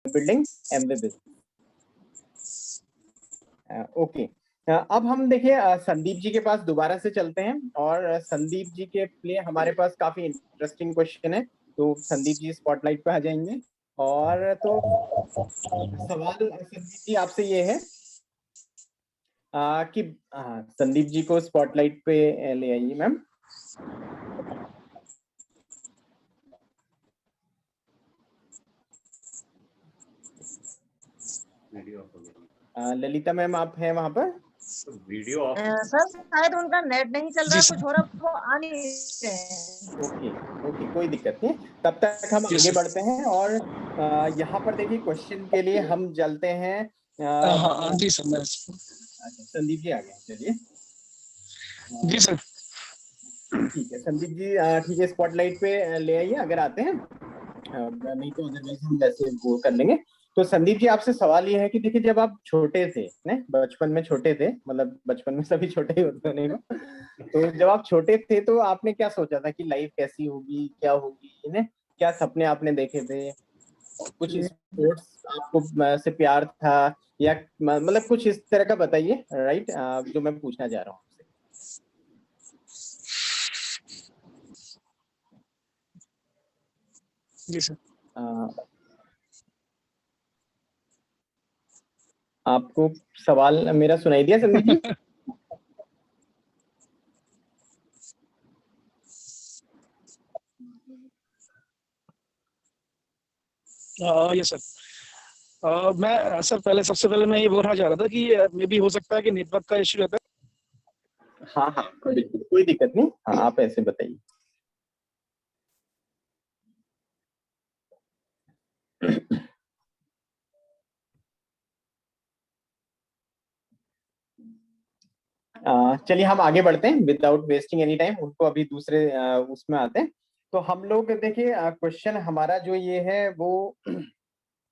Building Amway business. Okay, अब हम देखिए संदीप जी के पास दोबारा से चलते हैं और संदीप जी के लिए हमारे पास काफी इंटरेस्टिंग क्वेश्चन है। तो संदीप जी स्पॉटलाइट पे आ जाएंगे। और तो सवाल संदीप जी आपसे ये है कि संदीप जी को स्पॉटलाइट पे ले आइए मैम। ललिता मैम आप हैं वहां पर? वीडियो ऑफ सर शायद उनका नेट नहीं चल रहा, कुछ हो रहा, वो आ नहीं रहे। ओके ओके, कोई दिक्कत नहीं। तब तक हम आगे बढ़ते हैं और यहाँ पर देखिए क्वेश्चन के लिए हम चलते हैं। जी सर, मैं संदीप जी आ गए, चलिए। जी सर, ठीक है संदीप जी, ठीक है स्पॉटलाइट पे ले आइए अगर आते हैं, नहीं तो अदरवाइज हम वैसे वो कर लेंगे। तो संदीप जी आपसे सवाल ये है कि देखिए जब आप छोटे थे, ने बचपन में छोटे थे, मतलब बचपन में सभी छोटे ही होते हैं ना, तो जब आप छोटे थे तो आपने क्या सोचा था कि लाइफ कैसी होगी, क्या होगी, ने क्या सपने आपने देखे थे? कुछ स्पोर्ट्स आपको से प्यार था या मतलब कुछ इस तरह का बताइए, राइट, जो मैं पूछना चाह रहा हूँ आपसे। जी सर। आपको सवाल मेरा सुनाई दिया संदीप जी? ये सर, मैं सर पहले सबसे पहले मैं ये बोलना चाह रहा था कि मे भी हो सकता है कि नेटवर्क का इश्यू रहता है। हाँ हाँ, कोई दिक्कत नहीं, हाँ आप ऐसे बताइए। चलिए हम आगे बढ़ते हैं विदाउट वेस्टिंग एनी टाइम, उनको अभी दूसरे उसमें आते हैं। तो हम लोग देखिए क्वेश्चन हमारा जो ये है वो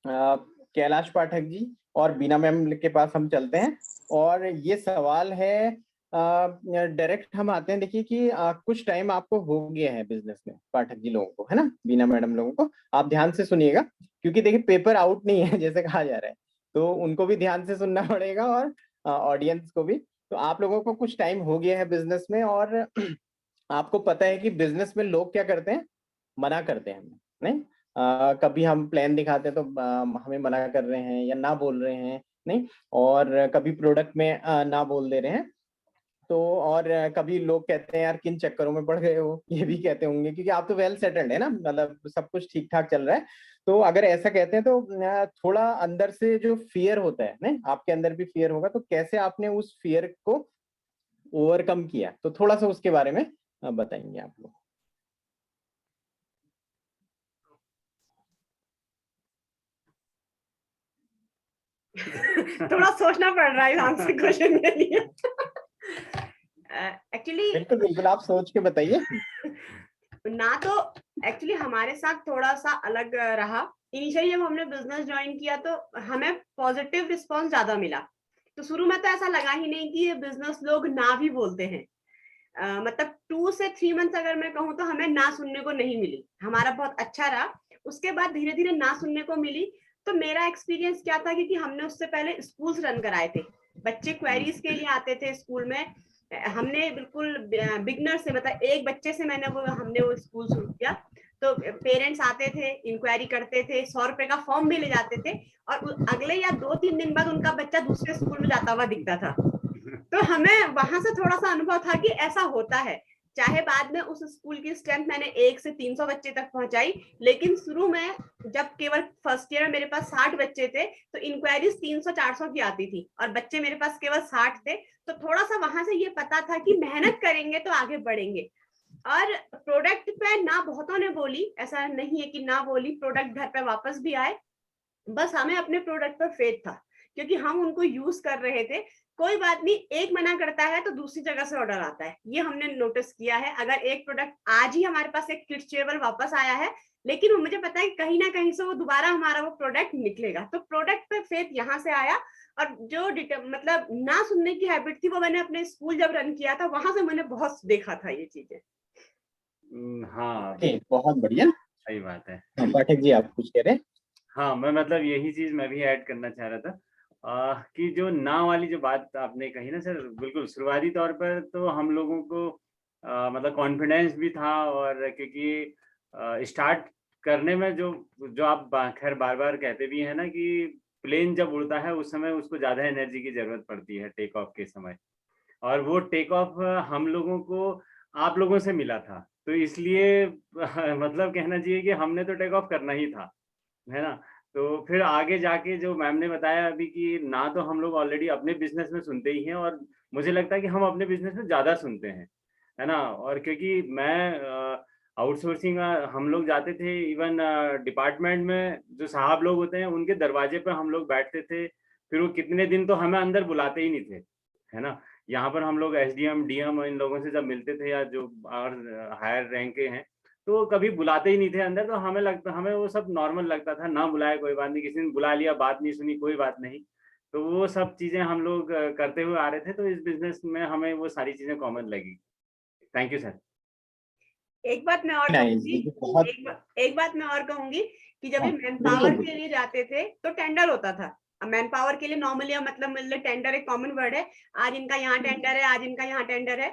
कैलाश पाठक जी और बीना मैम के पास हम चलते हैं। और ये सवाल है डायरेक्ट हम आते हैं, देखिए कि कुछ टाइम आपको हो गया है बिजनेस में पाठक जी लोगों को, है ना, बीना मैडम लोगों को। आप ध्यान से सुनिएगा क्योंकि देखिए पेपर आउट नहीं है जैसे कहा जा रहा है, तो उनको भी ध्यान से सुनना पड़ेगा और ऑडियंस को भी। तो आप लोगों को कुछ टाइम हो गया है बिजनेस में और आपको पता है कि बिजनेस में लोग क्या करते हैं, मना करते हैं हमें, नहीं? कभी हम प्लान दिखाते हैं तो हमें मना कर रहे हैं या ना बोल रहे हैं, नहीं? और कभी प्रोडक्ट में ना बोल दे रहे हैं। तो और कभी लोग कहते हैं यार किन चक्करों में पड़ गए हो, ये भी कहते होंगे क्योंकि आप तो वेल सेटल्ड है ना, मतलब सब कुछ ठीक ठाक चल रहा है। तो अगर ऐसा कहते हैं तो थोड़ा अंदर से जो फियर होता है, नहीं आपके अंदर भी फियर होगा, तो कैसे आपने उस फियर को ओवरकम किया, तो थोड़ा सा उसके बारे में बताएंगे आप लोग। थोड़ा सोचना पड़ रहा है आंसर क्वेश्चन के लिए। एक्चुअली बिल्कुल बिल्कुल, आप सोच के बताइए। ना तो एक्चुअली हमारे साथ थोड़ा सा अलग रहा। इनिशियली जब हमने बिजनेस ज्वाइन किया तो हमें पॉजिटिव रिस्पांस ज्यादा मिला। तो शुरू में तो ऐसा लगा ही नहीं कि ये बिजनेस लोग ना भी बोलते हैं। मतलब 2 से 3 मंथ अगर मैं कहूँ तो हमें ना सुनने को नहीं मिली, हमारा बहुत अच्छा रहा। उसके बाद धीरे धीरे ना सुनने को मिली। तो मेरा एक्सपीरियंस क्या था, क्योंकि हमने उससे पहले स्कूल्स रन कराए थे, बच्चे क्वेरीज के लिए आते थे स्कूल में। हमने बिल्कुल बिगनर से, मतलब एक बच्चे से हमने वो स्कूल शुरू किया। तो पेरेंट्स आते थे, इंक्वायरी करते थे, 100 रुपए का फॉर्म भी ले जाते थे, और अगले या 2-3 दिन बाद उनका बच्चा दूसरे स्कूल में जाता हुआ दिखता था। तो हमें वहां से थोड़ा सा अनुभव था कि ऐसा होता है। चाहे बाद में उस स्कूल की स्ट्रेंथ मैंने 1 से 300 बच्चे तक पहुंचाई, लेकिन शुरू में जब केवल फर्स्ट ईयर में मेरे पास 60 बच्चे थे तो इंक्वायरीज 300-400 की आती थी और बच्चे मेरे पास केवल 60 थे। तो थोड़ा सा वहां से ये पता था कि मेहनत करेंगे तो आगे बढ़ेंगे। और प्रोडक्ट पे ना बहुतों ने बोली, ऐसा नहीं है कि ना बोली, प्रोडक्ट घर पे वापस भी आए। बस हमें अपने प्रोडक्ट पर फेथ था क्योंकि हम उनको यूज कर रहे थे। कोई बात नहीं, एक मना करता है तो दूसरी जगह से ऑर्डर आता है, ये हमने नोटिस किया है। अगर एक प्रोडक्ट आज ही हमारे पास एक किड्स टेबल वापस आया है, लेकिन वो मुझे पता है कि कहीं ना कहीं से वो दोबारा हमारा वो प्रोडक्ट निकलेगा। तो प्रोडक्ट पे फेथ यहाँ से आया। और जो मतलब ना सुनने की हैबिट थी वो मैंने अपने स्कूल जब रन किया था वहां से मैंने बहुत देखा था ये चीजें। हाँ बहुत बढ़िया, सही बात है। पाठक जी आप कुछ कह रहे हैं? हाँ, मैं मतलब यही चीज़ मैं भी ऐड करना चाह रहा था कि जो ना वाली जो बात आपने कही ना सर, बिल्कुल शुरुआती तौर पर तो हम लोगों को मतलब कॉन्फिडेंस भी था और क्योंकि स्टार्ट करने में जो जो आप खैर बार-बार कहते भी हैं ना कि प्लेन जब उड़ता है उस समय उसको ज़्यादा एनर्जी की ज़रूरत पड़ती है टेक ऑफ के समय। और वो टेक ऑफ हम लोगों को आप लोगों से मिला था। तो इसलिए मतलब कहना चाहिए कि हमने तो टेक ऑफ करना ही था, है ना? तो फिर आगे जाके जो मैम ने बताया अभी कि ना तो हम लोग ऑलरेडी अपने बिज़नेस में सुनते ही हैं और मुझे लगता है कि हम अपने बिज़नेस में ज़्यादा सुनते हैं, है ना? और क्योंकि मैं आउटसोर्सिंग हम लोग जाते थे इवन डिपार्टमेंट में जो साहब लोग होते हैं उनके दरवाजे पे हम लोग बैठते थे, फिर वो कितने दिन तो हमें अंदर बुलाते ही नहीं थे, है ना? यहाँ पर हम लोग एसडीएम, डीएम इन लोगों से जब मिलते थे या जो और हायर रैंक के हैं, तो कभी बुलाते ही नहीं थे अंदर, तो हमें वो सब नॉर्मल लगता था, ना बुलाए कोई बात नहीं, किसी ने बुला लिया, बात नहीं सुनी, कोई बात नहीं। तो वो सब चीज़ें हम लोग करते हुए आ रहे थे, तो इस बिज़नेस में हमें वो सारी चीज़ें कॉमन लगी। Thank you sir. एक बात मैं और नाइस, कहूंगी, देखिए बहुत एक बात मैं और कहूंगी कि जब हाँ, ये मैन बिल्कुल पावर के बिल्कुल। लिए जाते थे तो टेंडर होता था। अब मैन पावर के लिए नॉर्मली मतलब टेंडर एक कॉमन वर्ड है, आज इनका यहाँ टेंडर है, आज इनका यहाँ टेंडर है।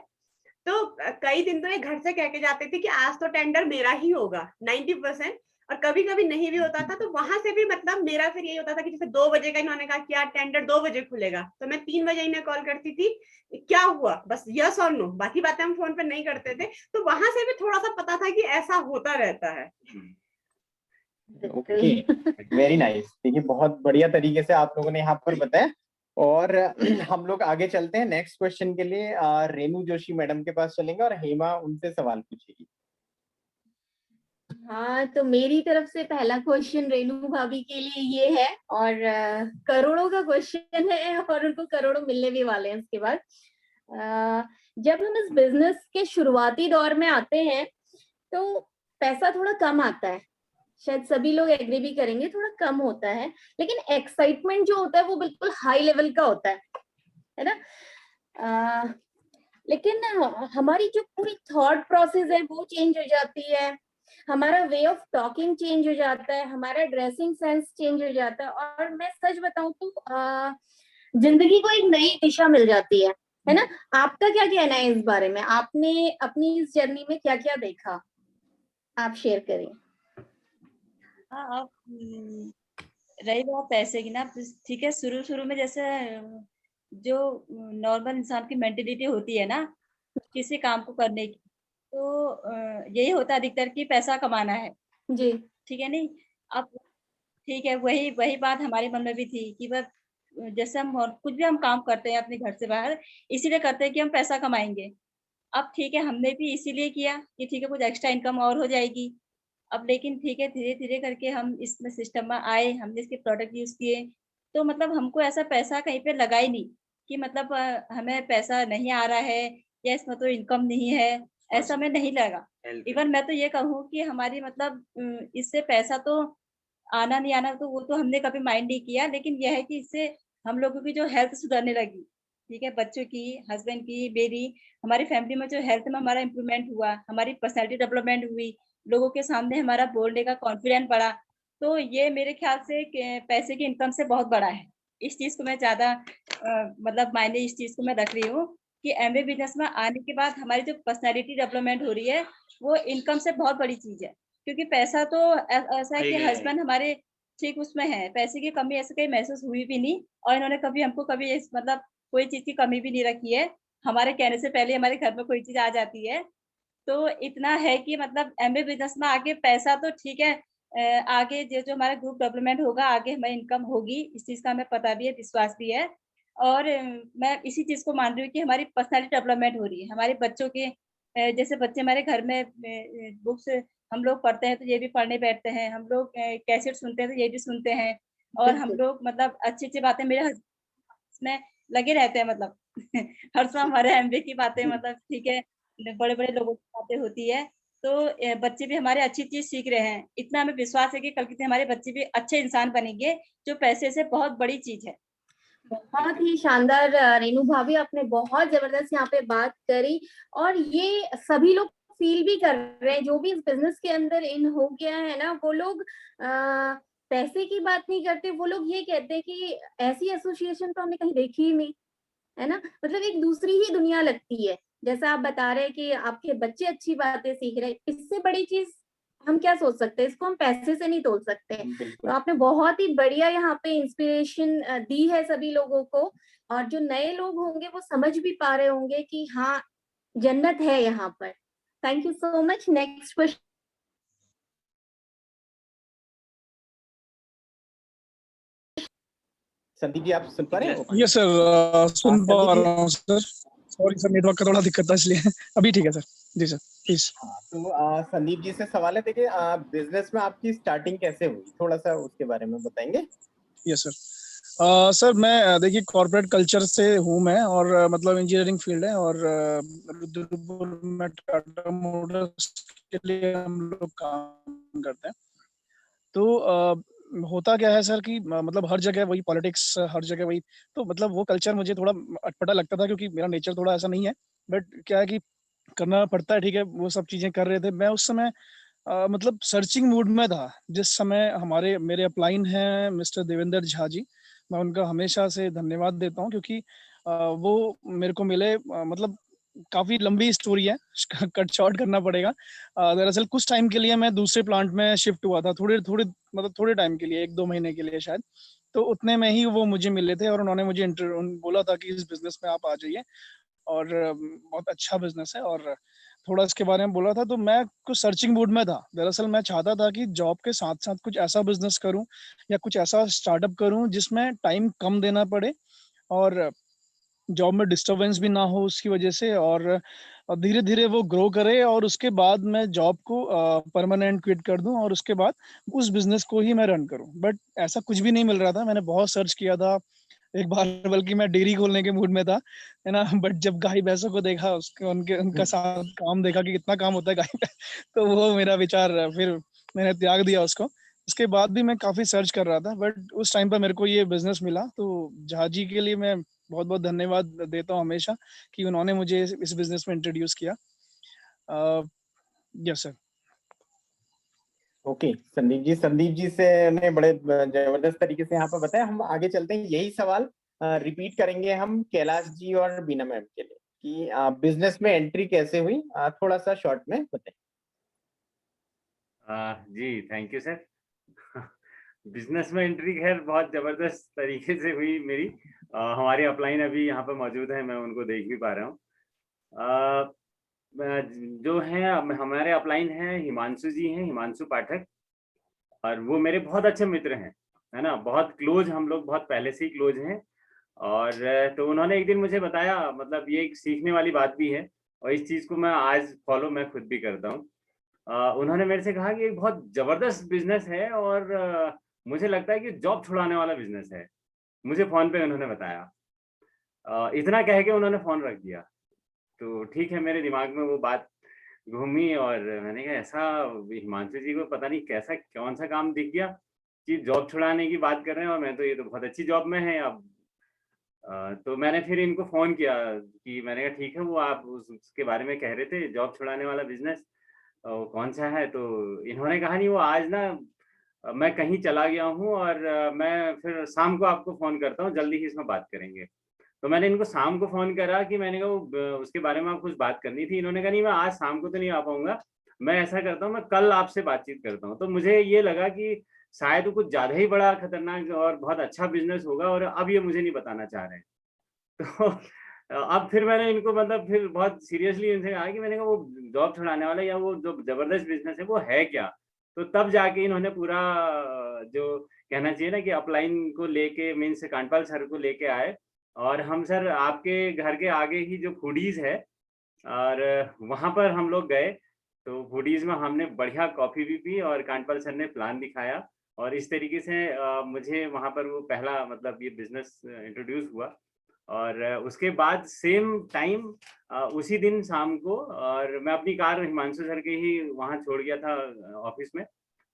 तो कई दिन तो ये घर से कह के जाते थे कि आज तो टेंडर मेरा ही होगा 90%। और कभी कभी नहीं भी होता था, तो वहां से भी मतलब मेरा फिर यही होता था कि जैसे 2 बजे का इन्होंने कहा कि यार टेंडर 2 बजे खुलेगा, तो मैं 3 बजे इन्हें कॉल करती थी, क्या हुआ, बस यस और नो, बाकी बातें हम फोन पे नहीं करते थे। तो वहां से भी थोड़ा सा पता था कि ऐसा होता रहता है। Okay, very nice. देखिए बहुत बढ़िया तरीके से आप लोगों ने यहाँ पर बताया और हम लोग आगे चलते हैं नेक्स्ट क्वेश्चन के लिए। रेणु जोशी मैडम के पास चलेंगे और हेमा उनसे सवाल पूछेगी। हाँ, तो मेरी तरफ से पहला क्वेश्चन रेणु भाभी के लिए ये है और करोड़ों का क्वेश्चन है और उनको करोड़ों मिलने भी वाले हैं इसके बाद। जब हम इस बिजनेस के शुरुआती दौर में आते हैं तो पैसा थोड़ा कम आता है, शायद सभी लोग एग्री भी करेंगे, थोड़ा कम होता है, लेकिन एक्साइटमेंट जो होता है वो बिल्कुल हाई लेवल का होता है ना। लेकिन हमारी जो पूरी थॉट प्रोसेस है वो चेंज हो जाती है, हमारा वे ऑफ टॉकिंग चेंज हो जाता है, हमारा ड्रेसिंग सेंस चेंज हो जाता है और मैं सच बताऊं तो जिंदगी को एक नई दिशा मिल जाती है ना। आपका क्या कहना है इस बारे में? आपने अपनी इस जर्नी में क्या क्या देखा, आप शेयर करें। हाँ, अब रही बात पैसे की ना, ठीक है, शुरू शुरू में जैसे जो नॉर्मल इंसान की मेंटेलिटी होती है ना किसी काम को करने की, तो यही होता है अधिकतर कि पैसा कमाना है जी, ठीक है नहीं। अब ठीक है, वही वही बात हमारे मन में भी थी कि बस जैसे हम और कुछ भी हम काम करते हैं अपने घर से बाहर इसीलिए करते हैं कि हम पैसा कमाएंगे। अब ठीक है, हमने भी इसीलिए किया कि ठीक है कुछ एक्स्ट्रा इनकम और हो जाएगी। अब लेकिन ठीक है, धीरे-धीरे करके हम इसमें सिस्टम में आए, हमने इसके प्रोडक्ट यूज़ किए, तो मतलब हमको ऐसा पैसा कहीं पे लगा ही नहीं कि मतलब हमें पैसा नहीं आ रहा है या इसमें तो इनकम नहीं है, ऐसा हमें नहीं लगा। इवन मैं तो ये कहूँ कि हमारी मतलब इससे पैसा तो आना नहीं आना तो वो तो हमने कभी माइंड नहीं किया, लेकिन यह है कि इससे हम लोगों की जो हेल्थ सुधरने लगी, ठीक है? बच्चों की, हस्बैंड की, मेरी, हमारी फैमिली में जो हेल्थ में हमारा इम्प्रूवमेंट हुआ, हमारी पर्सनैलिटी डेवलपमेंट हुई, लोगों के सामने हमारा बोलने का कॉन्फिडेंस बढ़ा, तो ये मेरे ख्याल से पैसे की इनकम से बहुत बड़ा है। इस चीज़ को मैं ज़्यादा मतलब मायने इस चीज़ को मैं रख रही हूँ कि एमबीए बिज़नेस में आने के बाद हमारी जो पर्सनैलिटी डेवलपमेंट हो रही है, वो इनकम से बहुत बड़ी चीज़ है। क्योंकि पैसा तो ऐसा है कि हस्बैंड हमारे ठीक उसमें है, पैसे की कमी ऐसे कहीं महसूस हुई भी नहीं और इन्होंने कभी हमको कभी इस मतलब कोई चीज़ की कमी भी नहीं रखी है। हमारे कहने से पहले हमारे घर में कोई चीज़ आ जाती है। तो इतना है कि मतलब एमबीए बिज़नेस में आगे पैसा तो ठीक है आगे जो हमारा ग्रुप डेवलपमेंट होगा, आगे हमें इनकम होगी, इस चीज़ का हमें पता भी है, विश्वास भी है। और मैं इसी चीज़ को मान रही हूँ कि हमारी पर्सनैलिटी डेवलपमेंट हो रही है। हमारे बच्चों के जैसे बच्चे हमारे घर में बुक्स हम लोग पढ़ते हैं तो ये भी पढ़ने बैठते हैं, हम लोग कैसेट सुनते हैं तो ये भी सुनते हैं और हम लोग मतलब अच्छी-अच्छी बातें मेरे इसमें लगे रहते हैं मतलब हर समय हमारे एमबीए की बातें मतलब ठीक है, बड़े-बड़े लोगों की बातें होती है, तो बच्चे भी हमारे अच्छी चीज़ सीख रहे हैं। इतना हमें विश्वास है कि कल के दिन हमारे बच्चे भी अच्छे इंसान बनेंगे, जो पैसे से बहुत बड़ी चीज़ है। बहुत ही शानदार रेणु भाभी, आपने बहुत जबरदस्त यहाँ पे बात करी और ये सभी लोग फील भी कर रहे हैं, जो भी इस बिजनेस के अंदर इन हो गया है ना, वो लोग पैसे की बात नहीं करते, वो लोग ये कहते हैं कि ऐसी एसोसिएशन तो हमने कहीं देखी ही नहीं, है ना? मतलब एक दूसरी ही दुनिया लगती है। जैसा आप बता रहे हैं कि आपके बच्चे अच्छी बातें सीख रहे हैं, इससे बड़ी चीज हम क्या सोच सकते हैं? इसको हम पैसे से नहीं तोल सकते। तो बिल्कुल। आपने बहुत ही बढ़िया यहाँ पे इंस्पिरेशन दी है सभी लोगों को, और जो नए लोग होंगे वो समझ भी पा रहे होंगे कि हाँ, जन्नत है यहाँ पर। Thank you so much. Next question. Sandeep ji आप सुन पा रहे हैं? यस सर, सुन पा संदीप जी, रहा हूँ सर। सॉरी सर, नेटवर्क का थोड़ा दिक्कत था इसलिए। अभी ठीक है सर। Ji sir, please. तो संदीप जी से सवाल है, देखिए बिजनेस में आपकी स्टार्टिंग कैसे हुई, थोड़ा सा उसके बारे में बताएंगे? Yes sir. सर मैं देखिए कॉर्पोरेट कल्चर से हूँ मैं, और मतलब इंजीनियरिंग फील्ड है, और रुद्रपुर में टाटा मोटर्स के लिए हम लोग काम करते हैं। तो होता क्या है सर कि मतलब हर जगह वही पॉलिटिक्स, हर जगह वही, तो मतलब वो कल्चर मुझे थोड़ा अटपटा लगता था, क्योंकि मेरा नेचर थोड़ा ऐसा नहीं है। बट क्या है कि करना पड़ता है, ठीक है, वो सब चीजें कर रहे थे। मैं उस समय मतलब सर्चिंग मूड में था जिस समय हमारे मेरे अपलाइन हैं मिस्टर देवेंद्र झा जी। मैं उनका हमेशा से धन्यवाद देता हूँ, क्योंकि वो मेरे को मिले, मतलब काफी लंबी स्टोरी है, कट शॉर्ट करना पड़ेगा। दरअसल कुछ टाइम के लिए मैं दूसरे प्लांट में शिफ्ट हुआ था, थोड़े टाइम के लिए, 1-2 महीने के लिए शायद। तो उतने में ही वो मुझे मिले थे, और उन्होंने मुझे बोला था कि इस बिजनेस में आप आ जाइए, और बहुत अच्छा बिजनेस है, और थोड़ा इसके बारे में बोला था। तो मैं कुछ सर्चिंग मूड में था। दरअसल मैं चाहता था कि जॉब के साथ साथ कुछ ऐसा बिजनेस करूं, या कुछ ऐसा स्टार्टअप करूं जिसमें टाइम कम देना पड़े, और जॉब में डिस्टरबेंस भी ना हो उसकी वजह से, और धीरे धीरे वो ग्रो करे, और उसके बाद मैं जॉब को परमानेंट क्विट कर दूं, और उसके बाद उस बिजनेस को ही मैं रन करूं। बट ऐसा कुछ भी नहीं मिल रहा था। मैंने बहुत सर्च किया था, एक बार बल्कि मैं डेयरी खोलने के मूड में था, है ना। बट जब गाय भैंसों को देखा, उसके उनका साथ काम देखा कि कितना काम होता है गाय पे, तो वो मेरा विचार, फिर मैंने त्याग दिया उसको। उसके बाद भी मैं काफी सर्च कर रहा था, बट उस टाइम पर मेरे को ये बिजनेस मिला। तो झा जी के लिए मैं बहुत बहुत धन्यवाद देता हूँ हमेशा, कि उन्होंने मुझे इस बिजनेस में इंट्रोड्यूस किया। Yes sir. Okay Sandeep ji से ने बड़े जबरदस्त तरीके से यहाँ पर बताया। हम आगे चलते हैं, यही सवाल रिपीट करेंगे हम कैलाश जी और बीना मैम के लिए कि बिजनेस में एंट्री कैसे हुई, थोड़ा सा शॉर्ट में बताएं। जी थैंक यू सर। बिजनेस में एंट्री खैर बहुत जबरदस्त तरीके से हुई मेरी। हमारे अपलाइन अभी यहाँ पर मौजूद है, मैं उनको देख भी पा रहा हूँ। जो है हमारे अपलाइन हैं, हिमांशु जी हैं, हिमांशु पाठक, और वो मेरे बहुत अच्छे मित्र हैं, है ना। बहुत क्लोज, हम लोग बहुत पहले से ही क्लोज हैं। और तो उन्होंने एक दिन मुझे बताया, मतलब ये एक सीखने वाली बात भी है, और इस चीज को मैं आज फॉलो मैं खुद भी करता हूँ। उन्होंने मेरे से कहा कि एक बहुत जबरदस्त बिजनेस है, और मुझे लगता है कि जॉब छुड़ाने वाला बिजनेस है। मुझे फोन पे उन्होंने बताया। इतना कह के उन्होंने फोन रख दिया। तो ठीक है, मेरे दिमाग में वो बात घूमी, और मैंने कहा ऐसा हिमांशु जी को पता नहीं कैसा कौन सा काम दिख गया कि जॉब छुड़ाने की बात कर रहे हैं, और मैं तो ये तो बहुत अच्छी जॉब में है अब। तो मैंने फिर इनको फोन किया कि मैंने कहा ठीक है, वो आप उसके बारे में कह रहे थे जॉब छुड़ाने वाला बिजनेस, कौन सा है? तो इन्होंने कहा नहीं, वो आज ना मैं कहीं चला गया हूँ, और मैं फिर शाम को आपको फोन करता हूँ, जल्दी ही इसमें बात करेंगे। तो मैंने इनको शाम को फोन करा कि मैंने कहा उसके बारे में आप कुछ बात करनी थी। इन्होंने कहा नहीं, मैं आज शाम को तो नहीं आ पाऊंगा, मैं ऐसा करता हूँ, मैं कल आपसे बातचीत करता हूँ। तो मुझे ये लगा कि शायद वो कुछ ज्यादा ही बड़ा खतरनाक और बहुत अच्छा बिजनेस होगा, और अब ये मुझे नहीं बताना चाह रहे हैं। तो अब फिर मैंने इनको मतलब फिर बहुत सीरियसली इनसे कहा कि मैंने कहा वो जॉब छुड़ाने वाला या वो जो जबरदस्त बिजनेस है वो है क्या? तो तब जाके इन्होंने पूरा जो कहना चाहिए ना कि अपलाइन को लेके मीन्स कांडपाल सर को लेके आए, और हम सर आपके घर के आगे ही जो फूडीज है, और वहां पर हम लोग गए। तो फूडीज में हमने बढ़िया कॉफी भी पी, और कांडपाल सर ने प्लान दिखाया, और इस तरीके से मुझे वहां पर वो पहला मतलब ये बिजनेस इंट्रोड्यूस हुआ। और उसके बाद सेम टाइम उसी दिन शाम को, और मैं अपनी कार हिमांशु सर के ही वहाँ छोड़ गया था ऑफिस में।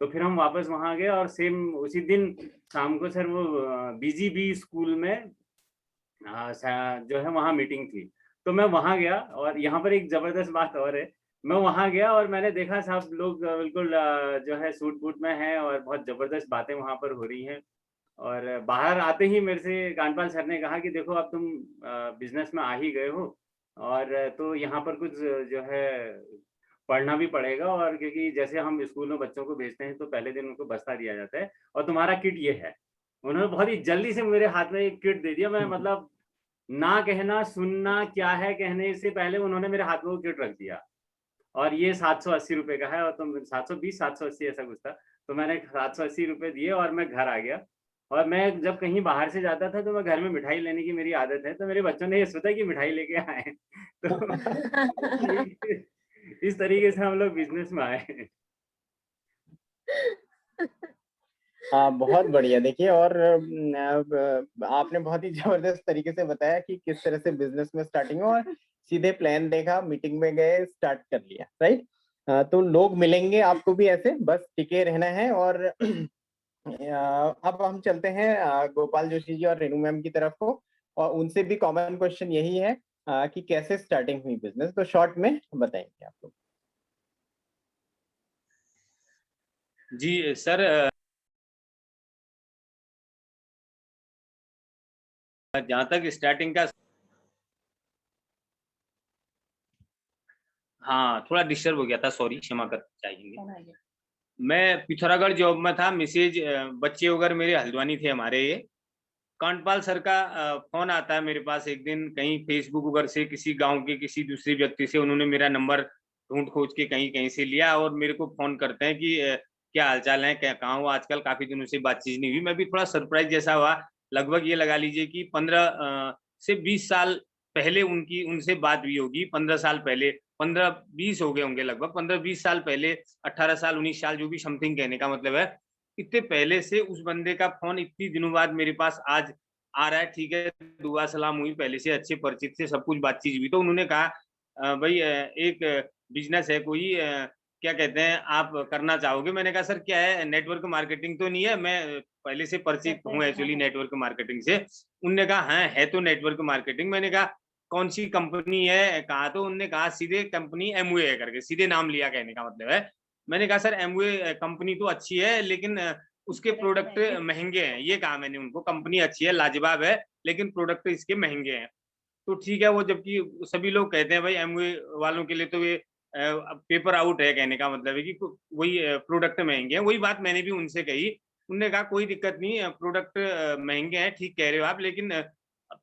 तो फिर हम वापस वहाँ गए, और सेम उसी दिन शाम को सर वो बीजीबी स्कूल में जो है वहाँ मीटिंग थी। तो मैं वहाँ गया, और यहाँ पर एक जबरदस्त बात और है मैं वहां गया और मैंने देखा सब लोग बिल्कुल जो है सूट बूट में हैं और बहुत जबरदस्त बातें वहां पर हो रही हैं। और बाहर आते ही मेरे से कांडपाल सर ने कहा कि देखो अब तुम बिजनेस में आ ही गए हो और तो यहाँ पर कुछ जो है पढ़ना भी पड़ेगा, और क्योंकि जैसे हम स्कूल में बच्चों को भेजते हैं तो पहले दिन उनको बस्ता दिया जाता है और तुम्हारा किट ये है। उन्होंने बहुत ही जल्दी से मेरे हाथ में एक किट दे दिया। मैं मतलब ना कहना सुनना क्या है कहने से पहले उन्होंने मेरे हाथ में वो किट रख दिया, और ये 780 रुपए का है और तुम 720 780 ऐसा कुछ था। तो मैंने 780 रुपए दिए और मैं घर आ गया। और मैं जब कहीं बाहर से जाता था तो मैं घर में मिठाई लेने की मेरी आदत है, तो मेरे बच्चों ने ये सोचा कि मिठाई लेके आए। तो इस तरीके से हम लोग बिजनेस में आए। हाँ, बहुत बढ़िया। देखिए, और आपने बहुत ही जबरदस्त तरीके से बताया कि किस तरह से बिजनेस में स्टार्टिंग हो, और सीधे प्लान देखा, मीटिंग में गए, स्टार्ट कर लिया, राइट। तो लोग मिलेंगे आपको भी ऐसे, बस टिके रहना है। और अब हम चलते हैं गोपाल जोशी जी और रेणु मैम की तरफ को, और उनसे भी कॉमन क्वेश्चन यही है कि कैसे स्टार्टिंग हुई बिजनेस, तो शॉर्ट में बताएंगे आप लोग। जी सर, जहाँ तक स्टार्टिंग का, हाँ थोड़ा डिस्टर्ब हो गया था, सॉरी, क्षमा कर चाहिए। मैं पिथौरागढ़ जॉब में था, मिसेज बच्चे वगैरह मेरे हल्द्वानी थे हमारे। ये कांडपाल सर का फोन आता है मेरे पास एक दिन, कहीं फेसबुक वगैरह से किसी गांव के किसी दूसरे व्यक्ति से उन्होंने मेरा नंबर ढूंढ खोज के कहीं कहीं से लिया और मेरे को फोन करते हैं कि क्या हालचाल है, क्या कहाँ हो आजकल, काफी दिनों से बातचीत नहीं हुई। मैं भी थोड़ा सरप्राइज जैसा हुआ। लगभग ये लगा लीजिए कि 15 से 20 साल पहले उनसे बात हुई होगी। 15 साल पहले, 15-20 हो गए होंगे, लगभग 15-20 साल पहले, 18 साल 19 साल, जो भी समथिंग कहने का मतलब है। इतने पहले से उस बंदे का फोन इतनी दिनों बाद मेरे पास आज आ रहा है। ठीक है, दुआ सलाम हुई, पहले से अच्छे परिचित से सब कुछ बातचीत हुई। तो उन्होंने कहा भाई एक बिजनेस है कोई, क्या कहते हैं, आप करना चाहोगे? मैंने कहा सर क्या है? नेटवर्क मार्केटिंग तो नहीं है? मैं पहले से परिचित हूँ एक्चुअली नेटवर्क मार्केटिंग से। उनने कहा हाँ है तो नेटवर्क मार्केटिंग। मैंने कहा कौन सी कंपनी है? कहा तो उन्होंने कहा सीधे कंपनी एमवे है करके, सीधे नाम लिया, कहने का मतलब है। मैंने कहा सर एमवे कंपनी तो अच्छी है लेकिन उसके प्रोडक्ट महंगे हैं। ये कहा मैंने उनको, कंपनी अच्छी है, लाजवाब है, लेकिन प्रोडक्ट इसके महंगे हैं। तो ठीक है, वो जबकि सभी लोग कहते हैं भाई एमवे वालों के लिए तो ये पेपर आउट है, कहने का मतलब है कि वही प्रोडक्ट महंगे हैं। वही बात मैंने भी उनसे कही। उनने कहा कोई दिक्कत नहीं, प्रोडक्ट महंगे हैं, ठीक कह रहे हो आप, लेकिन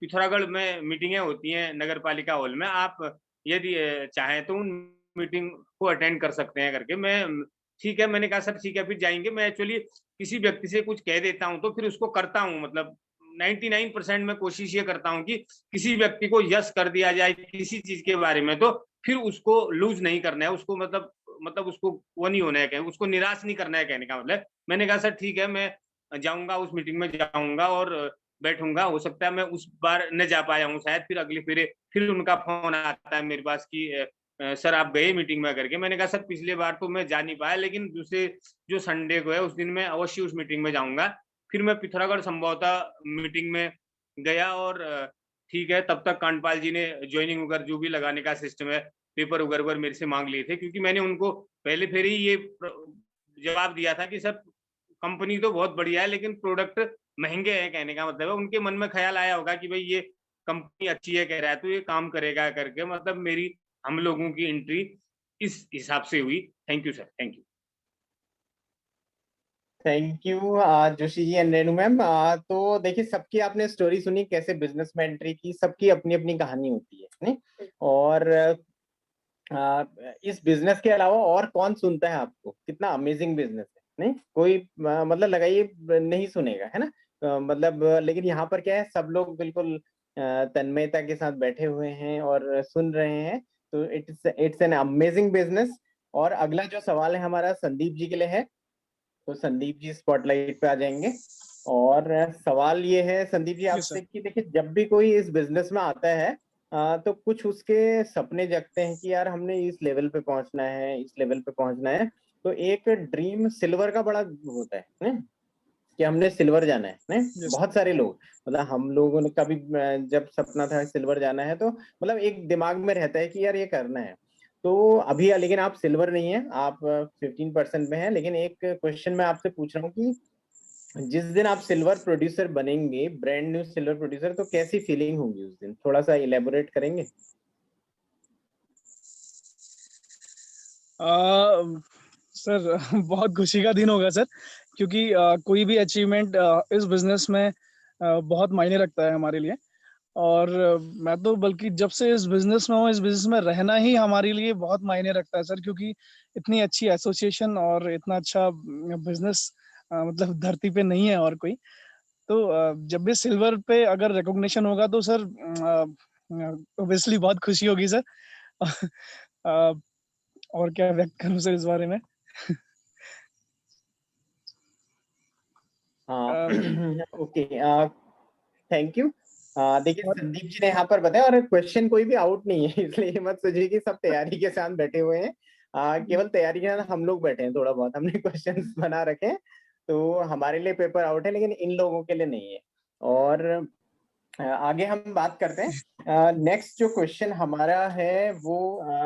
पिथौरागढ़ में मीटिंगें होती हैं नगर पालिका हॉल में, आप यदि चाहें तो उन मीटिंग को अटेंड कर सकते हैं करके। मैं ठीक है, मैंने कहा सर ठीक है फिर जाएंगे। मैं एक्चुअली किसी व्यक्ति से कुछ कह देता हूँ तो फिर उसको करता हूँ, मतलब 99% में कोशिश ये करता हूँ कि किसी व्यक्ति को यस कर दिया जाए किसी चीज के बारे में, तो फिर उसको लूज नहीं करना है, उसको मतलब उसको वो नहीं होना है, उसको निराश नहीं करना है, कहने का मतलब। मैंने कहा सर ठीक है, मैं जाऊंगा, उस मीटिंग में जाऊंगा और बैठूंगा। हो सकता है मैं उस बार न जा पाया हूँ शायद, फिर अगले फिर उनका फोन आता है मेरे पास कि सर आप गए मीटिंग में करके। मैंने कहा सर पिछले बार तो मैं जा नहीं पाया, लेकिन दूसरे जो संडे को है उस दिन मैं अवश्य उस मीटिंग में जाऊंगा। फिर मैं पिथौरागढ़ संभवतः मीटिंग में गया और ठीक है, तब तक कांडपाल जी ने ज्वाइनिंग वगैरह जो भी लगाने का सिस्टम है, पेपर वगैरह मेरे से मांग लिए थे, क्योंकि मैंने उनको पहले फिर ही ये जवाब दिया था कि सर कंपनी तो बहुत बढ़िया है लेकिन प्रोडक्ट महंगे हैं, कहने का मतलब है। उनके मन में ख्याल आया होगा कि भाई ये कंपनी अच्छी है कह रहा है तो ये काम करेगा करके, मतलब मेरी हम लोगों की एंट्री इस हिसाब से हुई। Thank you sir, thank you. Thank you Joshi ji and Renu ma'am. तो देखिए, सबकी आपने स्टोरी सुनी, कैसे बिजनेस में एंट्री की, सबकी अपनी अपनी कहानी होती है, नहीं? और इस बिजनेस के अलावा और कौन सुनता है आपको? कितना अमेजिंग बिजनेस है, नहीं? कोई मतलब लगाइए नहीं सुनेगा, है ना? मतलब लेकिन यहाँ पर क्या है, सब लोग बिल्कुल तन्मयता के साथ बैठे हुए हैं और सुन रहे हैं। तो इट्स एन अमेजिंग बिजनेस। और अगला जो सवाल है हमारा संदीप जी के लिए है, तो संदीप जी स्पॉटलाइट पे आ जाएंगे। और सवाल ये है संदीप जी आपसे कि देखिए, जब भी कोई इस बिजनेस में आता है तो कुछ उसके सपने जगते हैं कि यार हमने इस लेवल पे पहुंचना है, इस लेवल पे पहुंचना है। तो एक ड्रीम सिल्वर का बड़ा होता है ना, कि हमने सिल्वर जाना है, नहीं? बहुत सारे लोग, मतलब हम लोगों ने कभी जब सपना था सिल्वर जाना है तो मतलब एक दिमाग में रहता है कि यार ये करना है। तो अभी लेकिन आप सिल्वर नहीं है, आप 15% में है। लेकिन एक क्वेश्चन मैं आपसे पूछ रहा हूँ कि जिस दिन आप सिल्वर प्रोड्यूसर बनेंगे, ब्रांड न्यू सिल्वर प्रोड्यूसर, तो कैसी फीलिंग होगी उस दिन? थोड़ा सा इलेबोरेट करेंगे? सर बहुत खुशी का दिन होगा सर, क्योंकि कोई भी अचीवमेंट इस बिजनेस में बहुत मायने रखता है हमारे लिए। और मैं तो बल्कि जब से इस बिजनेस में हूँ, इस बिजनेस में रहना ही हमारे लिए बहुत मायने रखता है सर, क्योंकि इतनी अच्छी एसोसिएशन और इतना अच्छा बिजनेस मतलब धरती पे नहीं है और कोई। तो जब भी सिल्वर पे अगर रिकॉग्निशन होगा तो सर ऑब्वियसली बहुत खुशी होगी सर। अ, और क्या व्यक्त करूं सर इस बारे में? Okay, thank you. देखिए संदीप जी ने यहाँ पर बताया, और क्वेश्चन कोई भी आउट नहीं है, इसलिए मत सोचिए कि सब तैयारी के साथ बैठे हुए हैं। केवल तैयारी के साथ हम लोग बैठे हैं, थोड़ा बहुत हमने क्वेश्चंस बना रखे हैं, तो हमारे लिए पेपर आउट है, लेकिन इन लोगों के लिए नहीं है। और आगे हम बात करते हैं। नेक्स्ट जो क्वेश्चन हमारा है वो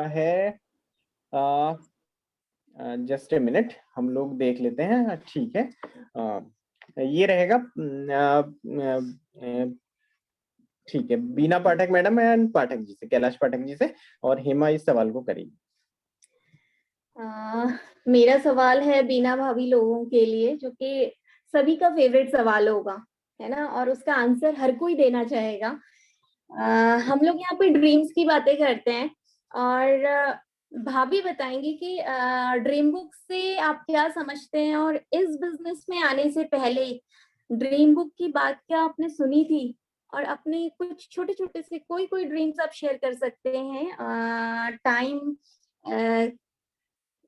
है, जस्ट ए मिनट, हम लोग देख लेते हैं। ठीक है, ये रहेगा। ठीक है, बीना पाठक मैडम एंड पाठक जी से, कैलाश पाठक जी से, और हेमा इस सवाल को करेगी। मेरा सवाल है बीना भाभी लोगों के लिए, जो कि सभी का फेवरेट सवाल होगा, है ना, और उसका आंसर हर कोई देना चाहेगा। हम लोग यहाँ पे ड्रीम्स की बातें करते हैं, और भाभी बताएंगी कि ड्रीम बुक से आप क्या समझते हैं, और इस बिजनेस में आने से पहले ड्रीम बुक की बात क्या आपने सुनी थी, और अपने कुछ छोटे छोटे से कोई ड्रीम्स आप शेयर कर सकते हैं टाइम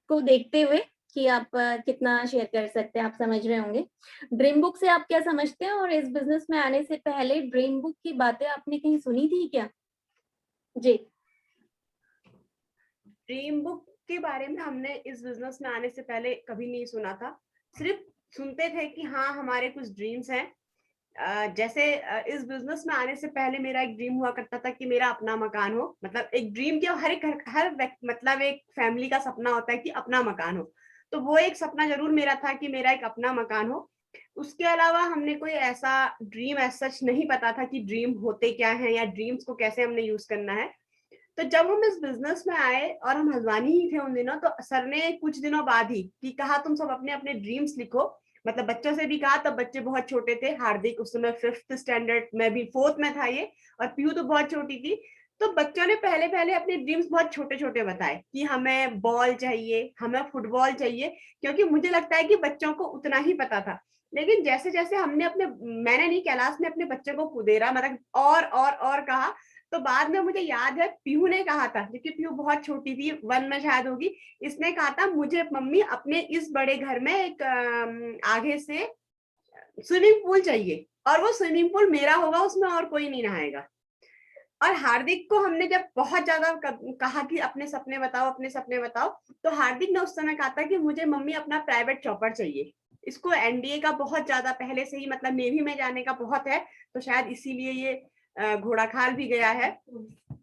को देखते हुए, कि आप कितना शेयर कर सकते हैं, आप समझ रहे होंगे। ड्रीम बुक से आप क्या समझते हैं, और इस बिजनेस में आने से पहले ड्रीम बुक की बातें आपने कहीं सुनी थी क्या? जी। ड्रीम बुक के बारे में हमने इस बिजनेस में आने से पहले कभी नहीं सुना था, सिर्फ सुनते थे कि हाँ हमारे कुछ ड्रीम्स हैं। जैसे इस बिजनेस में आने से पहले मेरा एक ड्रीम हुआ करता था कि मेरा अपना मकान हो। मतलब एक ड्रीम क्या, हर मतलब एक फैमिली का सपना होता है कि अपना मकान हो, तो वो एक सपना जरूर मेरा था कि मेरा एक अपना मकान हो। उसके अलावा हमने कोई ऐसा ड्रीम ऐसा सच नहीं पता था कि ड्रीम होते क्या है या ड्रीम्स को कैसे हमने यूज करना है। तो जब हम इस बिजनेस में आए और हम हल्द्वानी ही थे उन दिनों, तो सर ने कुछ दिनों बाद ही कि कहा तुम सब अपने अपने ड्रीम्स लिखो। मतलब बच्चों से भी कहा, तब बच्चे बहुत छोटे थे। हार्दिक उस समय 5th स्टैंडर्ड में भी 4th में था ये, और पीयू तो बहुत छोटी थी। तो बच्चों ने पहले पहले अपने ड्रीम्स बहुत छोटे छोटे बताए कि हमें बॉल चाहिए, हमें फुटबॉल चाहिए, क्योंकि मुझे लगता है कि बच्चों को उतना ही पता था। लेकिन जैसे जैसे हमने मैंने नहीं, कैलाश ने अपने बच्चे को कुदेरा, मतलब और कहा, तो बाद में मुझे याद है पीहू ने कहा था, क्योंकि पीहू बहुत छोटी थी, 1 में शायद होगी, इसने कहा था मुझे मम्मी अपने इस बड़े घर में एक आगे से स्विमिंग पूल चाहिए, और वो स्विमिंग पूल मेरा होगा, उसमें और कोई नहीं नहाएगा। और हार्दिक को हमने जब बहुत ज्यादा कहा कि अपने सपने बताओ, अपने सपने बताओ, तो हार्दिक ने उस समय कहा था कि मुझे मम्मी अपना प्राइवेट चॉपर चाहिए। इसको एनडीए का बहुत ज्यादा पहले से ही, मतलब नेवी में जाने का बहुत है, तो शायद इसीलिए ये घोड़ाखाल भी गया है।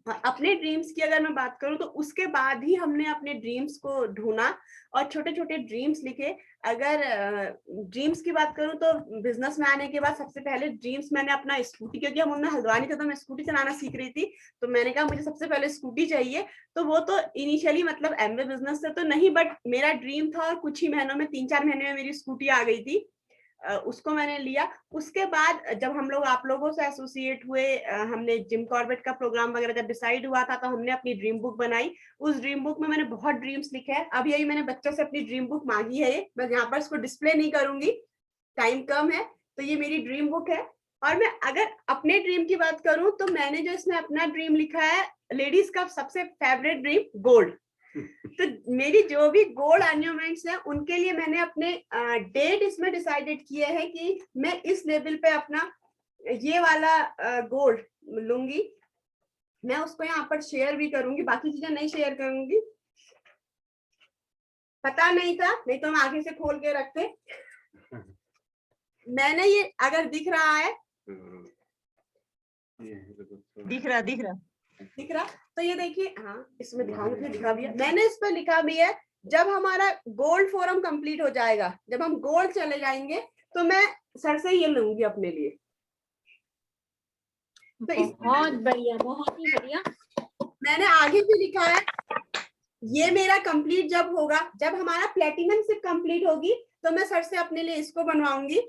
अपने ड्रीम्स की अगर मैं बात करूं, तो उसके बाद ही हमने अपने ड्रीम्स को ढूंढा और छोटे छोटे ड्रीम्स लिखे। अगर ड्रीम्स की बात करूं, तो बिजनेस में आने के बाद सबसे पहले ड्रीम्स मैंने अपना स्कूटी, क्योंकि हम उनमें हल्द्वानी थे तो मैं स्कूटी चलाना सीख रही थी, तो मैंने कहा मुझे सबसे पहले स्कूटी चाहिए। तो वो तो इनिशियली मतलब एमवे बिजनेस से तो नहीं, बट मेरा ड्रीम था, और कुछ ही महीनों में 3-4 महीने में मेरी स्कूटी आ गई थी। उसको मैंने लिया। उसके बाद जब हम लोग आप लोगों से एसोसिएट हुए, हमने जिम कॉर्बेट का प्रोग्राम वगैरह जब डिसाइड हुआ था, तो हमने अपनी ड्रीम बुक बनाई। उस ड्रीम बुक में मैंने बहुत ड्रीम्स लिखे हैं। अब यही मैंने बच्चों से अपनी ड्रीम बुक मांगी है, ये मैं यहाँ पर इसको डिस्प्ले नहीं करूंगी, टाइम कम है, तो ये मेरी ड्रीम बुक है। और मैं अगर अपने ड्रीम की बात करूं, तो मैंने जो इसमें अपना ड्रीम लिखा है, लेडीज का सबसे फेवरेट ड्रीम गोल्ड। तो मेरी जो भी गोल्ड ऑर्नामेंट्स हैं, उनके लिए मैंने अपने डेट इसमें डिसाइडेड किए हैं कि मैं इस लेवल पे अपना ये वाला गोल्ड लूंगी। मैं उसको यहाँ पर शेयर भी करूंगी, बाकी चीजें नहीं शेयर करूंगी। पता नहीं था, नहीं तो हम आगे से खोल के रखते। मैंने ये, अगर दिख रहा है, दिख रहा दिख रहा? तो ये देखिए, हाँ इसमें दिखाऊंगी, फिर दिखा भी है मैंने, इस पर लिखा भी है जब हमारा गोल्ड फोरम कंप्लीट हो जाएगा, जब हम गोल्ड चले जाएंगे तो मैं सर से ये लूंगी अपने लिए। तो बहुत बढ़िया, बहुत ही बढ़िया। मैंने आगे भी लिखा है, ये मेरा कंप्लीट जब होगा, जब हमारा प्लेटिनम सिप कंप्लीट होगी तो मैं सर से अपने लिए इसको बनवाऊंगी।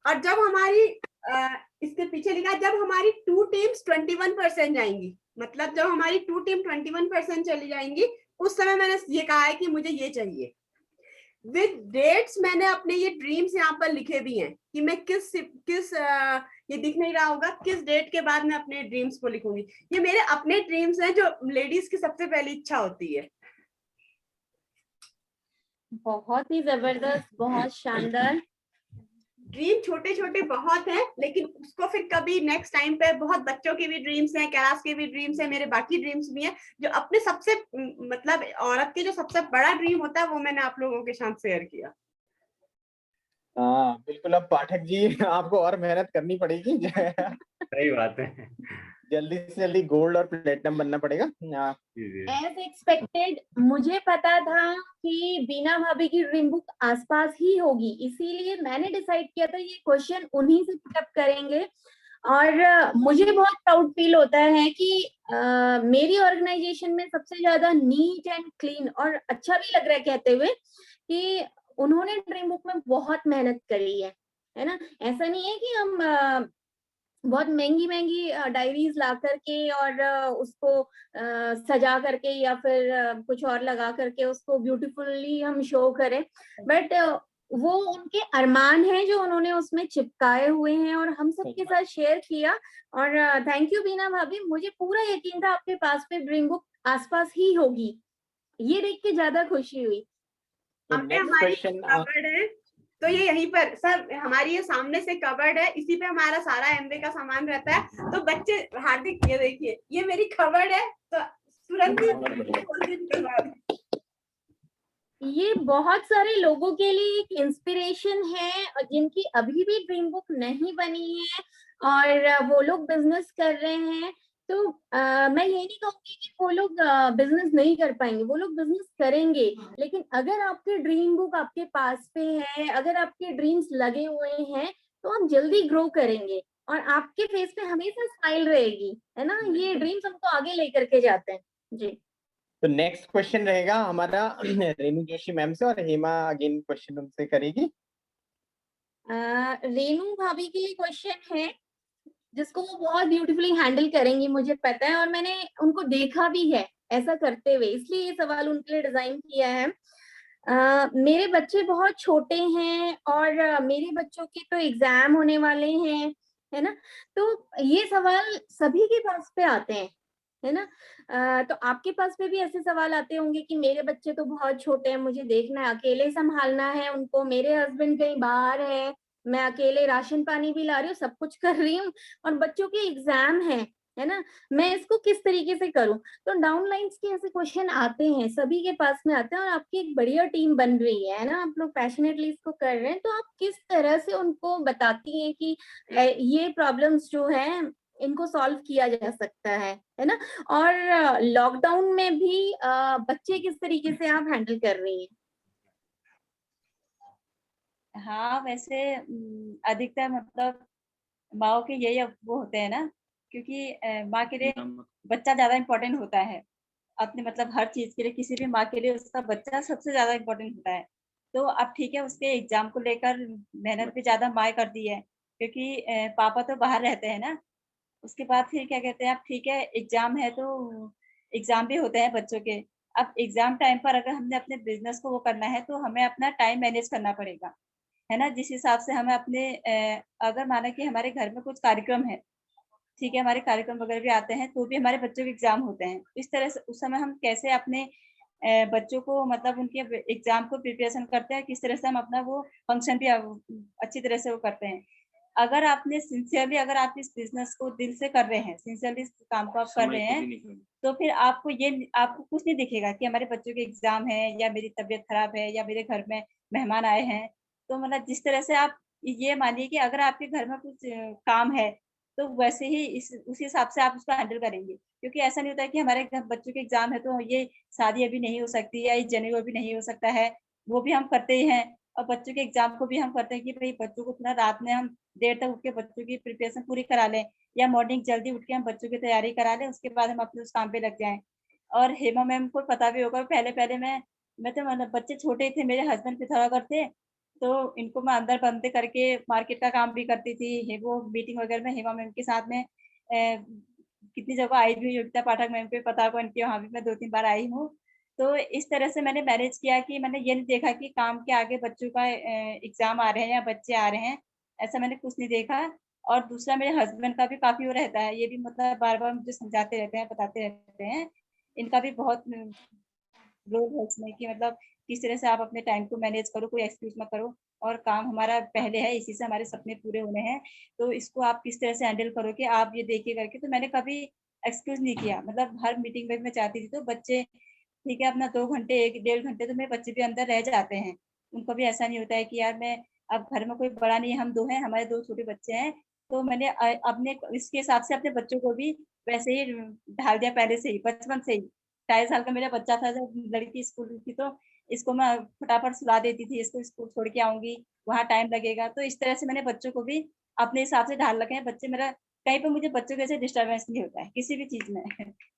और जब हमारी इसके पीछे लिखा है, जब हमारी 2 टीम्स 21% जाएंगी, मतलब जब हमारी 2 टीम 21% चली जाएंगी, उस समय मैंने ये कहा है कि मुझे ये चाहिए। विद डेट्स मैंने अपने ये ड्रीम्स यहाँ पर लिखे भी हैं कि मैं किस ये दिख नहीं रहा होगा, किस डेट के बाद मैं अपने ड्रीम्स को लिखूंगी। ये मेरे अपने ड्रीम्स हैं, जो लेडीज की सबसे पहली इच्छा होती है। बहुत ही जबरदस्त, बहुत शानदार। ड्रीम छोटे छोटे बहुत हैं, लेकिन उसको फिर कभी नेक्स्ट टाइम पे, बहुत बच्चों के भी ड्रीम्स हैं, कैलाश के भी ड्रीम्स हैं, मेरे बाकी ड्रीम्स भी हैं, जो अपने सबसे मतलब औरत के जो सबसे बड़ा ड्रीम होता है वो मैंने आप लोगों के साथ शेयर किया। हाँ बिल्कुल। अब पाठक जी आपको और मेहनत करनी पड़ेगी। सही बात है। जल्दी से जल्दी गोल्ड और प्लेटिनम बनना पड़ेगा। एज एक्सपेक्टेड मुझे पता था कि बीना भाभी की ड्रीम बुक आसपास ही होगी, इसीलिए मैंने डिसाइड किया था ये क्वेश्चन उन्हीं से पिकअप करेंगे। और मुझे बहुत प्राउड फील होता है कि मेरी ऑर्गेनाइजेशन में सबसे ज्यादा नीट एंड क्लीन, और अच्छा भी लग रहा है कहते हुए कि उन्होंने ड्रीम बुक में बहुत मेहनत करी है ना। ऐसा नहीं है कि हम बहुत महंगी महंगी डायरीज ला करके और उसको सजा करके या फिर कुछ और लगा करके उसको ब्यूटीफुली हम शो करें, बट वो उनके अरमान हैं जो उन्होंने उसमें चिपकाए हुए हैं और हम सबके साथ शेयर किया। और थैंक यू बीना भाभी, मुझे पूरा यकीन था आपके पास पे ड्रीम बुक आसपास ही होगी, ये देख के ज्यादा खुशी हुई। हमारी कवर्ड है, तो ये यहीं पर सर हमारी ये सामने से कवर्ड है, इसी पे हमारा सारा एमवे का सामान रहता है। तो बच्चे हार्दिक ये देखिए, ये मेरी कवर्ड है, तो तुरंत ही ये बहुत सारे लोगों के लिए एक इंस्पिरेशन है जिनकी अभी भी ड्रीम बुक नहीं बनी है और वो लोग बिजनेस कर रहे हैं। तो मैं ये नहीं कहूंगी कि वो लोग बिजनेस नहीं कर पाएंगे, वो लोग बिजनेस करेंगे, लेकिन अगर आपके ड्रीम बुक आपके पास पे है, अगर आपके ड्रीम्स लगे हुए हैं, तो आप जल्दी ग्रो करेंगे और आपके फेस पे हमेशा स्माइल रहेगी, है ना। ये ड्रीम्स हमको आगे लेकर के जाते हैं जी। तो नेक्स्ट क्वेश्चन रहेगा हमारा रेणु जोशी मैम से, और हेमा अगेन क्वेश्चन उनसे करेगी। रेणु भाभी के लिए क्वेश्चन है जिसको वो बहुत ब्यूटीफुली हैंडल करेंगी, मुझे पता है, और मैंने उनको देखा भी है ऐसा करते हुए, इसलिए ये सवाल उनके लिए डिजाइन किया है। मेरे बच्चे बहुत छोटे हैं और मेरे बच्चों के तो एग्जाम होने वाले हैं, है ना। तो ये सवाल सभी के पास पे आते हैं, है ना। तो आपके पास पे भी ऐसे सवाल आते होंगे कि मेरे बच्चे तो बहुत छोटे हैं, मुझे देखना है, अकेले संभालना है उनको, मेरे हस्बैंड कहीं बाहर है, मैं अकेले राशन पानी भी ला रही हूँ, सब कुछ कर रही हूँ, और बच्चों के एग्जाम है ना, मैं इसको किस तरीके से करूं। तो डाउन लाइन्स के ऐसे क्वेश्चन आते हैं, सभी के पास में आते हैं, और आपकी एक बढ़िया टीम बन रही है ना, आप लोग पैशनेटली इसको कर रहे हैं, तो आप किस तरह से उनको बताती हैं कि ये प्रॉब्लम्स जो है इनको सॉल्व किया जा सकता है ना। और लॉकडाउन में भी बच्चे किस तरीके से आप हैंडल कर रही हैं? हाँ वैसे अधिकतर मतलब माओ के यही वो होते हैं ना, क्योंकि माँ के लिए बच्चा ज्यादा इम्पोर्टेंट होता है अपने, मतलब हर चीज के लिए, किसी भी माँ के लिए उसका बच्चा सबसे ज्यादा इम्पोर्टेंट होता है। तो अब ठीक है, उसके एग्जाम को लेकर मेहनत भी ज्यादा माँ कर दी है, क्योंकि पापा तो बाहर रहते हैं ना। उसके बाद फिर क्या कहते हैं, अब ठीक है एग्जाम है तो एग्जाम भी होते हैं बच्चों के। अब एग्जाम टाइम पर अगर हमने अपने बिजनेस को वो करना है तो हमें अपना टाइम मैनेज करना पड़ेगा, है ना। जिस हिसाब से हमें अपने अगर माना कि हमारे घर में कुछ कार्यक्रम है, ठीक है, हमारे कार्यक्रम वगैरह भी आते हैं, तो भी हमारे बच्चों के एग्जाम होते हैं। इस तरह से उस समय हम कैसे अपने बच्चों को मतलब उनके एग्जाम को प्रिपरेशन करते हैं, किस तरह से हम अपना वो फंक्शन भी अच्छी तरह से वो करते हैं। अगर आपने सिंसियरली, अगर आप इस बिजनेस को दिल से कर रहे हैं, सिंसियरली इस काम को आप कर रहे हैं, तो फिर आपको कुछ नहीं दिखेगा कि हमारे बच्चों के एग्जाम है या मेरी तबीयत खराब है या मेरे घर में मेहमान आए हैं। तो मतलब जिस तरह से आप ये मानिए कि अगर आपके घर में कुछ काम है तो वैसे ही उसी हिसाब से आप उसको हैंडल करेंगे, क्योंकि ऐसा नहीं होता है कि हमारे घर बच्चों के एग्जाम है तो ये शादी अभी नहीं हो सकती या इस जनवरी में भी नहीं हो सकता है, वो भी हम करते ही हैं। और बच्चों के एग्जाम को भी हम करते हैं कि भाई बच्चों को थोड़ा रात में हम देर तक उठ के बच्चों की प्रिपरेशन पूरी करा लें, या मॉर्निंग जल्दी उठ के हम बच्चों की तैयारी करा लें, उसके बाद हम अपने उस काम पे लग जाएं। और हेमा मैम को पता भी होगा, पहले पहले मैं तो मतलब बच्चे छोटे थे, मेरे हस्बैंड पिथौरागढ़ थे, तो इनको मैं अंदर बंद करके मार्केट का काम भी करती थी। वो मीटिंग वगैरह में हेमा मैम के साथ में कितनी जगह आई भी हुई, योगिता पाठक मैम को पता होगा, इनके वहाँ भी मैं 2-3 बार आई हूँ। तो इस तरह से मैंने मैनेज किया कि मैंने ये नहीं देखा कि काम के आगे बच्चों का एग्जाम आ रहे हैं या बच्चे आ रहे हैं, ऐसा मैंने कुछ नहीं देखा। और दूसरा मेरे हस्बैंड का भी काफ़ी वो रहता है, ये भी मतलब बार-बार मुझे समझाते रहते हैं, बताते रहते हैं। इनका भी बहुत रोल है इसमें कि मतलब किस तरह से आप अपने टाइम को मैनेज करो, कोई एक्सक्यूज़ मत करो, और काम हमारा पहले है, इसी से हमारे सपने पूरे होने हैं। तो इसको आप किस तरह से हैंडल करोगे, आप ये देखिए करके। तो मैंने कभी एक्सक्यूज़ नहीं किया, मतलब हर मीटिंग में मैं जाती थी तो बच्चे ठीक है अपना 2 घंटे 1 डेढ़ घंटे तो मेरे बच्चे भी अंदर रह जाते हैं। उनको भी ऐसा नहीं होता है कि यार मैं अब घर में कोई बड़ा नहीं है, हम 2 हैं, हमारे 2 छोटे बच्चे हैं। तो मैंने अपने इसके हिसाब से अपने बच्चों को भी वैसे ही ढाल दिया पहले से ही, बचपन से ही। 2.5 साल का मेरा बच्चा था जब लड़की स्कूल में थी, तो इसको मैं फटाफट सुला देती थी, इसको स्कूल छोड़ के आऊँगी, वहाँ टाइम लगेगा। तो इस तरह से मैंने बच्चों को भी अपने हिसाब से ढाल रखे हैं। बच्चे मेरा कहीं पे मुझे बच्चों की वजह से डिस्टर्बेंस नहीं होता है, किसी भी चीज़ में।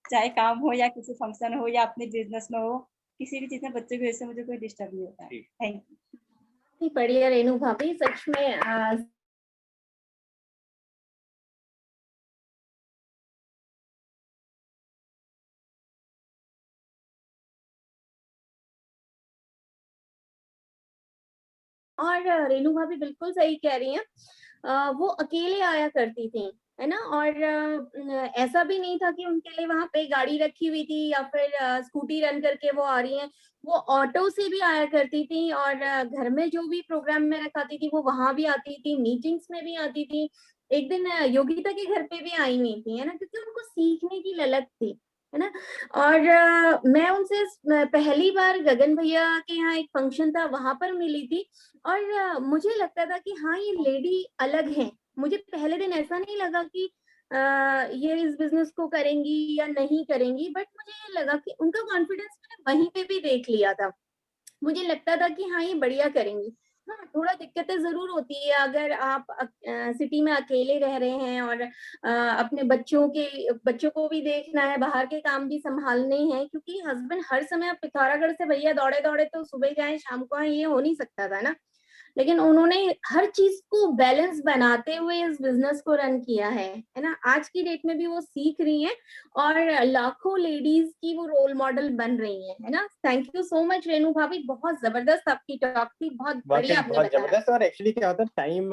चाहे काम हो या किसी फंक्शन हो या अपने बिज़नेस में हो, किसी भी चीज़ में बच्चों की वजह से मुझे कोई डिस्टर्ब नहीं होता है। Thank you. बढ़िया रेनू भाभी, सच में और रेनू भाभी बिल्कुल सही कह रही हैं। वो अकेले आया करती थी, है ना। और ऐसा भी नहीं था कि उनके लिए वहां पे गाड़ी रखी हुई थी या फिर स्कूटी रन करके वो आ रही हैं। वो ऑटो से भी आया करती थी और घर में जो भी प्रोग्राम में रखाती थी वो वहां भी आती थी, मीटिंग्स में भी आती थी। एक दिन योगिता के घर पे भी आई हुई थी, है ना, क्योंकि उनको सीखने की ललक थी, है ना। और मैं उनसे पहली बार गगन भैया के यहाँ एक फंक्शन था, वहां पर मिली थी। और मुझे लगता था कि हाँ ये लेडी अलग है। मुझे पहले दिन ऐसा नहीं लगा कि ये इस बिजनेस को करेंगी या नहीं करेंगी, बट मुझे ये लगा कि उनका कॉन्फिडेंस मैंने वहीं पे भी देख लिया था। मुझे लगता था कि हाँ ये बढ़िया करेंगी। हाँ, थोड़ा दिक्कतें जरूर होती है अगर आप सिटी में अकेले रह रहे हैं और अपने बच्चों को भी देखना है, बाहर के काम भी संभालने हैं, क्योंकि हस्बैंड हर समय पिथौरागढ़ से भैया दौड़े दौड़े तो सुबह जाए शाम को आए, ये हो नहीं सकता था ना। लेकिन उन्होंने हर चीज को बैलेंस बनाते हुए इस बिजनेस को रन किया है ना। आज की डेट में भी वो सीख रही हैं और लाखों लेडीज की वो रोल मॉडल बन रही हैं, है ना। Thank you so much Renu भाभी, बहुत जबरदस्त आपकी टॉक थी, बहुत बढ़िया आपने बहुत बताया। जबरदस्त। और एक्चुअली क्या होता है, टाइम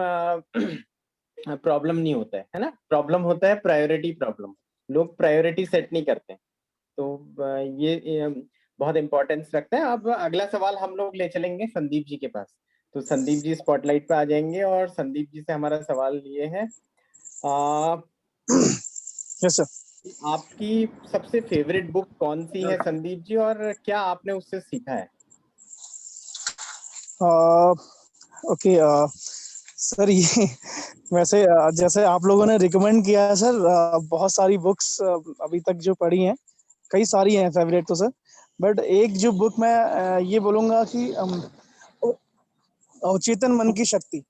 प्रॉब्लम नहीं होता है ना, प्रॉब्लम होता है प्रायोरिटी प्रॉब्लम। लोग प्रायोरिटी सेट नहीं करते, तो ये बहुत इंपॉर्टेंस रखता है। अब अगला सवाल हम लोग ले चलेंगे संदीप जी के पास। तो संदीप जी स्पॉटलाइट पे आ जाएंगे और संदीप जी से हमारा सवाल ये है, यस सर, आपकी सबसे फेवरेट बुक कौन सी है संदीप जी, और क्या आपने उससे सीखा है? ओके सर, ये वैसे जैसे आप लोगों ने रिकमेंड किया है सर, बहुत सारी बुक्स अभी तक जो पढ़ी हैं, कई सारी हैं फेवरेट तो सर, बट एक जो बुक मैं ये बोलूँगा कि अवचेतन मन की शक्ति,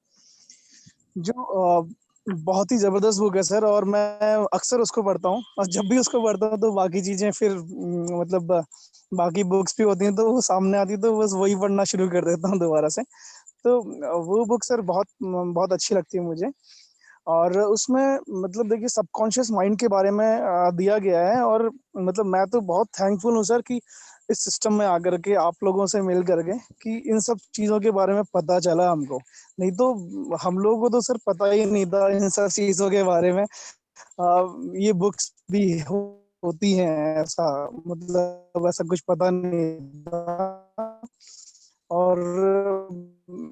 जो बहुत ही जबरदस्त बुक है सर। और मैं अक्सर उसको पढ़ता हूँ, और जब भी उसको पढ़ता हूँ तो बाकी चीजें फिर मतलब बाकी बुक्स भी होती हैं तो वो सामने आती, तो बस वही पढ़ना शुरू कर देता हूँ दोबारा से। तो वो बुक सर बहुत बहुत अच्छी लगती है मुझे। और उसमें मतलब देखिए सबकॉन्शियस माइंड के बारे में दिया गया है, और मतलब मैं तो बहुत थैंकफुल हूँ सर कि इस सिस्टम में आकर के आप लोगों से मिल करके कि इन सब चीज़ों के बारे में पता चला हमको। नहीं तो हम लोगों को तो सर पता ही नहीं था इन सब चीज़ों के बारे में। ये बुक्स भी होती हैं, ऐसा मतलब ऐसा कुछ पता नहीं था। और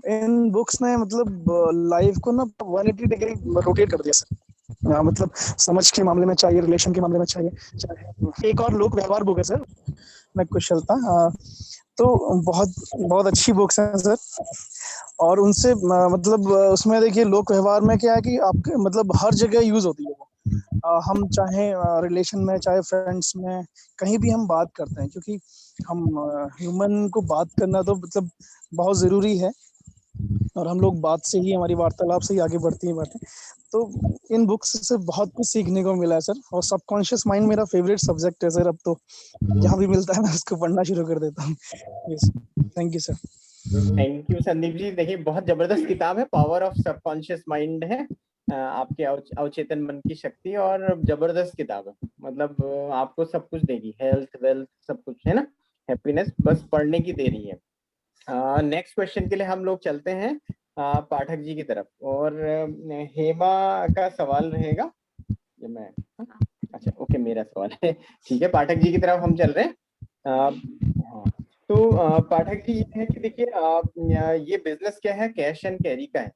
इन बुक्स ने मतलब लाइफ को ना 180 डिग्री रोटेट कर दिया सर। मतलब समझ के मामले में चाहिए, रिलेशन के मामले में चाहिए, चाहे एक और लोक व्यवहार बुक है सर, मैं कुशलता, तो बहुत बहुत अच्छी बुक्स हैं सर। और उनसे मतलब उसमें देखिए लोक व्यवहार में क्या है कि आपके मतलब हर जगह यूज होती है, हम चाहे रिलेशन में चाहे फ्रेंड्स में कहीं भी हम बात करते हैं, क्योंकि हम ह्यूमन को बात करना तो मतलब बहुत ज़रूरी है, और हम लोग बात से ही, हमारी वार्तालाप से ही आगे बढ़ती हैं बातें। तो इन बुक्स से बहुत कुछ सीखने को मिला है सर, और सबकॉन्शियस माइंड मेरा फेवरेट सब्जेक्ट है सर। अब तो जहाँ भी मिलता है मैं उसको पढ़ना शुरू कर देता हूँ। Yes, thank you sir. Thank you Sandeep ji. देखिए बहुत जबरदस्त किताब है, पावर ऑफ सबकॉन्शियस माइंड है, आपके अवचेतन मन की शक्ति, और जबरदस्त किताब है। मतलब आपको सब कुछ देगी, हेल्थ वेल्थ सब कुछ है ना, हैप्पीनेस, बस पढ़ने की देरी है। नेक्स्ट क्वेश्चन के लिए हम लोग चलते हैं पाठक जी की तरफ, और हेमा का सवाल रहेगा। ये मैं अच्छा ओके, मेरा सवाल है, ठीक है। पाठक जी की तरफ हम चल रहे हैं। हाँ, तो पाठक जी ये है कि देखिए ये बिजनेस क्या है, कैश एंड कैरी का है,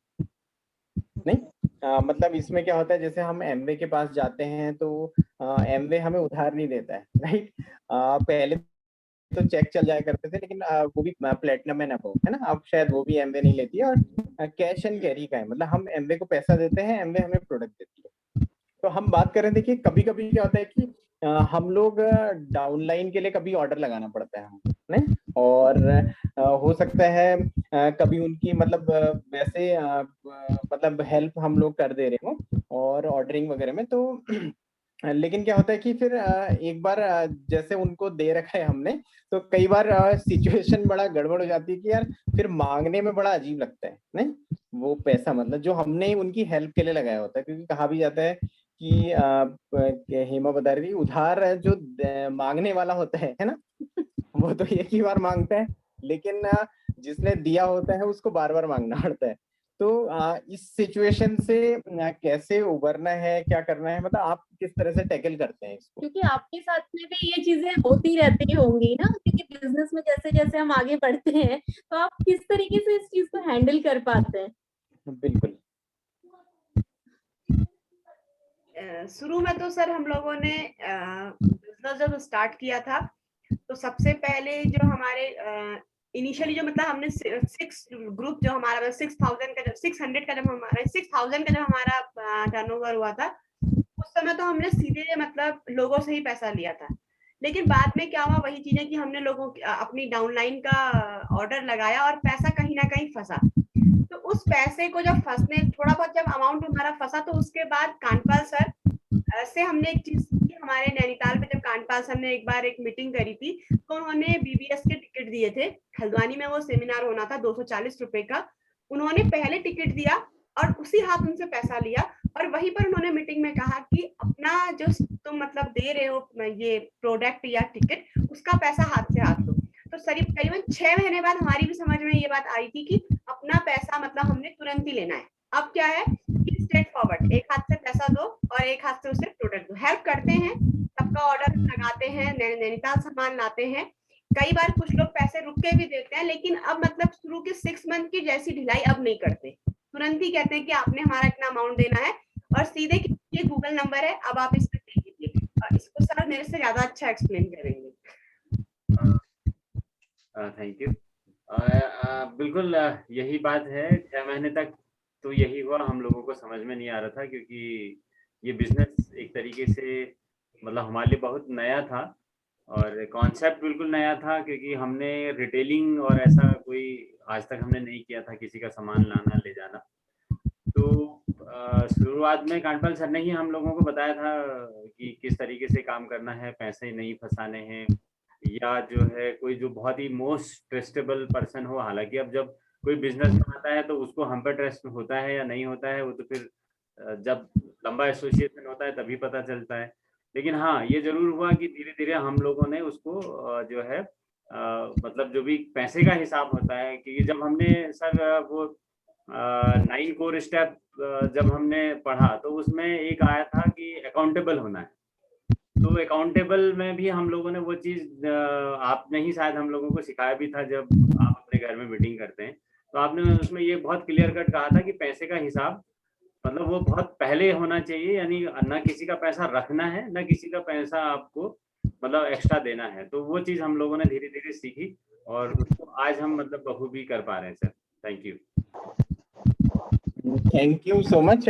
नहीं मतलब इसमें क्या होता है, जैसे हम एमवे के पास जाते हैं तो एमवे हमें उधार नहीं देता है, राइट। पहले तो चेक चल जाया करते थे, लेकिन वो भी प्लेटिनम एंड अबव है ना, अब शायद वो भी एमवे नहीं लेती है, और कैश एंड कैरी का है, मतलब हम एमवे को पैसा देते हैं, एमवे हमें प्रोडक्ट देती है। तो हम बात करें, देखिए कभी कभी क्या होता है कि हम लोग डाउनलाइन के लिए कभी ऑर्डर लगाना पड़ता है हमें, नहीं, और हो सकता है कभी उनकी मतलब वैसे मतलब हेल्प हम लोग कर दे रहे हो और ऑर्डरिंग वगैरह में, तो लेकिन क्या होता है कि फिर एक बार जैसे उनको दे रखा है हमने, तो कई बार सिचुएशन बड़ा गड़बड़ हो जाती है कि यार फिर मांगने में बड़ा अजीब लगता है, नहीं, वो पैसा मतलब जो हमने उनकी हेल्प के लिए लगाया होता है, क्योंकि कहा भी जाता है कि हेमा बता रही थी, उधार जो मांगने वाला होता है ना वो तो एक ही बार मांगता है, लेकिन जिसने दिया होता है उसको बार बार मांगना पड़ता है। तो इस सिचुएशन से कैसे उबरना है, क्या करना है, मतलब आप किस तरह से टैकल करते हैं इसको? क्योंकि आपके साथ में भी ये चीजें होती रहती होंगी ना, क्योंकि बिजनेस में जैसे जैसे हम आगे बढ़ते हैं, तो आप किस तरीके से इस चीज को हैंडल कर पाते हैं? बिल्कुल। शुरू में तो सर हम लोगों ने बिजनेस जब स्टार्ट किया था, तो सबसे पहले जो हमारे इनिशियली जो मतलब हमने 6 ग्रुप जो हमारा 6,000 का, जब 600 का, जब हमारा 6,000 का जब हमारा टर्नओवर हुआ था, उस समय तो हमने सीधे मतलब लोगों से ही पैसा लिया था। लेकिन बाद में क्या हुआ, वही चीजें कि हमने लोगों अपनी डाउनलाइन का ऑर्डर लगाया और पैसा कहीं ना कहीं फंसा। तो उस पैसे को जब फंसने, थोड़ा बहुत जब अमाउंट हमारा फंसा, तो उसके बाद कांडपाल सर से हमने एक चीज की, हमारे नैनीताल में जब कांडपाल सर ने एक बार एक मीटिंग करी थी, तो उन्होंने बीबीएस के टिकट दिए थे। हल्द्वानी में वो सेमिनार होना था 240 रुपए का। उन्होंने पहले टिकट दिया और उसी हाथ उनसे पैसा लिया, और वहीं पर उन्होंने मीटिंग में कहा कि अपना जो तुम मतलब दे रहे हो ये प्रोडक्ट या टिकट, उसका पैसा हाथ से हाथ लो। तो करीबन 6 महीने बाद हमारी भी समझ में ये बात आई थी कि अपना पैसा मतलब हमने तुरंत ही लेना है। अब क्या है कि स्ट्रेट फॉरवर्ड, एक हाथ से पैसा दो और एक हाथ से उसे प्रोडक्ट दो। हेल्प करते हैं, सबका ऑर्डर लगाते हैं, नैनीताल सामान लाते हैं। कई बार कुछ लोग पैसे रुक के भी देते हैं, लेकिन अब मतलब शुरू के 6 मंथ की जैसी ढिलाई अब नहीं करते, तुरंत ही कहते हैं कि आपने हमारा इतना अमाउंट देना है, और सीधे ये गूगल नंबर है, अब आप इस पे दे दीजिए। और इसको सर मेरे से ज्यादा अच्छा एक्सप्लेन करेंगे। Thank you. बिल्कुल यही बात है। 6 महीने तक तो यही हुआ, हम लोगों को समझ में नहीं आ रहा था, क्योंकि ये बिजनेस एक तरीके से मतलब हमारे लिए बहुत नया था, और कॉन्सेप्ट बिल्कुल नया था, क्योंकि हमने रिटेलिंग और ऐसा कोई आज तक हमने नहीं किया था, किसी का सामान लाना ले जाना। तो शुरुआत में कांडपाल सर ने ही हम लोगों को बताया था कि किस तरीके से काम करना है, पैसे नहीं फंसाने हैं, या जो है कोई जो बहुत ही मोस्ट ट्रस्टेबल पर्सन हो। हालांकि अब जब कोई बिजनेस में आता है तो उसको हम पर ट्रस्ट होता है या नहीं होता है, वो तो फिर जब लंबा एसोसिएशन होता है तभी पता चलता है। लेकिन हाँ, ये जरूर हुआ कि धीरे धीरे हम लोगों ने उसको जो है मतलब जो भी पैसे का हिसाब होता है, क्योंकि जब हमने सर वो 9 कोर स्टेप जब हमने पढ़ा, तो उसमें एक आया था कि अकाउंटेबल होना है। तो अकाउंटेबल में भी हम लोगों ने वो चीज आपने ही शायद हम लोगों को सिखाया भी था, जब आप अपने घर में मीटिंग करते हैं, तो आपने उसमें ये बहुत क्लियर कट कहा था कि पैसे का हिसाब मतलब वो बहुत पहले होना चाहिए, यानी ना किसी का पैसा रखना है, ना किसी का पैसा आपको मतलब एक्स्ट्रा देना है। तो वो चीज हम लोगों ने धीरे धीरे सीखी, और उसको आज हम मतलब बखूबी कर पा रहे हैं sir. Thank you. Thank you so much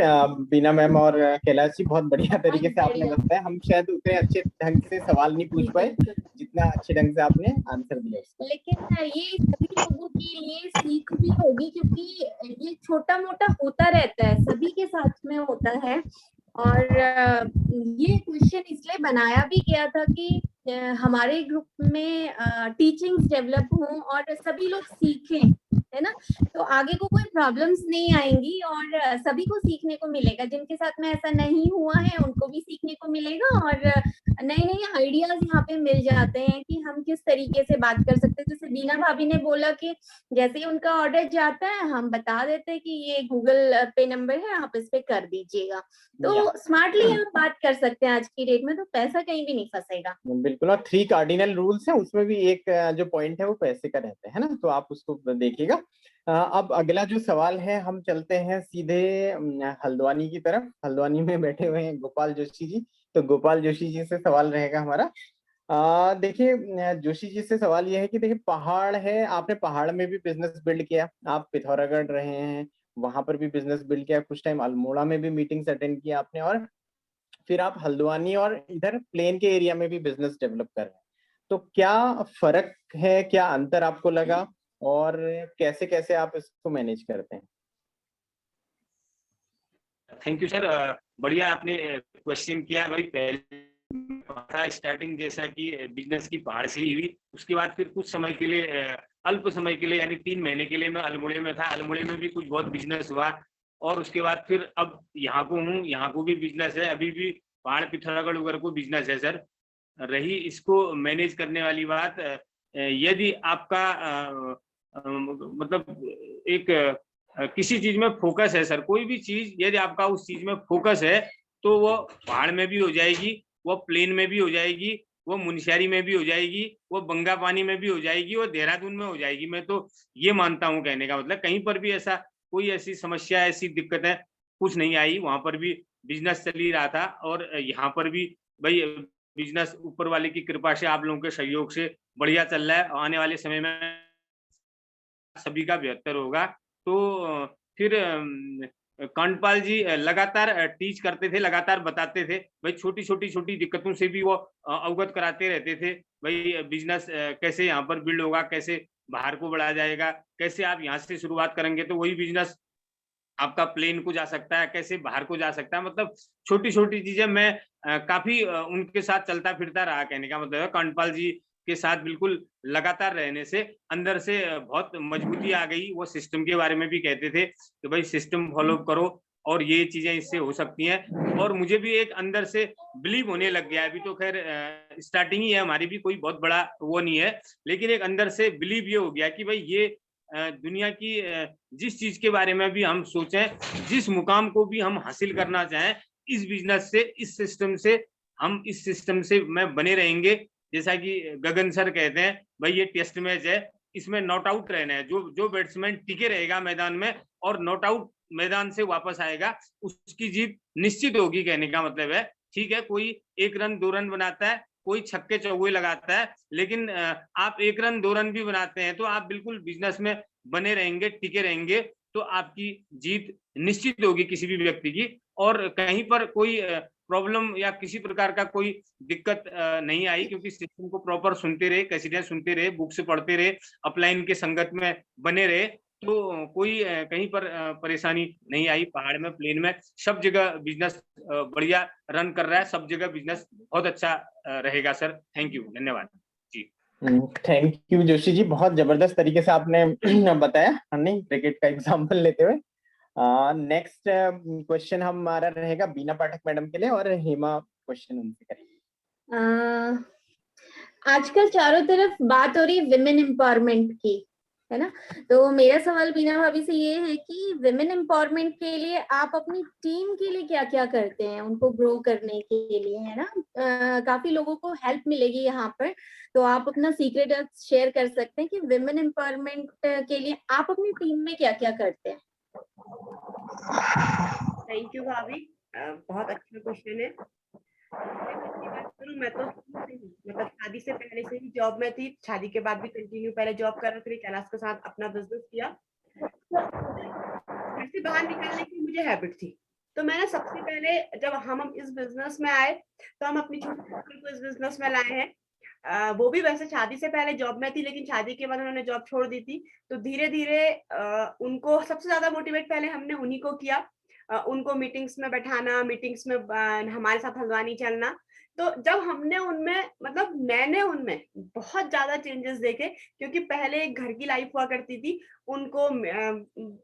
Bina ma'am और कैलाश जी, बहुत बढ़िया तरीके से आपने बताया। हम शायद उतने अच्छे ढंग से सवाल नहीं पूछ पाए जितना अच्छे ढंग से आपने आंसर दिया उसका। लेकिन ये सभी लोगों के लिए सीख भी होगी, क्योंकि ये छोटा मोटा होता रहता है, सभी के साथ में होता है। और ये क्वेश्चन इसलिए बनाया भी गया था कि हमारे ग्रुप में टीचिंग्स डेवलप हों और सभी लोग सीखें, है ना। तो आगे को कोई प्रॉब्लम्स नहीं आएंगी और सभी को सीखने को मिलेगा। जिनके साथ में ऐसा नहीं हुआ है उनको भी सीखने को मिलेगा और नए नए आइडियाज यहाँ पे मिल जाते हैं कि हम किस तरीके से बात कर सकते हैं। जैसे बीना भाभी ने बोला कि जैसे ही उनका ऑर्डर जाता है हम बता देते हैं कि ये गूगल पे नंबर है, आप इस पे कर दीजिएगा। तो स्मार्टली हम बात कर सकते हैं आज की डेट में, तो पैसा कहीं भी नहीं फंसेगा। बिल्कुल। और 3 कार्डिनल रूल्स हैं, उसमें भी एक जो पॉइंट है वो पैसे का रहता है ना, तो आप उसको देखिएगा। अब अगला जो सवाल है, हम चलते हैं सीधे हल्द्वानी की तरफ। हल्द्वानी में बैठे हुए हैं गोपाल जोशी जी, तो गोपाल जोशी जी से सवाल रहेगा हमारा। देखिए जोशी जी से सवाल यह है कि देखिए पहाड़ है, आपने पहाड़ में भी बिजनेस बिल्ड किया, आप पिथौरागढ़ रहे हैं, वहां पर भी बिजनेस बिल्ड किया, कुछ टाइम अल्मोड़ा में भी मीटिंग्स अटेंड किया आपने, और फिर आप हल्द्वानी और इधर प्लेन के एरिया में भी बिजनेस डेवलप कर रहे हैं। तो क्या फर्क है, क्या अंतर आपको लगा, और कैसे कैसे आप इसको मैनेज करते हैं? थैंक यू सर, बढ़िया आपने क्वेश्चन किया भाई। पहले स्टार्टिंग जैसा कि बिजनेस की पहाड़ से ही हुई, उसके बाद फिर कुछ समय के लिए अल्प समय के लिए यानी 3 महीने के लिए मैं अल्मोड़े में था। अल्मोड़े में भी कुछ बहुत बिजनेस हुआ और उसके बाद फिर अब यहाँ को हूँ, यहाँ को भी बिजनेस है, अभी भी पहाड़ पिथौरागढ़ वगैरह को बिजनेस है सर। रही इसको मैनेज करने वाली बात, यदि आपका मतलब एक किसी चीज में फोकस है सर, कोई भी चीज यदि आपका उस चीज में फोकस है तो वो पहाड़ में भी हो जाएगी, वो प्लेन में भी हो जाएगी, वो मुनस्यारी में भी हो जाएगी, वो बंगा पानी में भी हो जाएगी, वो देहरादून में हो जाएगी। मैं तो ये मानता हूँ, कहने का मतलब कहीं पर भी ऐसा कोई ऐसी समस्या ऐसी दिक्कतें कुछ नहीं आई। वहां पर भी बिजनेस चल ही रहा था और यहाँ पर भी भाई बिजनेस ऊपर वाले की कृपा से, आप लोगों के सहयोग से बढ़िया चल रहा है। आने वाले समय में सभी का बेहतर होगा। तो फिर कांडपाल जी लगातार टीच करते थे, लगातार बताते थे भाई, छोटी दिक्कतों से भी वो अवगत कराते रहते थे। भाई बिजनेस कैसे यहाँ पर बिल्ड होगा, कैसे बाहर को बढ़ा जाएगा, कैसे आप यहाँ से शुरुआत करेंगे तो वही बिजनेस आपका प्लेन को जा सकता है, कैसे बाहर को जा सकता है। मतलब छोटी चीजें मैं काफी उनके साथ चलता फिरता रहा, कहने का मतलब है। कांडपाल जी के साथ बिल्कुल लगातार रहने से अंदर से बहुत मजबूती आ गई। वो सिस्टम के बारे में भी कहते थे कि भाई सिस्टम फॉलो करो और ये चीजें इससे हो सकती हैं, और मुझे भी एक अंदर से बिलीव होने लग गया। अभी तो खैर स्टार्टिंग ही है हमारी भी, कोई बहुत बड़ा वो नहीं है, लेकिन एक अंदर से बिलीव ये हो गया कि भाई ये दुनिया की जिस चीज के बारे में भी हम सोचें, जिस मुकाम को भी हम हासिल करना चाहें, इस बिजनेस से, इस सिस्टम से, हम इस सिस्टम से में बने रहेंगे। जैसा कि गगन सर कहते हैं भाई ये टेस्ट मैच है, इसमें नॉट आउट रहना है। जो बैट्समैन टिके रहेगा मैदान में और नॉट आउट मैदान से वापस आएगा, उसकी जीत निश्चित होगी, कहने का मतलब है। ठीक है, कोई 1 रन 2 रन बनाता है, कोई छक्के चौके लगाता है, लेकिन आप 1 रन 2 रन भी बनाते हैं तो आप बिल्कुल बिजनेस में बने रहेंगे, टिके रहेंगे, तो आपकी जीत निश्चित होगी किसी भी व्यक्ति की। और कहीं पर कोई प्रॉब्लम या किसी प्रकार का कोई दिक्कत नहीं आई, क्योंकि सिस्टम को प्रॉपर सुनते रहे, कैसेटें सुनते रहे, बुक से पढ़ते रहे, अपलाइन के संगत में बने रहे, तो कोई कहीं पर परेशानी नहीं आई। पहाड़ में, प्लेन में, सब जगह बिजनेस बढ़िया रन कर रहा है, सब जगह बिजनेस बहुत अच्छा रहेगा सर। थैंक यू, धन्यवाद जी। थैंक यू जोशी जी, बहुत जबरदस्त तरीके से आपने बताया, नहीं क्रिकेट का एग्जांपल लेते हुए। नेक्स्ट क्वेश्चन हमारा रहेगा बीना पाठक मैडम के लिए, और हेमा क्वेश्चन उनसे करेंगे। आजकल चारों तरफ बात हो रही है विमेन एम्पावरमेंट की, है ना। तो मेरा सवाल बीना भाभी से ये है कि विमेन एम्पावरमेंट के लिए आप अपनी टीम के लिए क्या क्या करते हैं, उनको ग्रो करने के लिए, है ना। काफी लोगों को हेल्प मिलेगी यहाँ पर, तो आप अपना सीक्रेट शेयर कर सकते हैं कि विमेन एम्पावरमेंट के लिए आप अपनी टीम में क्या क्या करते हैं। थैंक यू भाभी, बहुत अच्छा क्वेश्चन है। मैं तो मतलब शादी से पहले से ही जॉब में थी, शादी के बाद भी कंटिन्यू पहले जॉब कर रही थी, कैलाश के साथ अपना बिजनेस किया। घर से बाहर निकलने की मुझे हैबिट थी। तो मैंने सबसे पहले जब हम इस बिजनेस में आए तो हम अपनी छोटी बहन को इस बिजनेस में लाए हैं। वो भी वैसे शादी से पहले जॉब में थी, लेकिन शादी के बाद उन्होंने जॉब छोड़ दी थी। तो धीरे धीरे उनको सबसे ज्यादा मोटिवेट पहले हमने उन्हीं को किया। उनको मीटिंग्स में बैठाना, मीटिंग्स में हमारे साथ हल्द्वानी चलना। तो जब हमने उनमें मतलब मैंने उनमें बहुत ज्यादा चेंजेस देखे, क्योंकि पहले एक घर की लाइफ हुआ करती थी। उनको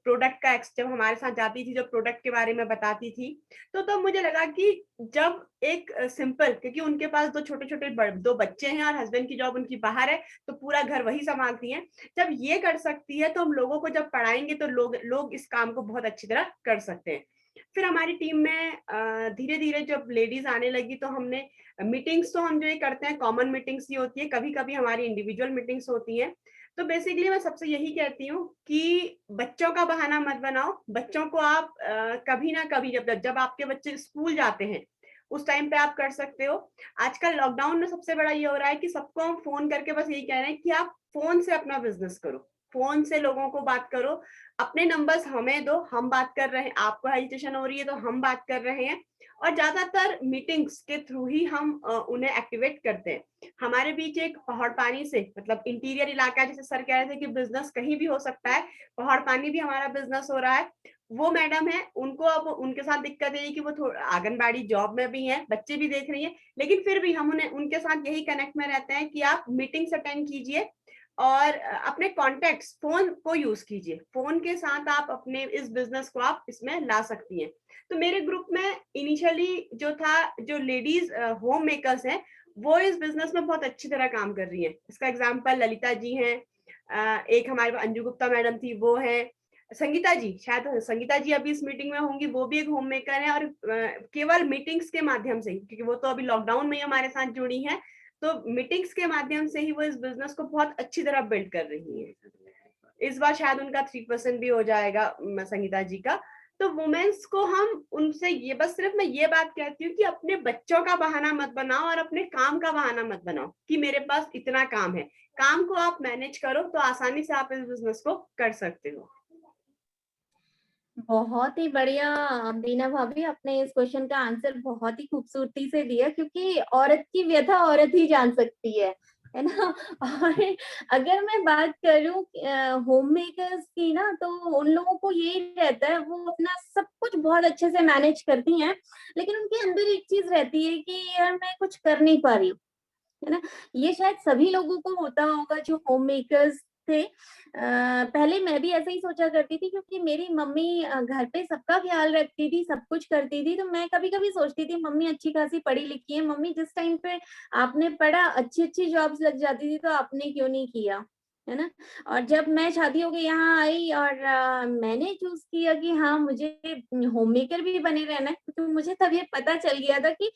प्रोडक्ट का जब हमारे साथ जाती थी, जब प्रोडक्ट के बारे में बताती थी, तो तब मुझे लगा कि जब एक सिंपल, क्योंकि उनके पास दो छोटे छोटे दो बच्चे हैं और हस्बैंड की जॉब उनकी बाहर है, तो पूरा घर वही संभालती हैं। जब ये कर सकती है तो हम लोगों को जब पढ़ाएंगे तो लोग इस काम को बहुत अच्छी तरह कर सकते हैं। फिर हमारी टीम में धीरे धीरे जब लेडीज आने लगी तो हमने मीटिंग्स, तो हम जो ये करते हैं कॉमन मीटिंग्स ही होती है, कभी कभी हमारी इंडिविजुअल मीटिंग्स होती हैं। तो बेसिकली मैं सबसे यही कहती हूँ कि बच्चों का बहाना मत बनाओ। बच्चों को आप कभी ना कभी जब आपके बच्चे स्कूल जाते हैं उस टाइम पे आप कर सकते हो। आजकल लॉकडाउन में सबसे बड़ा ये हो रहा है कि सबको हम फोन करके बस यही कह रहे हैं कि आप फोन से अपना बिजनेस करो, फोन से लोगों को बात करो, अपने नंबर्स हमें दो, हम बात कर रहे हैं, आपको हेजिटेशन हो रही है तो हम बात कर रहे हैं। और ज्यादातर मीटिंग्स के थ्रू ही हम उन्हें एक्टिवेट करते हैं। हमारे बीच एक पहाड़ पानी से, मतलब इंटीरियर इलाका, जैसे सर कह रहे थे कि बिजनेस कहीं भी हो सकता है, पहाड़ पानी भी हमारा बिजनेस हो रहा है। वो मैडम है, उनको अब उनके साथ दिक्कत है कि वो थोड़ा आंगनबाड़ी जॉब में भी है, बच्चे भी देख रही है, लेकिन फिर भी हम उन्हें उनके साथ यही कनेक्ट में रहते हैं कि आप मीटिंग्स अटेंड कीजिए और अपने कॉन्टेक्ट्स, फोन को यूज कीजिए। फोन के साथ आप अपने इस बिजनेस को आप इसमें ला सकती हैं। तो मेरे ग्रुप में इनिशियली जो था, जो लेडीज होम मेकर्स हैं, वो इस बिजनेस में बहुत अच्छी तरह काम कर रही हैं। इसका एग्जांपल ललिता जी हैं, एक हमारे पास अंजू गुप्ता मैडम थी, वो है, संगीता जी, शायद संगीता जी अभी इस मीटिंग में होंगी, वो भी एक होम मेकर है। और केवल मीटिंग्स के माध्यम से, क्योंकि वो तो अभी लॉकडाउन में ही हमारे साथ जुड़ी है, तो मीटिंग्स के माध्यम से ही वो इस बिजनेस को बहुत अच्छी तरह बिल्ड कर रही है। इस बार शायद उनका 3% भी हो जाएगा संगीता जी का। तो वुमेन्स को हम उनसे ये, बस सिर्फ मैं ये बात कहती हूँ कि अपने बच्चों का बहाना मत बनाओ और अपने काम का बहाना मत बनाओ कि मेरे पास इतना काम है। काम को आप मैनेज करो तो आसानी से आप इस बिजनेस को कर सकते हो। बहुत ही बढ़िया बीना भाभी, आपने इस क्वेश्चन का आंसर बहुत ही खूबसूरती से दिया, क्योंकि औरत की व्यथा औरत ही जान सकती है ना। और अगर मैं बात करूं होम मेकर्स की ना, तो उन लोगों को यही रहता है, वो अपना सब कुछ बहुत अच्छे से मैनेज करती हैं, लेकिन उनके अंदर एक चीज रहती है कि यार मैं कुछ कर नहीं पा रही हूँ, है ना। ये शायद सभी लोगों को होता होगा जो होम मेकर्स थे। पहले मैं भी ऐसे ही सोचा करती थी, क्योंकि मेरी मम्मी घर पे सबका ख्याल रखती थी, सब कुछ करती थी, तो मैं कभी कभी सोचती थी मम्मी अच्छी खासी पढ़ी लिखी है, मम्मी जिस टाइम पे आपने पढ़ा अच्छी अच्छी जॉब्स लग जाती थी, तो आपने क्यों नहीं किया, है ना। और जब मैं शादी होके यहाँ आई और मैंने चूज किया कि हाँ मुझे होम मेकर भी बने रहना है, तो मुझे तब ये पता चल गया था कि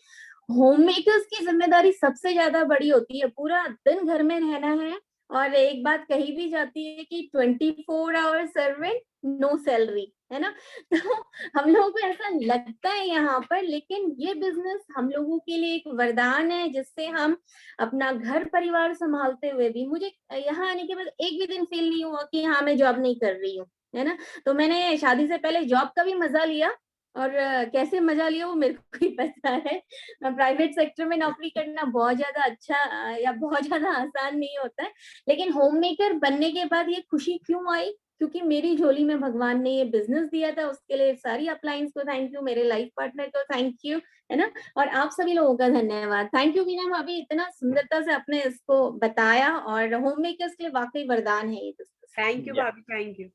होम मेकर्स की जिम्मेदारी सबसे ज्यादा बड़ी होती है। पूरा दिन घर में रहना है, और एक बात कही भी जाती है कि 24 आवर सर्वेंट नो सैलरी, है ना। तो हम लोगों को ऐसा लगता है यहाँ पर, लेकिन ये बिजनेस हम लोगों के लिए एक वरदान है, जिससे हम अपना घर परिवार संभालते हुए भी, मुझे यहाँ आने के बाद एक भी दिन फील नहीं हुआ कि हाँ मैं जॉब नहीं कर रही हूँ, है ना। तो मैंने शादी से पहले जॉब का भी मजा लिया, और कैसे मजा लिया वो मेरे को ही पता है। प्राइवेट सेक्टर में नौकरी करना बहुत ज्यादा अच्छा या बहुत ज्यादा आसान नहीं होता है, लेकिन होम मेकर बनने के बाद ये खुशी क्यों आई, क्योंकि मेरी झोली में भगवान ने ये बिजनेस दिया था। उसके लिए सारी अपलाइंस को थैंक यू, मेरे लाइफ पार्टनर को थैंक यू, है ना, और आप सभी लोगों का धन्यवाद। थैंक यू बीना भाभी, इतना सुंदरता से आपने इसको बताया, और होम मेकर्स के लिए वाकई वरदान है ये बिजनेस। थैंक यू भाभी, thank you.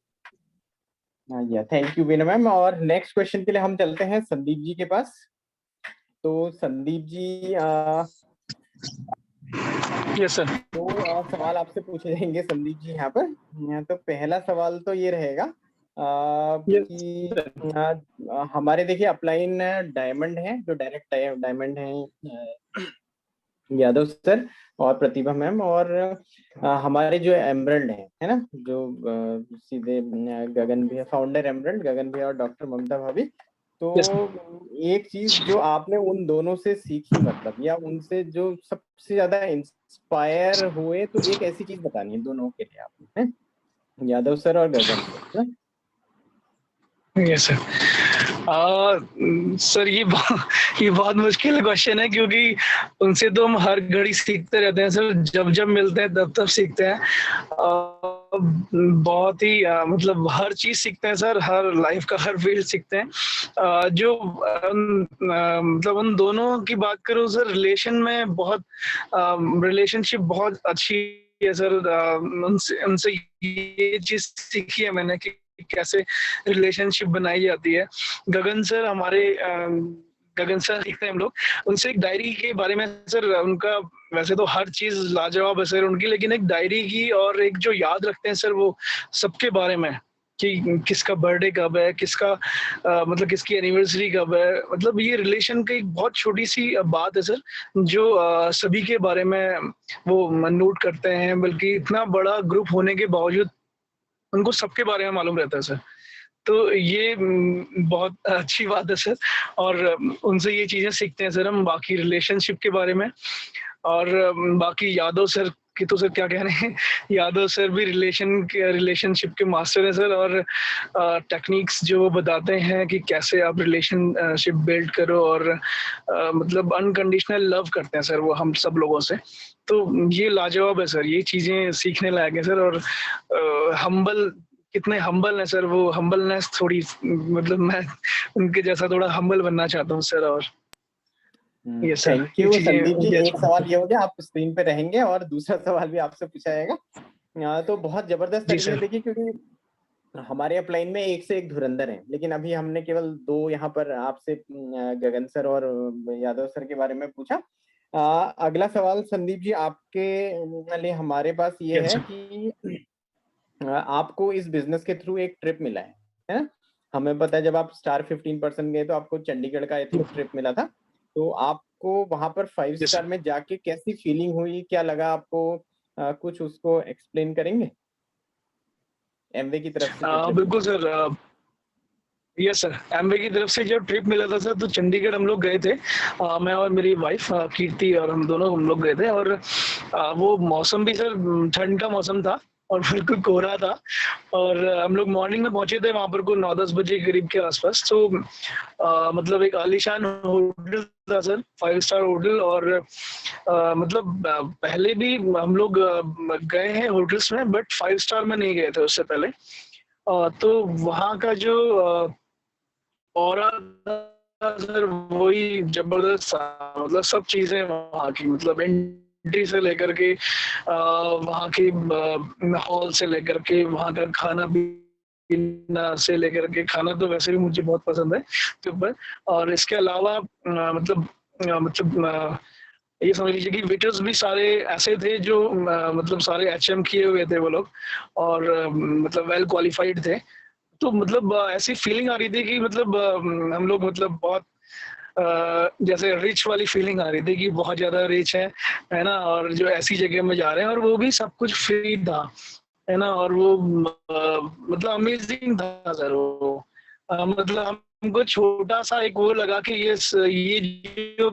Thank you Bina ma'am. और नेक्स्ट क्वेश्चन के लिए हम चलते हैं संदीप जी के पास। तो संदीप जी यस सर। तो सवाल आपसे पूछे जाएंगे संदीप जी यहाँ पर। तो पहला सवाल तो ये रहेगा कि हमारे देखिए अपलाइन डायमंड है, जो डायरेक्ट डायमंड है यादव सर और प्रतिभा मैम, और हमारे जो एमरल्ड है ना, जो सीधे गगन भैया, फाउंडर एमरल्ड गगन भैया और डॉक्टर ममता भाभी। तो एक चीज जो आपने उन दोनों से सीखी, मतलब या उनसे जो सबसे ज्यादा इंस्पायर हुए, तो एक ऐसी चीज बतानी है दोनों के लिए आपने, यादव सर और गगन सर। Yes sir. सर ये बहुत मुश्किल क्वेश्चन है, क्योंकि उनसे तो हम हर घड़ी सीखते रहते हैं सर, जब जब मिलते हैं तब सीखते हैं। बहुत ही मतलब हर चीज सीखते हैं सर, हर लाइफ का हर फील्ड सीखते हैं। मतलब उन दोनों की बात करूं सर, रिलेशनशिप बहुत अच्छी है सर। उनसे ये चीज सीखी है मैंने कि कैसे रिलेशनशिप बनाई जाती है। गगन सर लिखते हैं हम लोग, उनसे एक डायरी के बारे में सर, उनका वैसे तो हर चीज लाजवाब है सर उनकी, लेकिन एक डायरी की और एक जो याद रखते हैं सर वो सबके बारे में, कि किसका बर्थडे कब है, मतलब किसकी एनिवर्सरी कब है। मतलब ये रिलेशन की एक बहुत छोटी सी बात है सर, जो सभी के बारे में वो नोट करते हैं, बल्कि इतना बड़ा ग्रुप होने के बावजूद उनको सबके बारे में मालूम रहता है सर। तो ये बहुत अच्छी बात है सर, और उनसे ये चीजें सीखते हैं सर हम, बाकी रिलेशनशिप के बारे में। और बाकी यादव सर की तो सर क्या कहने हैं, यादव सर भी रिलेशनशिप के मास्टर है सर, और टेक्निक्स जो वो बताते हैं कि कैसे आप रिलेशनशिप बिल्ड करो, और मतलब अनकंडीशनल लव करते हैं सर वो हम सब लोगों से। तो ये लाजवाब है सर, ये चीजें सीखने लायक है सर। और कितने हम्बल है सर वो, हम्बलनेस थोड़ी, मतलब मैं उनके जैसा थोड़ा हम्बल बनना चाहता हूँ सर। और ये सर, थैंक ये यू चीजें संदीप जी। मुझे एक सवाल ये हो गया, आप स्क्रीन पे रहेंगे और दूसरा सवाल भी आपसे पूछा जाएगा। तो बहुत जबरदस्त जी तरीके से सर। देखिए, क्योंकि हमारे अपलाइन में एक से एक धुरंधर हैं, लेकिन अभी हमने केवल 2 यहाँ पर आपसे गगन सर और यादव सर के बारे में पूछा। अगला सवाल संदीप जी आपके लिए हमारे पास ये यस है सर। कि आपको इस बिजनेस के थ्रू एक ट्रिप मिला है ना? हमें पता है जब आप स्टार 15% गए तो आपको चंडीगढ़ का आई थिंक ट्रिप मिला था। तो आपको वहां पर 5 यस स्टार में जाके कैसी फीलिंग हुई, क्या लगा आपको? कुछ उसको एक्सप्लेन करेंगे? एमवे की तरफ से जो सर। ट्रिप बिल्कुल सर। यस सर, एमवे की तरफ से जब ट्रिप मिला था सर, तो चंडीगढ़ हम लोग गए थे। मैं और मेरी वाइफ कीर्ति और हम लोग गए थे। और वो मौसम भी सर ठंड का मौसम था, और बिल्कुल कोहरा था। और हम लोग मॉर्निंग में पहुंचे थे वहां पर को 9-10 बजे करीब के आसपास। तो मतलब एक आलीशान होटल था सर, 5 स्टार होटल। और मतलब पहले भी हम लोग गए हैं होटल्स में, बट 5 स्टार में नहीं गए थे उससे पहले। तो वहाँ का जो ऑरा था सर, वही जबरदस्त था। मतलब सब चीजें वहाँ की, मतलब एंट्री से लेकर के वहाँ के हॉल से लेकर के वहाँ का खाना पीना से लेकर के, खाना तो वैसे भी मुझे बहुत पसंद है के ऊपर। और इसके अलावा ये समझ लीजिए कि वेटर्स भी सारे ऐसे थे जो मतलब सारे एचएम किए हुए थे वो लोग, और मतलब वेल क्वालिफाइड थे। तो मतलब ऐसी फीलिंग आ रही थी कि मतलब हम लोग मतलब बहुत जैसे रिच वाली फीलिंग आ रही थी कि बहुत ज्यादा रिच है ना, और जो ऐसी जगह में जा रहे हैं, और वो भी सब कुछ फ्री था, है ना। और वो मतलब अमेजिंग था सर वो। मतलब हमको छोटा सा एक वो लगा कि ये जो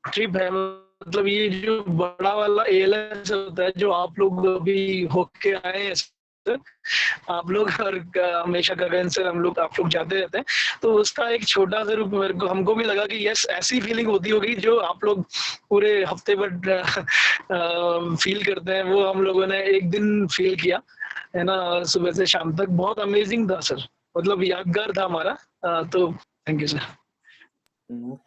ट्रिप है, मतलब ये जो बड़ा वाला एएलएस होता है जो आप लोग अभी होके आए हैं सर, आप लोग और हमेशा गगन सर हम लोग आप लोग जाते रहते हैं, तो उसका एक छोटा सा रूप मेरे को हमको भी लगा कि यस, ऐसी फीलिंग होती होगी जो आप लोग पूरे हफ्ते भर फील करते हैं, वो हम लोगों ने एक दिन फील किया, है ना। सुबह से शाम तक बहुत अमेजिंग था सर, मतलब यादगार था हमारा। तो thank you sir.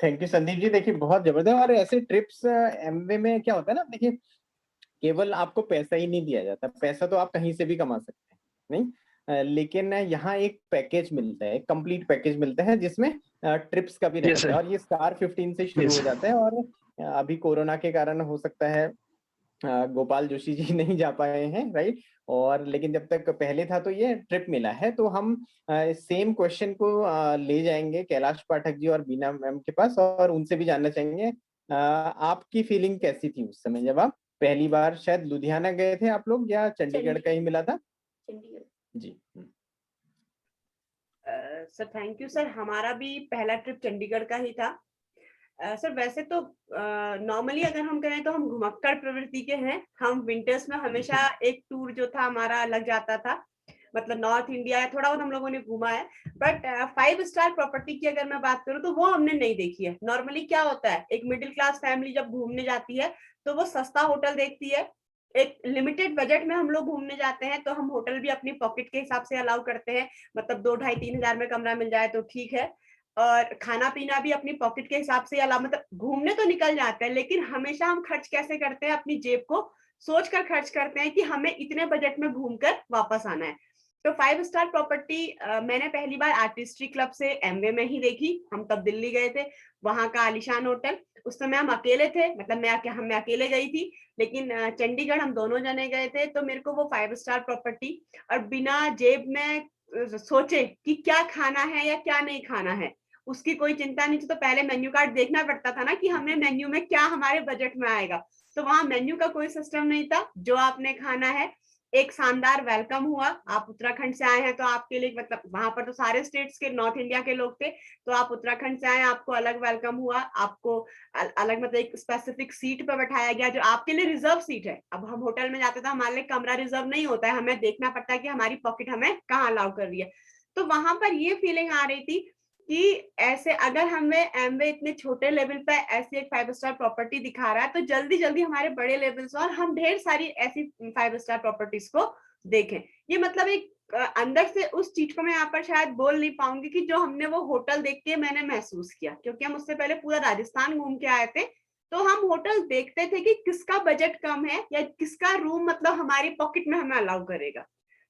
Thank you Sandeep ji. देखिए बहुत जबरदस्त। और ऐसे ट्रिप्स एमवे में क्या होता है ना, देखिए केवल आपको पैसा ही नहीं दिया जाता, पैसा तो आप कहीं से भी कमा सकते हैं, नहीं? लेकिन यहाँ एक पैकेज मिलता है, एक कंप्लीट पैकेज मिलता है जिसमें ट्रिप्स का भी यस रहता है। सर। और ये स्टार 15 से शुरू यस हो जाता है। और अभी कोरोना के कारण हो सकता है गोपाल जोशी जी नहीं जा पाए हैं, राइट? और लेकिन जब तक पहले था तो ये ट्रिप मिला है। तो हम सेम क्वेश्चन को ले जाएंगे कैलाश पाठक जी और बीना मैम के पास, और उनसे भी जानना चाहेंगे आपकी फीलिंग कैसी थी उस समय जब आप पहली बार शायद लुधियाना गए थे आप लोग, या चंडीगढ़ का ही मिला था? चंडीगढ़ जी। सर थैंक यू सर, हमारा भी पहला ट्रिप चंडीगढ़ का ही था। सर वैसे तो नॉर्मली अगर हम करें तो हम घुमक्कड़ प्रवृत्ति के हैं। हम विंटर्स में हमेशा एक टूर जो था हमारा लग जाता था। मतलब नॉर्थ इंडिया है, थोड़ा बहुत हम लोगों ने घूमा है, बट 5 स्टार प्रॉपर्टी की अगर मैं बात करूँ तो वो हमने नहीं देखी है। नॉर्मली क्या होता है, एक मिडिल क्लास फैमिली जब घूमने जाती है तो वो सस्ता होटल देखती है, एक लिमिटेड बजट में हम लोग घूमने जाते हैं तो हम होटल भी अपनी पॉकेट के हिसाब से अलाउ करते हैं, मतलब 2-2.5-3 हजार में कमरा मिल जाए तो ठीक है, और खाना पीना भी अपनी पॉकेट के हिसाब से अलाउ, मतलब घूमने तो निकल जाते हैं लेकिन हमेशा हम खर्च कैसे करते हैं, अपनी जेब को सोच कर खर्च करते हैं कि हमें इतने बजट में घूमकर वापस आना है। तो 5 स्टार प्रॉपर्टी मैंने पहली बार आर्टिस्ट्री क्लब से एमवे में ही देखी। हम तब दिल्ली गए थे, वहां का आलीशान होटल, उस समय हम अकेले थे, मतलब मैं अकेले गई थी, लेकिन चंडीगढ़ हम दोनों जने गए थे। तो मेरे को वो 5 स्टार प्रॉपर्टी और बिना जेब में सोचे कि क्या खाना है या क्या नहीं खाना है, उसकी कोई चिंता नहीं थी। तो पहले मेन्यू कार्ड देखना पड़ता था ना कि हमें मेन्यू में क्या हमारे बजट में आएगा, तो वहां मेन्यू का कोई सिस्टम नहीं था, जो आपने खाना है। एक शानदार वेलकम हुआ, आप उत्तराखंड से आए हैं तो आपके लिए, मतलब वहां पर तो सारे स्टेट्स के, नॉर्थ इंडिया के लोग थे, तो आप उत्तराखंड से आए, आपको अलग वेलकम हुआ, आपको अलग मतलब एक स्पेसिफिक सीट पर बैठाया गया जो आपके लिए रिजर्व सीट है। अब हम होटल में जाते तो हमारे लिए कमरा रिजर्व नहीं होता है, हमें देखना पड़ता है कि हमारी पॉकेट हमें कहाँ अलाउ कर रही है। तो वहां पर ये फीलिंग आ रही थी कि ऐसे अगर हमें एमवे इतने छोटे लेवल पे ऐसी एक 5 स्टार प्रॉपर्टी दिखा रहा है तो जल्दी जल्दी हमारे बड़े लेवल्स और हम ढेर सारी ऐसी 5 स्टार प्रॉपर्टीज को देखें। ये मतलब एक अंदर से उस चीज को मैं यहाँ पर शायद बोल नहीं पाऊंगी कि जो हमने वो होटल देख के मैंने महसूस किया, क्योंकि हम उससे पहले पूरा राजस्थान घूम के आए थे, तो हम होटल देखते थे कि किसका बजट कम है या किसका रूम मतलब हमारी पॉकेट में हमें अलाउ करेगा।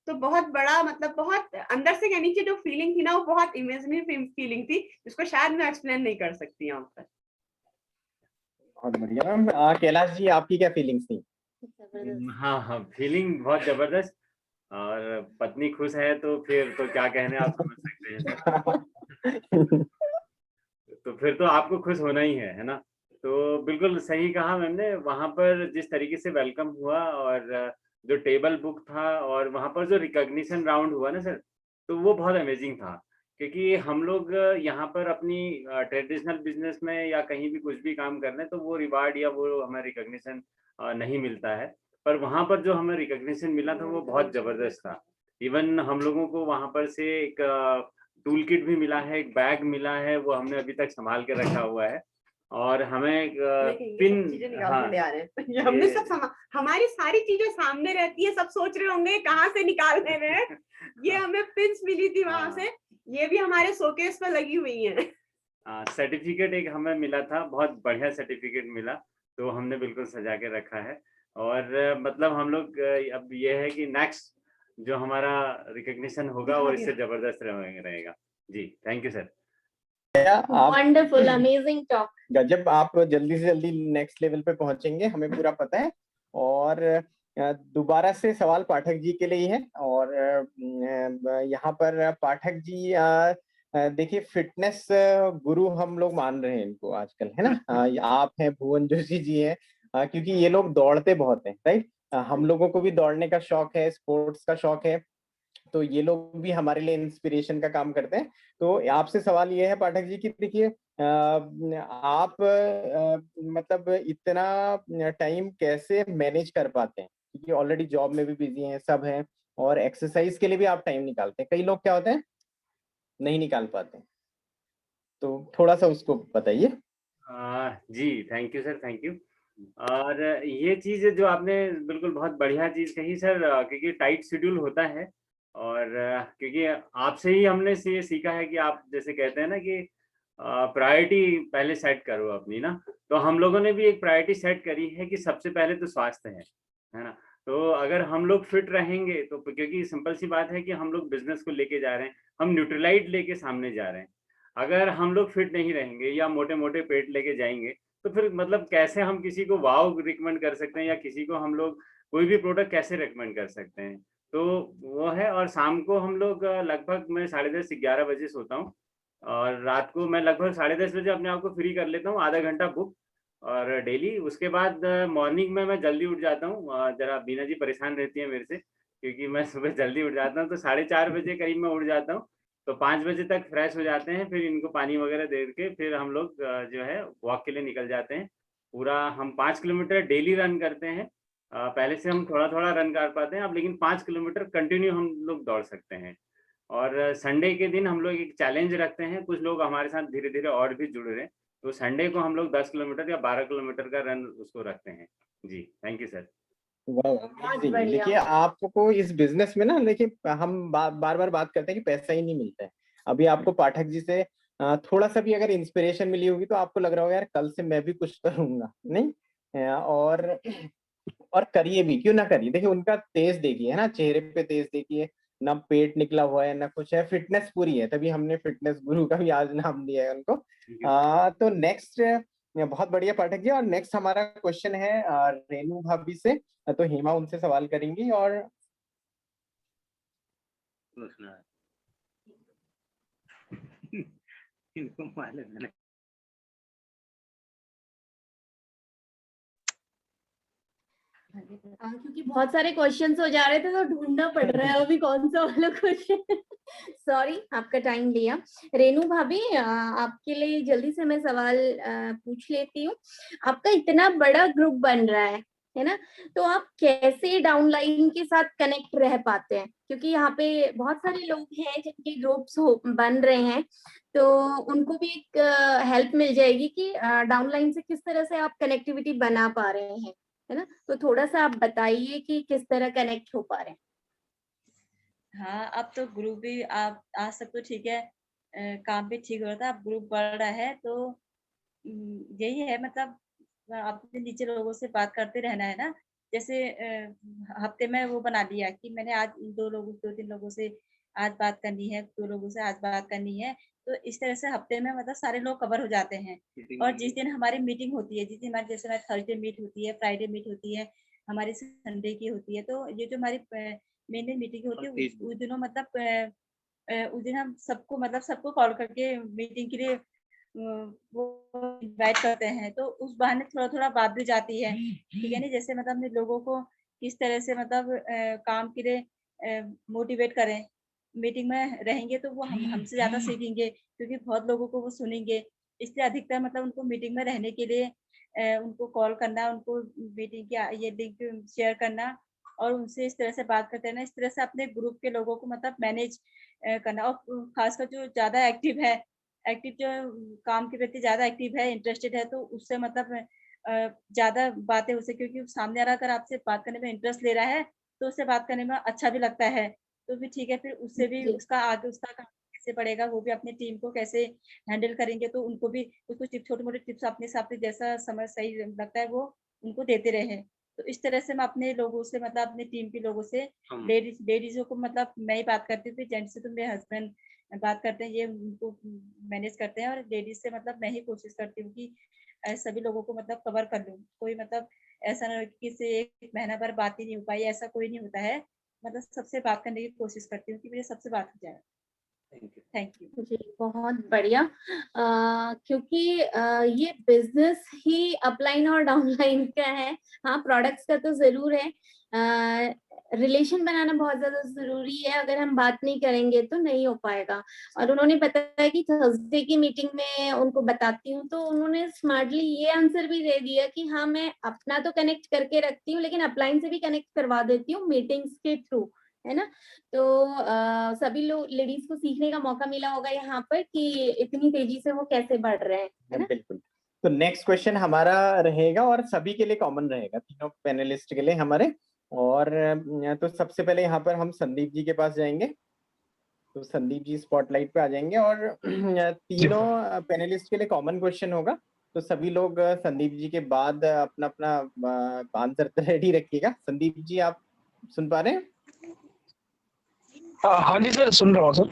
तो बहुत बड़ा, मतलब बहुत अंदर से कहनी चाहिए जो फीलिंग थी ना, वो बहुत इमेजिनरी फीलिंग थी, जिसको शायद मैं एक्सप्लेन नहीं कर सकती यहाँ पर। बहुत बढ़िया मैम। कैलाश जी, आपकी क्या फीलिंग्स थी? हाँ हाँ, फीलिंग बहुत जबरदस्त, और पत्नी खुश है तो फिर तो क्या कहने, आप समझ सकते हैं। तो फिर तो आपको खुश होना ही है ना। तो बिल्कुल सही कहा मैम ने, वहां पर जिस तरीके से वेलकम हुआ और जो टेबल बुक था और वहां पर जो रिकॉग्निशन राउंड हुआ ना सर, तो वो बहुत अमेजिंग था। क्योंकि हम लोग यहाँ पर अपनी ट्रेडिशनल बिजनेस में या कहीं भी कुछ भी काम कर रहे हैं तो वो रिवार्ड या वो हमें रिकॉग्निशन नहीं मिलता है, पर वहां पर जो हमें रिकॉग्निशन मिला था वो बहुत जबरदस्त था। इवन हम लोगों को वहां पर से एक टूल किट भी मिला है, एक बैग मिला है, वो हमने अभी तक संभाल के रखा हुआ है। और हमें पिन, चीजें निकाल हाँ, के ले आ रहे हैं। ये हमने सब हमारी सारी चीजें सामने रहती है, सब सोच रहे होंगे कहाँ से निकालने में। ये हमें पिन्स मिली थी वहां से, ये भी हमारे शोकेस पे लगी हुई है। सर्टिफिकेट एक हमें मिला था, बहुत बढ़िया सर्टिफिकेट मिला, तो हमने बिल्कुल सजा के रखा है। और मतलब हम लोग अब ये है कि नेक्स्ट जो हमारा रिकॉग्निशन होगा वो इससे जबरदस्त रहेगा। जी, thank you sir. Wonderful, amazing talk. गजब, आप जल्दी से जल्दी नेक्स्ट लेवल पे पहुंचेंगे, हमें पूरा पता है। और दोबारा से सवाल पाठक जी के लिए है, और यहाँ पर पाठक जी देखिए, फिटनेस गुरु हम लोग मान रहे हैं इनको आजकल, है ना। आप हैं, भुवन जोशी जी हैं, क्योंकि ये लोग दौड़ते बहुत हैं, राइट। हम लोगों को भी दौड़ने का शौक है, स्पोर्ट्स का शौक है, तो ये लोग भी हमारे लिए इंस्पिरेशन का काम करते हैं। तो आपसे सवाल ये है पाठक जी कि देखिए, आप मतलब इतना टाइम कैसे मैनेज कर पाते हैं, क्योंकि ऑलरेडी जॉब में भी बिजी हैं, सब हैं, और एक्सरसाइज के लिए भी आप टाइम निकालते हैं। कई लोग क्या होते हैं, नहीं निकाल पाते, तो थोड़ा सा उसको बताइए। जी, thank you sir, thank you. और ये चीज़ जो आपने बिल्कुल बहुत बढ़िया चीज़ कही सर, क्योंकि टाइट शेड्यूल होता है, और क्योंकि आपसे ही हमने ये सीखा है कि आप जैसे कहते हैं ना कि प्रायोरिटी पहले सेट करो अपनी ना, तो हम लोगों ने भी एक प्रायोरिटी सेट करी है कि सबसे पहले तो स्वास्थ्य है ना। तो अगर हम लोग फिट रहेंगे तो, क्योंकि सिंपल सी बात है कि हम लोग बिजनेस को लेके जा रहे हैं, हम न्यूट्रलाइट लेके सामने जा रहे हैं। अगर हम लोग फिट नहीं रहेंगे या मोटे-मोटे पेट लेके जाएँगे, तो फिर मतलब कैसे हम किसी को वाव रिकमेंड कर सकते हैं, या किसी को हम लोग कोई भी प्रोडक्ट कैसे रिकमेंड कर सकते हैं। तो वो है, और शाम को हम लोग लगभग मैं 10:30 11 बजे सोता हूँ, और रात को मैं लगभग 10:30 बजे अपने आप को फ्री कर लेता हूँ, आधा घंटा बुक और डेली। उसके बाद मॉर्निंग में मैं जल्दी उठ जाता हूँ। ज़रा बीना जी परेशान रहती हैं मेरे से, क्योंकि मैं सुबह जल्दी उठ जाता हूँ, तो 4:30 बजे करीब मैं उठ जाता हूँ। तो 5 बजे तक फ्रेश हो जाते हैं, फिर इनको पानी वगैरह दे के फिर हम लोग जो है वॉक के लिए निकल जाते हैं। पूरा हम 5 किलोमीटर डेली रन करते हैं, पहले से हम थोड़ा थोड़ा रन कर पाते हैं अब, लेकिन 5 किलोमीटर कंटिन्यू हम लोग दौड़ सकते हैं। और संडे के दिन हम लोग एक चैलेंज रखते हैं, कुछ लोग हमारे साथ धीरे धीरे और भी जुड़ रहे हैं, तो संडे को हम लोग 10 किलोमीटर या 12 किलोमीटर का रन उसको रखते हैं। जी, थैंक यू सर। देखिए आपको इस बिजनेस में ना, देखिए हम बार बार बात करते हैं कि पैसा ही नहीं मिलता है। अभी आपको पाठक जी से थोड़ा सा भी अगर इंस्पिरेशन मिली होगी तो आपको लग रहा होगा यार कल से मैं भी कुछ करूंगा, नहीं? और करिए भी, क्यों ना करिए। देखिए उनका तेज देखिए, है ना, चेहरे पे तेज देखिए, ना पेट निकला हुआ है ना कुछ है, फिटनेस पूरी है, तभी हमने फिटनेस गुरु का भी आज नाम दिया है उनको। तो नेक्स्ट, बहुत बढ़िया पाठक जी। और नेक्स्ट हमारा क्वेश्चन है रेनू भाभी से, तो हेमा उनसे सवाल करेंगी। और इनको मालूम है। क्योंकि बहुत सारे क्वेश्चंस हो जा रहे थे तो ढूंढना पड़ रहा है अभी कौन सा वाला क्वेश्चन। सॉरी आपका टाइम लिया। रेनू भाभी आपके लिए जल्दी से मैं सवाल पूछ लेती हूँ। आपका इतना बड़ा ग्रुप बन रहा है ना, तो आप कैसे डाउनलाइन के साथ कनेक्ट रह पाते हैं? क्योंकि यहाँ पे बहुत सारे लोग हैं जिनके ग्रुप्स बन रहे हैं, तो उनको भी एक हेल्प मिल जाएगी कि डाउनलाइन से किस तरह से आप कनेक्टिविटी बना पा रहे हैं, है ना। तो थोड़ा सा आप बताइए कि किस तरह कनेक्ट हो पा रहे हैं। हाँ, अब तो ग्रुप भी आप आज सब तो ठीक है, काम भी ठीक हो रहा था, अब ग्रुप बढ़ रहा है तो यही है, मतलब अपने नीचे लोगों से बात करते रहना है ना। जैसे हफ्ते में वो बना लिया कि मैंने आज 2-3 लोगों से आज बात करनी है, 2 लोगों से आज बात करनी है, तो इस तरह से हफ्ते में मतलब सारे लोग कवर हो जाते हैं। और जिस दिन हमारी मीटिंग होती है, जिस दिन हमारी जैसे थर्सडे मीट होती है, फ्राइडे मीट होती है, हमारी संडे की होती है, तो ये जो हमारी मेन मीटिंग होती है उस दिनों मतलब उस दिन हम सबको कॉल करके मीटिंग के लिए वो इनवाइट करते हैं, तो उस बहाने थोड़ा-थोड़ा बात भी जाती है, ठीक है ना? जैसे मतलब हमने लोगों को किस तरह से मतलब काम के लिए मोटिवेट करें। मीटिंग में रहेंगे तो वो हमसे ज़्यादा सीखेंगे, क्योंकि बहुत लोगों को वो सुनेंगे। इसलिए अधिकतर मतलब उनको मीटिंग में रहने के लिए उनको कॉल करना, उनको मीटिंग की ये लिंक शेयर करना और उनसे इस तरह से बात करते रहना। इस तरह से अपने ग्रुप के लोगों को मतलब मैनेज करना। और खासकर जो ज़्यादा एक्टिव जो काम के प्रति ज़्यादा एक्टिव है, इंटरेस्टेड है, तो उससे मतलब ज़्यादा बातें उससे, क्योंकि सामने वाला अगर आपसे बात करने में इंटरेस्ट ले रहा है, तो उससे बात करने में अच्छा भी लगता है। तो भी ठीक है, फिर उससे भी उसका काम कैसे बढ़ेगा, वो भी अपनी टीम को कैसे हैंडल करेंगे, तो उनको भी कुछ-कुछ छोटे-मोटे टिप्स अपने हिसाब से जैसा समय सही लगता है, वो उनको देते रहें। तो इस तरह से मैं अपने लोगों से मतलब अपनी टीम के लोगों से लेडीज़ों को मतलब मैं ही बात करती हूँ, फिर जेंट्स से तो मेरे हस्बैंड बात करते हैं, ये उनको मैनेज करते हैं। और लेडीज़ से मतलब मैं ही कोशिश करती हूँ कि सभी लोगों को मतलब कवर कर लूँ। कोई मतलब ऐसा ना हो कि किसी से 1 महीना भर बात ही नहीं हो पाई, ऐसा कोई नहीं होता है। मतलब सबसे बात करने की कोशिश करती हूँ कि मेरे सबसे बात हो जाए। Thank you. जी, बहुत बढ़िया। क्योंकि ये बिजनेस ही अपलाइन और डाउनलाइन का है। हाँ, प्रोडक्ट्स का तो जरूर है। रिलेशन बनाना बहुत ज्यादा जरूरी है, अगर हम बात नहीं करेंगे तो नहीं हो पाएगा। और उन्होंने बताया कि थर्सडे की मीटिंग में उनको बताती हूँ, तो उन्होंने स्मार्टली ये आंसर भी दे दिया कि हाँ, मैं अपना तो कनेक्ट करके रखती हूँ, लेकिन अपलाइन से भी कनेक्ट करवा देती हूँ मीटिंग्स के थ्रू, है ना। तो सभी लोग लेडीज को सीखने का मौका मिला होगा यहाँ पर कि इतनी तेजी से वो कैसे बढ़ रहे हैं, है ना। बिल्कुल। तो नेक्स्ट क्वेश्चन हमारा रहेगा और सभी के लिए कॉमन रहेगा, तीनों पैनलिस्ट के लिए हमारे। और तो सबसे पहले यहाँ पर हम संदीप जी के पास जाएंगे। तो संदीप जी स्पॉटलाइट पे आ जाएंगे और तीनों पैनलिस्ट के लिए कॉमन क्वेश्चन होगा। तो सभी लोग संदीप जी के बाद अपना अपना आंसर रेडी रखिएगा। संदीप जी आप सुन पा रहे हैं? हाँ जी सर, सुन रहा हूँ सर।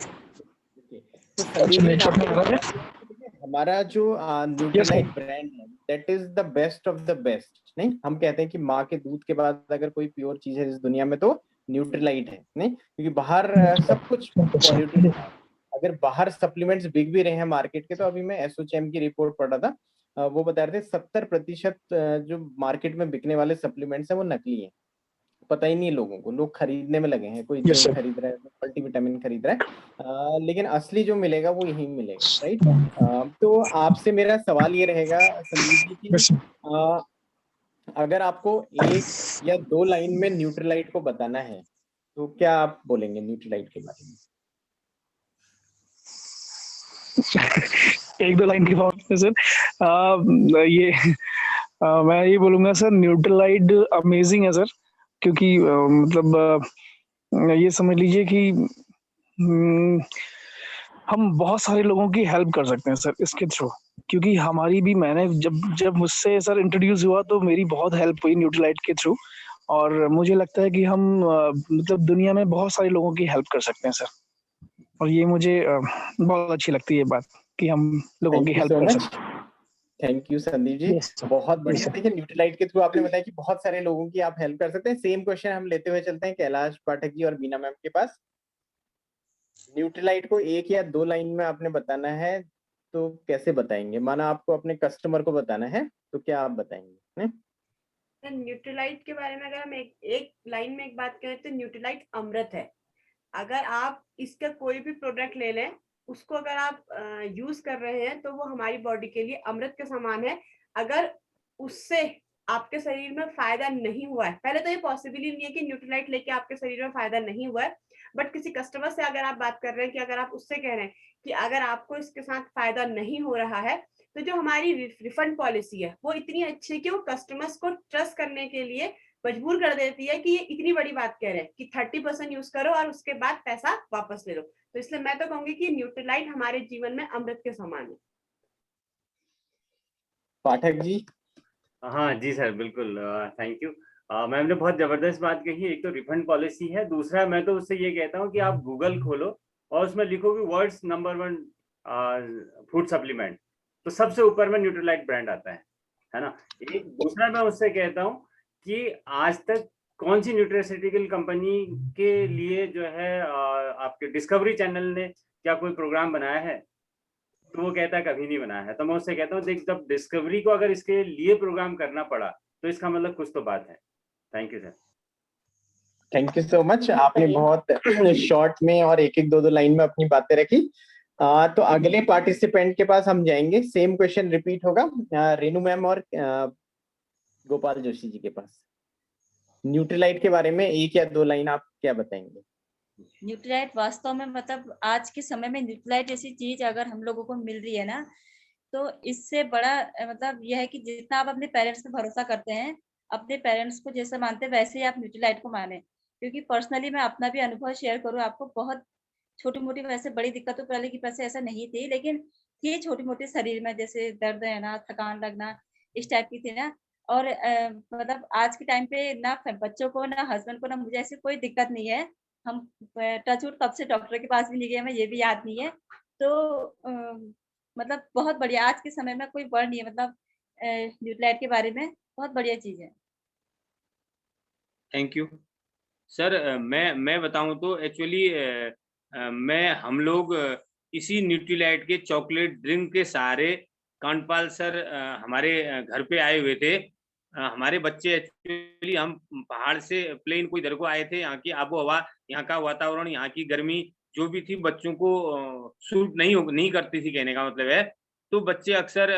तो संदीप जी, हमारा जो न्यूट्रीलाइट ब्रांड है, that is the best of the best. नहीं, हम कहते हैं कि माँ के दूध के बाद अगर कोई प्योर चीज है इस दुनिया में तो न्यूट्रीलाइट है, नहीं, क्योंकि बाहर सब कुछ पॉल्यूटेड है। अगर बाहर सप्लीमेंट्स बिक भी रहे हैं मार्केट के, तो अभी मैं एसोचैम की रिपोर्ट पढ़ रहा था, वो बता रहे थे 70% जो मार्केट में बिकने वाले सप्लीमेंट्स हैं वो नकली हैं। पता ही नहीं है लोगों को, लोग खरीदने में लगे हैं, कोई जिंक खरीद रहा है, मल्टीविटामिन खरीद रहा है, लेकिन असली जो मिलेगा वो यही मिलेगा, राइट। तो आपसे मेरा सवाल ये रहेगा संदीप जी की अगर आपको एक या दो लाइन में न्यूट्रलाइट को बताना है तो क्या आप बोलेंगे न्यूट्रलाइट के बारे में? एक दो लाइन की बात है सर, ये मैं ये बोलूंगा सर, न्यूट्रलाइट अमेजिंग है सर, क्योंकि मतलब ये समझ लीजिए कि हम बहुत सारे लोगों की हेल्प कर सकते हैं सर इसके थ्रू, क्योंकि हमारी भी, मैंने जब मुझसे सर इंट्रोड्यूस हुआ तो मेरी बहुत हेल्प हुई न्यूट्रलाइट के थ्रू, और मुझे लगता है कि हम मतलब दुनिया में बहुत सारे लोगों की हेल्प कर सकते हैं सर, और ये मुझे बहुत अच्छी लगती है ये बात कि हम लोगों की थैंक यू हेल्प सो कर मच। सकते हैं। Thank you Sandeep ji, Yes, sir. बहुत Yes, बढ़िया। sir. देखिए न्यूट्रलाइट के थ्रू आपने बताया कि बहुत सारे लोगों की आप हेल्प कर सकते हैं। सेम क्वेश्चन हम लेते हुए चलते हैं कैलाश पाठक जी और बीना मैम के पास। न्यूट्रलाइट को एक या दो लाइन में आपने बताना है तो कैसे बताएंगे? माना आपको अपने कस्टमर को बताना है तो क्या आप बताएंगे? न्यूट्रलाइट के बारे में अगर हम एक लाइन में एक बात करें तो न्यूट्रलाइट अमृत है। अगर आप इसका कोई भी प्रोडक्ट ले लें, उसको अगर आप यूज कर रहे हैं तो वो हमारी बॉडी के लिए अमृत के समान है। अगर उससे आपके शरीर में फायदा नहीं हुआ है, पहले तो ये पॉसिबल ही नहीं है कि न्यूट्रलाइट लेके आपके शरीर में फायदा नहीं हुआ है, बट किसी कस्टमर से अगर आप बात कर रहे हैं कि अगर आप उससे कह रहे हैं कि अगर आपको इसके साथ फायदा नहीं हो रहा है, तो जो हमारी रिफंड पॉलिसी है वो इतनी अच्छी है कि वो कस्टमर्स को ट्रस्ट करने के लिए मजबूर कर देती है कि ये इतनी बड़ी बात कह रहे हैं कि 30% यूज करो और उसके बाद पैसा वापस ले लो। तो इसलिए मैं तो कहूंगी कि न्यूट्रलाइट हमारे जीवन में अमृत के समान है। पाठक जी। हाँ जी सर, बिल्कुल, थैंक यू। मैम ने बहुत जबरदस्त बात कही। एक तो रिफंड पॉलिसी है, दूसरा मैं तो उससे ये कहता हूँ कि आप गूगल खोलो और उसमें लिखो कि वर्ल्ड्स नंबर 1 फूड सप्लीमेंट, तो सबसे ऊपर में न्यूट्रलाइट ब्रांड आता है ना। एक दूसरा मैं उससे कहता हूँ कि आज तक कौन सी न्यूट्रास्यूटिकल कंपनी के लिए जो है आपके डिस्कवरी चैनल ने क्या कोई प्रोग्राम बनाया है? तो वो कहता है कभी नहीं बनाया है। तो मैं उससे कहता हूँ देख, जब डिस्कवरी को अगर इसके लिए प्रोग्राम करना पड़ा तो इसका मतलब कुछ तो बात है। Thank you sir. Thank you so much. आपने बहुत शॉर्ट में और एक एक दो लाइन में अपनी बातें रखी। तो अगले पार्टिसिपेंट के पास हम जाएंगे। सेम क्वेश्चन रिपीट होगा रेनू मैम और गोपाल जोशी जी के पास। न्यूट्रलाइट के बारे में एक या दो लाइन आप क्या बताएंगे? न्यूट्रलाइट वास्तव में मतलब आज के समय में न्यूट्रलाइट जैसी चीज अगर हम लोगों को मिल रही है ना, तो इससे बड़ा मतलब यह है कि जितना आप अपने पेरेंट्स पे भरोसा करते हैं, अपने पेरेंट्स को जैसा मानते हैं वैसे ही आप न्यूट्रलाइट को माने। क्योंकि पर्सनली मैं अपना भी अनुभव शेयर करूँ आपको, बहुत छोटी मोटी वैसे बड़ी दिक्कतें पहले की वैसे ऐसा नहीं थी, लेकिन थी छोटी मोटी शरीर में, जैसे दर्द है ना, थकान लगना, इस टाइप की थी ना। और मतलब आज के टाइम पे ना बच्चों को ना हस्बैंड को ना मुझे ऐसी कोई दिक्कत नहीं है। हम टचवुड कब से डॉक्टर के पास भी नहीं गए, हमें ये भी याद नहीं है। तो मतलब बहुत बढ़िया, आज के समय में कोई वर्ड नहीं है, मतलब न्यूट्रलाइट के बारे में बहुत बढ़िया चीज है। Thank you sir. मैं बताऊं तो एक्चुअली हम लोग इसी न्यूट्रीलाइट के चॉकलेट ड्रिंक के सहारे, कांडपाल सर हमारे घर पे आए हुए थे। हमारे बच्चे एक्चुअली, हम पहाड़ से प्लेन को इधर को आए थे। यहाँ की आबो हवा, यहाँ का वातावरण, यहाँ की गर्मी जो भी थी बच्चों को सूट नहीं करती थी, कहने का मतलब है। तो बच्चे अक्सर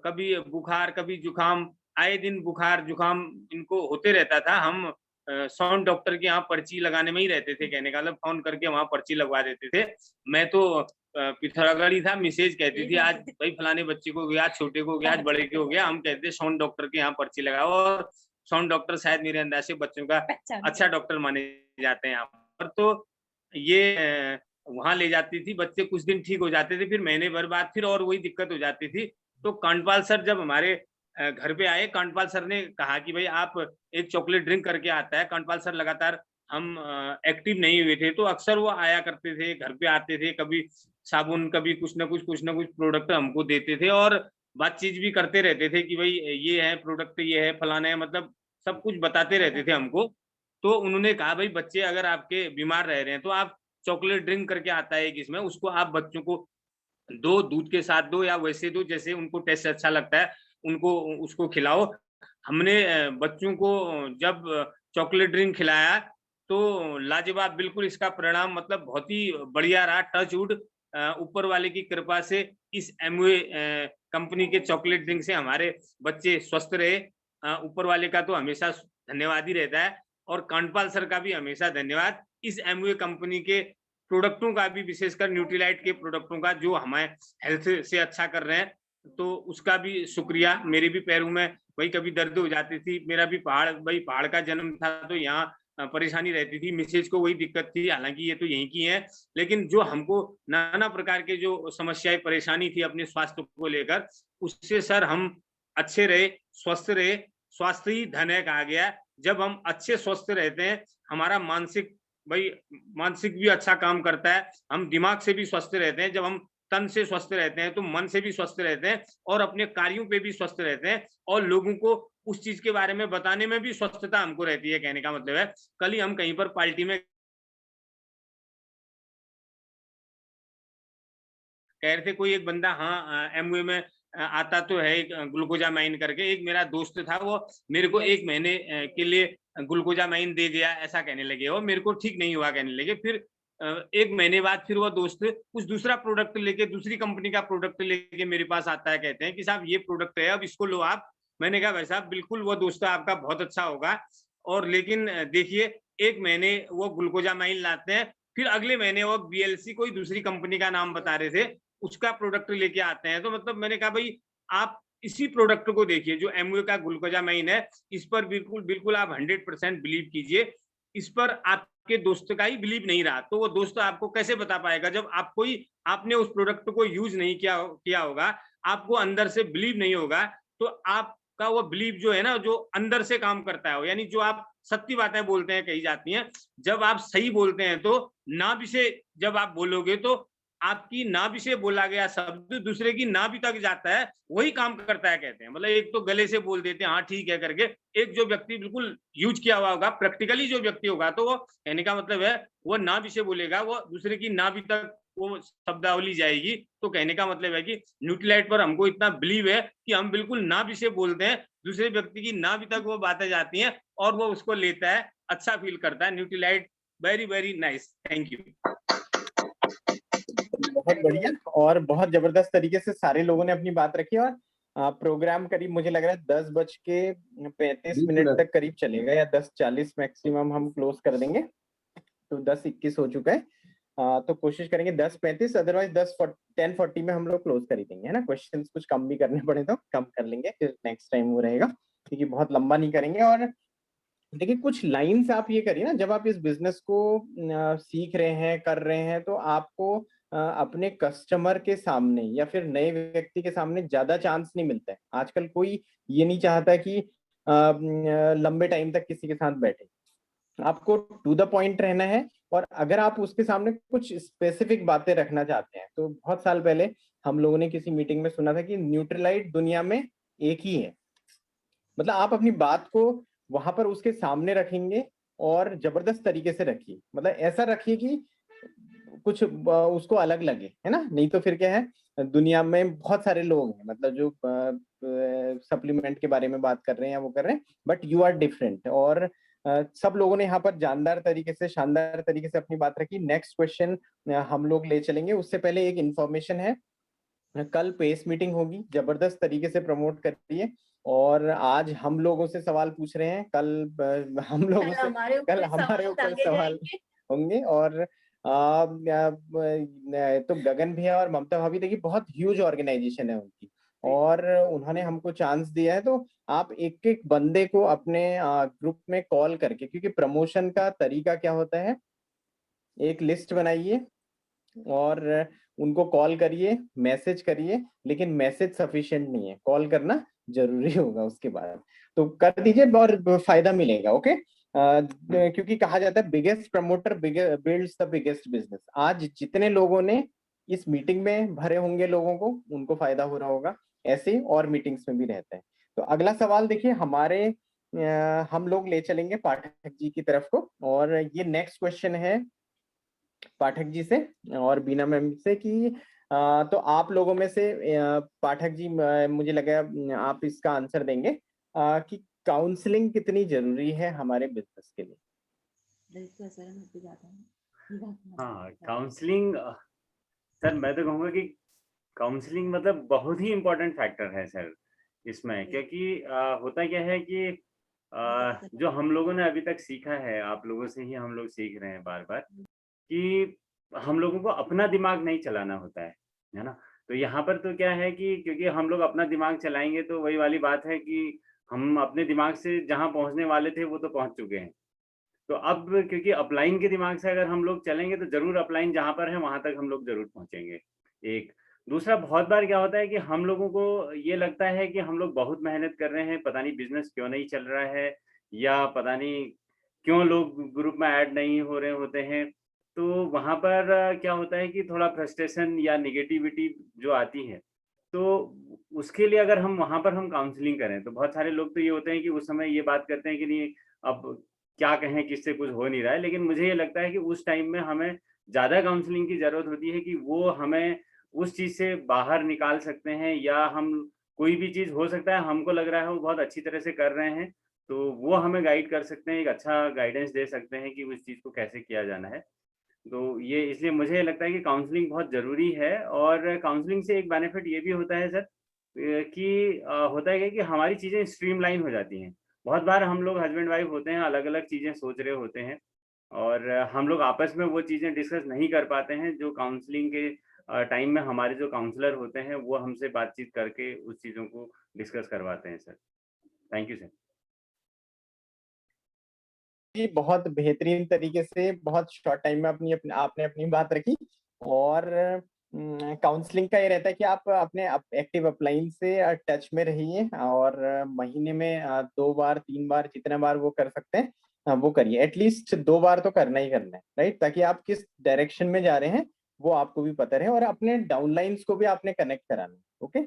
कभी बुखार कभी जुकाम, आए दिन बुखार जुकाम इनको होते रहता था। हम साउंड डॉक्टर के यहाँ पर्ची लगाने में ही रहते थे, कहने का मतलब फोन करके वहां पर्ची लगवा देते थे। मैं तो पिथौरागढ़ ही था। मिसेज कहती थी आज भाई फलाने बच्चे को हो गया, आज छोटे को हो गया, आज बड़े के हो गया। हम कहते साउंड डॉक्टर के यहाँ पर्ची लगाओ, और साउंड डॉक्टर शायद मेरे अंदाज से बच्चों का अच्छा डॉक्टर माने जाते हैं यहाँ पर। तो ये वहां ले जाती थी, बच्चे कुछ दिन ठीक हो जाते थे, फिर महीने भर बाद फिर और वही दिक्कत हो जाती थी। तो कांडपाल सर जब हमारे घर पे आए, कांडपाल सर ने कहा कि भाई आप एक चॉकलेट ड्रिंक करके आता है। कांडपाल सर लगातार, हम एक्टिव नहीं हुए थे तो अक्सर वो आया करते थे, घर पे आते थे, कभी साबुन कभी कुछ ना कुछ प्रोडक्ट हमको देते थे, और बातचीत भी करते रहते थे कि भाई ये है प्रोडक्ट, ये है फलाना है, मतलब सब कुछ बताते रहते थे हमको। तो उन्होंने कहा भाई बच्चे अगर आपके बीमार रह रहे हैं तो आप चॉकलेट ड्रिंक करके आता है इसमें, उसको आप बच्चों को दो, दूध के साथ दो या वैसे दो, जैसे उनको टेस्ट अच्छा लगता है उनको उसको खिलाओ। हमने बच्चों को जब चॉकलेट ड्रिंक खिलाया तो लाजवाब, बिल्कुल इसका परिणाम मतलब बहुत ही बढ़िया रहा। टचवुड, ऊपर वाले की कृपा से इस एमवे कंपनी के चॉकलेट ड्रिंक से हमारे बच्चे स्वस्थ रहे। ऊपर वाले का तो हमेशा धन्यवाद ही रहता है, और कांडपाल सर का भी हमेशा धन्यवाद। इस एमवे कंपनी के प्रोडक्टों का भी, विशेषकर न्यूट्रीलाइट के प्रोडक्टों का, जो हमें हेल्थ से अच्छा कर रहे हैं, तो उसका भी शुक्रिया। मेरे भी पैरों में वही कभी दर्द हो जाती थी, मेरा भी पहाड़ का जन्म था, तो यहाँ परेशानी रहती थी, मिसेज को वही दिक्कत थी, हालांकि ये तो यहीं की है, लेकिन जो हमको नाना प्रकार के जो समस्याएं परेशानी थी अपने स्वास्थ्य को लेकर, उससे सर हम अच्छे रहे, स्वस्थ रहे। स्वास्थ्य ही धन है कहा गया। जब हम अच्छे स्वस्थ रहते हैं, हमारा मानसिक भी अच्छा काम करता है, हम दिमाग से भी स्वस्थ रहते हैं। जब हम तन से स्वस्थ रहते हैं तो मन से भी स्वस्थ रहते हैं, और अपने कार्यों पे भी स्वस्थ रहते हैं, और लोगों को उस चीज के बारे में बताने में भी स्वस्थता हमको रहती है। कहने का मतलब है, कल ही हम कहीं पर पार्टी में कह रहे थे, कोई एक बंदा हाँ एमवे में आता तो है, एक ग्लूकोजामाइन करके, एक मेरा दोस्त था, वो मेरे को 1 महीने के लिए ग्लूकोजामाइन दे गया, ऐसा कहने लगे। वो मेरे को ठीक नहीं हुआ कहने लगे। फिर 1 महीने बाद फिर वो दोस्त कुछ दूसरा प्रोडक्ट लेके, दूसरी कंपनी का प्रोडक्ट लेके मेरे पास आता है, कहते हैं कि साहब ये प्रोडक्ट है, अब इसको लो आप। मैंने कहा भाई साहब बिल्कुल वो दोस्त आपका बहुत अच्छा होगा, और लेकिन देखिए 1 महीने वो ग्लूकोजामाइन लाते हैं, फिर अगले महीने वो BLC कोई दूसरी कंपनी का नाम बता रहे थे, उसका प्रोडक्ट लेके आते हैं। तो मतलब मैंने कहा भाई आप इसी प्रोडक्ट को देखिए, जो एमवे का ग्लूकोजामाइन है, इस पर बिल्कुल आप 100% बिलीव कीजिए। इस पर आपके दोस्त का ही बिलीव नहीं रहा, तो वो दोस्त आपको कैसे बता पाएगा, जब आपने उस प्रोडक्ट को यूज नहीं किया होगा, आपको अंदर से बिलीव नहीं होगा, तो आपका वो बिलीव जो है ना, जो अंदर से काम करता है, यानी जो आप सत्य बातें बोलते हैं कही जाती हैं, जब आप सही बोलते हैं तो नाभि से जब आप बोलोगे तो आपकी नाभि से बोला गया शब्द दूसरे की नाभि तक जाता है, वही काम करता है कहते हैं। मतलब एक तो गले से बोल देते हैं हाँ ठीक है करके, एक जो व्यक्ति बिल्कुल यूज किया हुआ होगा, प्रैक्टिकली जो व्यक्ति होगा, तो वो कहने का मतलब है वो नाभि से बोलेगा, वो दूसरे की नाभि तक वो शब्दावली जाएगी। तो कहने का मतलब है कि न्यूट्रीलाइट पर हमको इतना बिलीव है कि हम बिल्कुल नाभि से बोलते हैं, दूसरे व्यक्ति की नाभि तक वो बातें जाती हैं, और वो उसको लेता है, अच्छा फील करता है। Nutrilite very very nice, thank you. बहुत बढ़िया, और बहुत जबरदस्त तरीके से सारे लोगों ने अपनी बात रखी, और प्रोग्राम करीब मुझे लग रहा है 10:35 तक करीब चलेगा, या 10:40 मैक्सिमम हम क्लोज कर देंगे। तो 10:21 हो चुका है, तो कोशिश करेंगे 10:35, अदरवाइज 10:40 में हम लोग क्लोज कर ही देंगे, है ना। क्वेश्चंस कुछ कम भी करने पड़े तो कम कर लेंगे, फिर नेक्स्ट टाइम वो रहेगा, क्योंकि बहुत लंबा नहीं करेंगे। और देखिए कुछ लाइन्स आप ये करिए ना, जब आप इस बिजनेस को सीख रहे हैं, कर रहे हैं, तो आपको अपने कस्टमर के सामने या फिर नए व्यक्ति के सामने ज्यादा चांस नहीं मिलता है। आजकल कोई ये नहीं चाहता कि लंबे टाइम तक किसी के साथ बैठे, आपको टू द पॉइंट रहना है। और अगर आप उसके सामने कुछ स्पेसिफिक बातें रखना चाहते हैं, तो बहुत साल पहले हम लोगों ने किसी मीटिंग में सुना था कि न्यूट्रीलाइट दुनिया में एक ही है। मतलब आप अपनी बात को वहां पर उसके सामने रखेंगे और जबरदस्त तरीके से रखिए, मतलब ऐसा रखिए कि कुछ उसको अलग लगे, है ना। नहीं तो फिर क्या है, दुनिया में बहुत सारे लोग हैं, मतलब जो सप्लीमेंट के बारे में बात कर रहे हैं या वो कर रहे हैं, बट यू आर डिफरेंट। और सब लोगों ने यहाँ पर जानदार तरीके से, शानदार तरीके से अपनी बात रखी। नेक्स्ट क्वेश्चन हम लोग ले चलेंगे, उससे पहले एक इंफॉर्मेशन है, कल पेस मीटिंग होगी, जबरदस्त तरीके से प्रमोट करिए। और आज हम लोगों से सवाल पूछ रहे हैं, कल हम लोगों से कल हमारे ऊपर सवाल होंगे। और तो गगन भैया और ममता भाभी, देखिए बहुत ह्यूज ऑर्गेनाइजेशन है उनकी, और उन्होंने हमको चांस दिया है। तो आप एक एक बंदे को अपने ग्रुप में कॉल करके, क्योंकि प्रमोशन का तरीका क्या होता है, एक लिस्ट बनाइए और उनको कॉल करिए, मैसेज करिए, लेकिन मैसेज सफिशिएंट नहीं है, कॉल करना जरूरी होगा उसके बाद। तो कर दीजिए और फायदा मिलेगा। ओके, क्योंकि कहा जाता है biggest promoter builds the biggest business. आज जितने लोगों ने इस मीटिंग में भरे होंगे लोगों को, उनको फायदा हो रहा होगा, ऐसे ही और मीटिंग्स में भी रहता है। तो अगला सवाल देखिए हमारे हम लोग ले चलेंगे पाठक जी की तरफ को, और ये नेक्स्ट क्वेश्चन है पाठक जी से और बीना मैम से कि तो आप लोगों में से पाठक जी, मुझे लगा आप इसका आंसर देंगे कि काउंसलिंग कितनी जरूरी है हमारे बिजनेस के लिए। हाँ, काउंसलिंग सर, मैं तो कहूँगा कि काउंसलिंग मतलब बहुत ही इम्पोर्टेंट फैक्टर है सर, इसमें, क्योंकि होता क्या है कि जो हम लोगों ने अभी तक सीखा है, आप लोगों से ही हम लोग सीख रहे हैं बार बार, कि हम लोगों को अपना दिमाग नहीं चलाना होता है ना। तो यहाँ पर तो क्या है कि क्योंकि हम लोग अपना दिमाग चलाएंगे तो वही वाली बात है कि हम अपने दिमाग से जहाँ पहुँचने वाले थे वो तो पहुँच चुके हैं। तो अब क्योंकि अपलाइन के दिमाग से अगर हम लोग चलेंगे तो ज़रूर अपलाइन जहाँ पर है वहाँ तक हम लोग ज़रूर पहुँचेंगे। एक दूसरा, बहुत बार क्या होता है कि हम लोगों को ये लगता है कि हम लोग बहुत मेहनत कर रहे हैं, पता नहीं बिज़नेस क्यों नहीं चल रहा है, या पता नहीं क्यों लोग ग्रुप में ऐड नहीं हो रहे होते हैं। तो वहाँ पर क्या होता है कि थोड़ा फ्रस्ट्रेशन या नेगेटिविटी जो आती है, तो उसके लिए अगर हम वहाँ पर हम काउंसलिंग करें, तो बहुत सारे लोग तो ये होते हैं कि उस समय ये बात करते हैं कि नहीं, अब क्या कहें, किससे कुछ हो नहीं रहा है। लेकिन मुझे ये लगता है कि उस टाइम में हमें ज़्यादा काउंसलिंग की ज़रूरत होती है कि वो हमें उस चीज़ से बाहर निकाल सकते हैं, या हम कोई भी चीज़ हो सकता है हमको लग रहा है वो बहुत अच्छी तरह से कर रहे हैं, तो वो हमें गाइड कर सकते हैं, एक अच्छा गाइडेंस दे सकते हैं कि उस चीज़ को कैसे किया जाना है। तो ये इसलिए मुझे लगता है कि काउंसलिंग बहुत ज़रूरी है, और काउंसलिंग से एक बेनिफिट ये भी होता है सर, कि होता है क्या कि हमारी चीज़ें स्ट्रीमलाइन हो जाती हैं। बहुत बार हम लोग हस्बैंड वाइफ होते हैं, अलग-अलग चीज़ें सोच रहे होते हैं, और हम लोग आपस में वो चीज़ें डिस्कस नहीं कर पाते हैं, जो काउंसलिंग के टाइम में हमारे जो काउंसलर होते हैं, वो हमसे बातचीत करके उस चीज़ों को डिस्कस करवाते हैं सर। Thank you sir. जी, बहुत बेहतरीन तरीके से बहुत शॉर्ट टाइम में आपने अपनी बात रखी। और काउंसलिंग का ये रहता है कि आप अपने एक्टिव अपलाइन से टच में रहिए, और महीने में 2 बार 3 बार जितना बार वो कर सकते हैं वो करिए। एटलीस्ट 2 बार तो करना ही करना है, राइट? ताकि आप किस डायरेक्शन में जा रहे हैं वो आपको भी पता रहे, और अपने डाउनलाइंस को भी आपने कनेक्ट कराना है। ओके,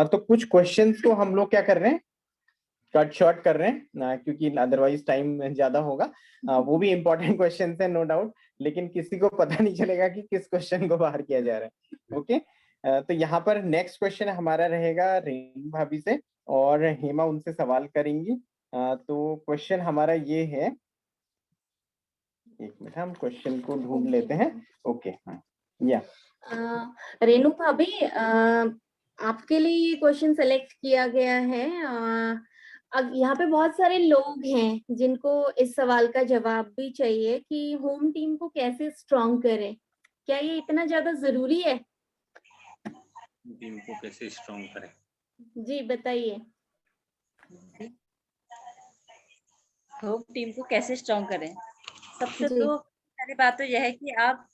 तो कुछ क्वेश्चंस को हम लोग क्या कर रहे हैं, कट शॉर्ट कर रहे हैं, क्योंकि अदरवाइज टाइम ज्यादा होगा। वो भी इम्पोर्टेंट क्वेश्चन है नो डाउट, लेकिन किसी को पता नहीं चलेगा कि किस क्वेश्चन को बाहर किया जा रहा है। ओके, तो यहाँ पर नेक्स्ट क्वेश्चन हमारा रहेगा रेणु भाभी से, और हेमा उनसे सवाल करेंगी। तो क्वेश्चन हमारा ये है, एक मिनट हम क्वेश्चन को ढूंढ लेते हैं। ओके, हाँ, या रेणु भाभी, आपके लिए ये क्वेश्चन सेलेक्ट किया गया है। अब यहाँ पे बहुत सारे लोग हैं जिनको इस सवाल का जवाब भी चाहिए कि होम टीम को कैसे स्ट्रॉन्ग करें। क्या ये इतना ज्यादा जरूरी है? टीम को कैसे स्ट्रॉन्ग करें? जी बताइए। होम टीम को कैसे स्ट्रॉन्ग करें? सबसे जी। तो पहली बात तो यह है कि आप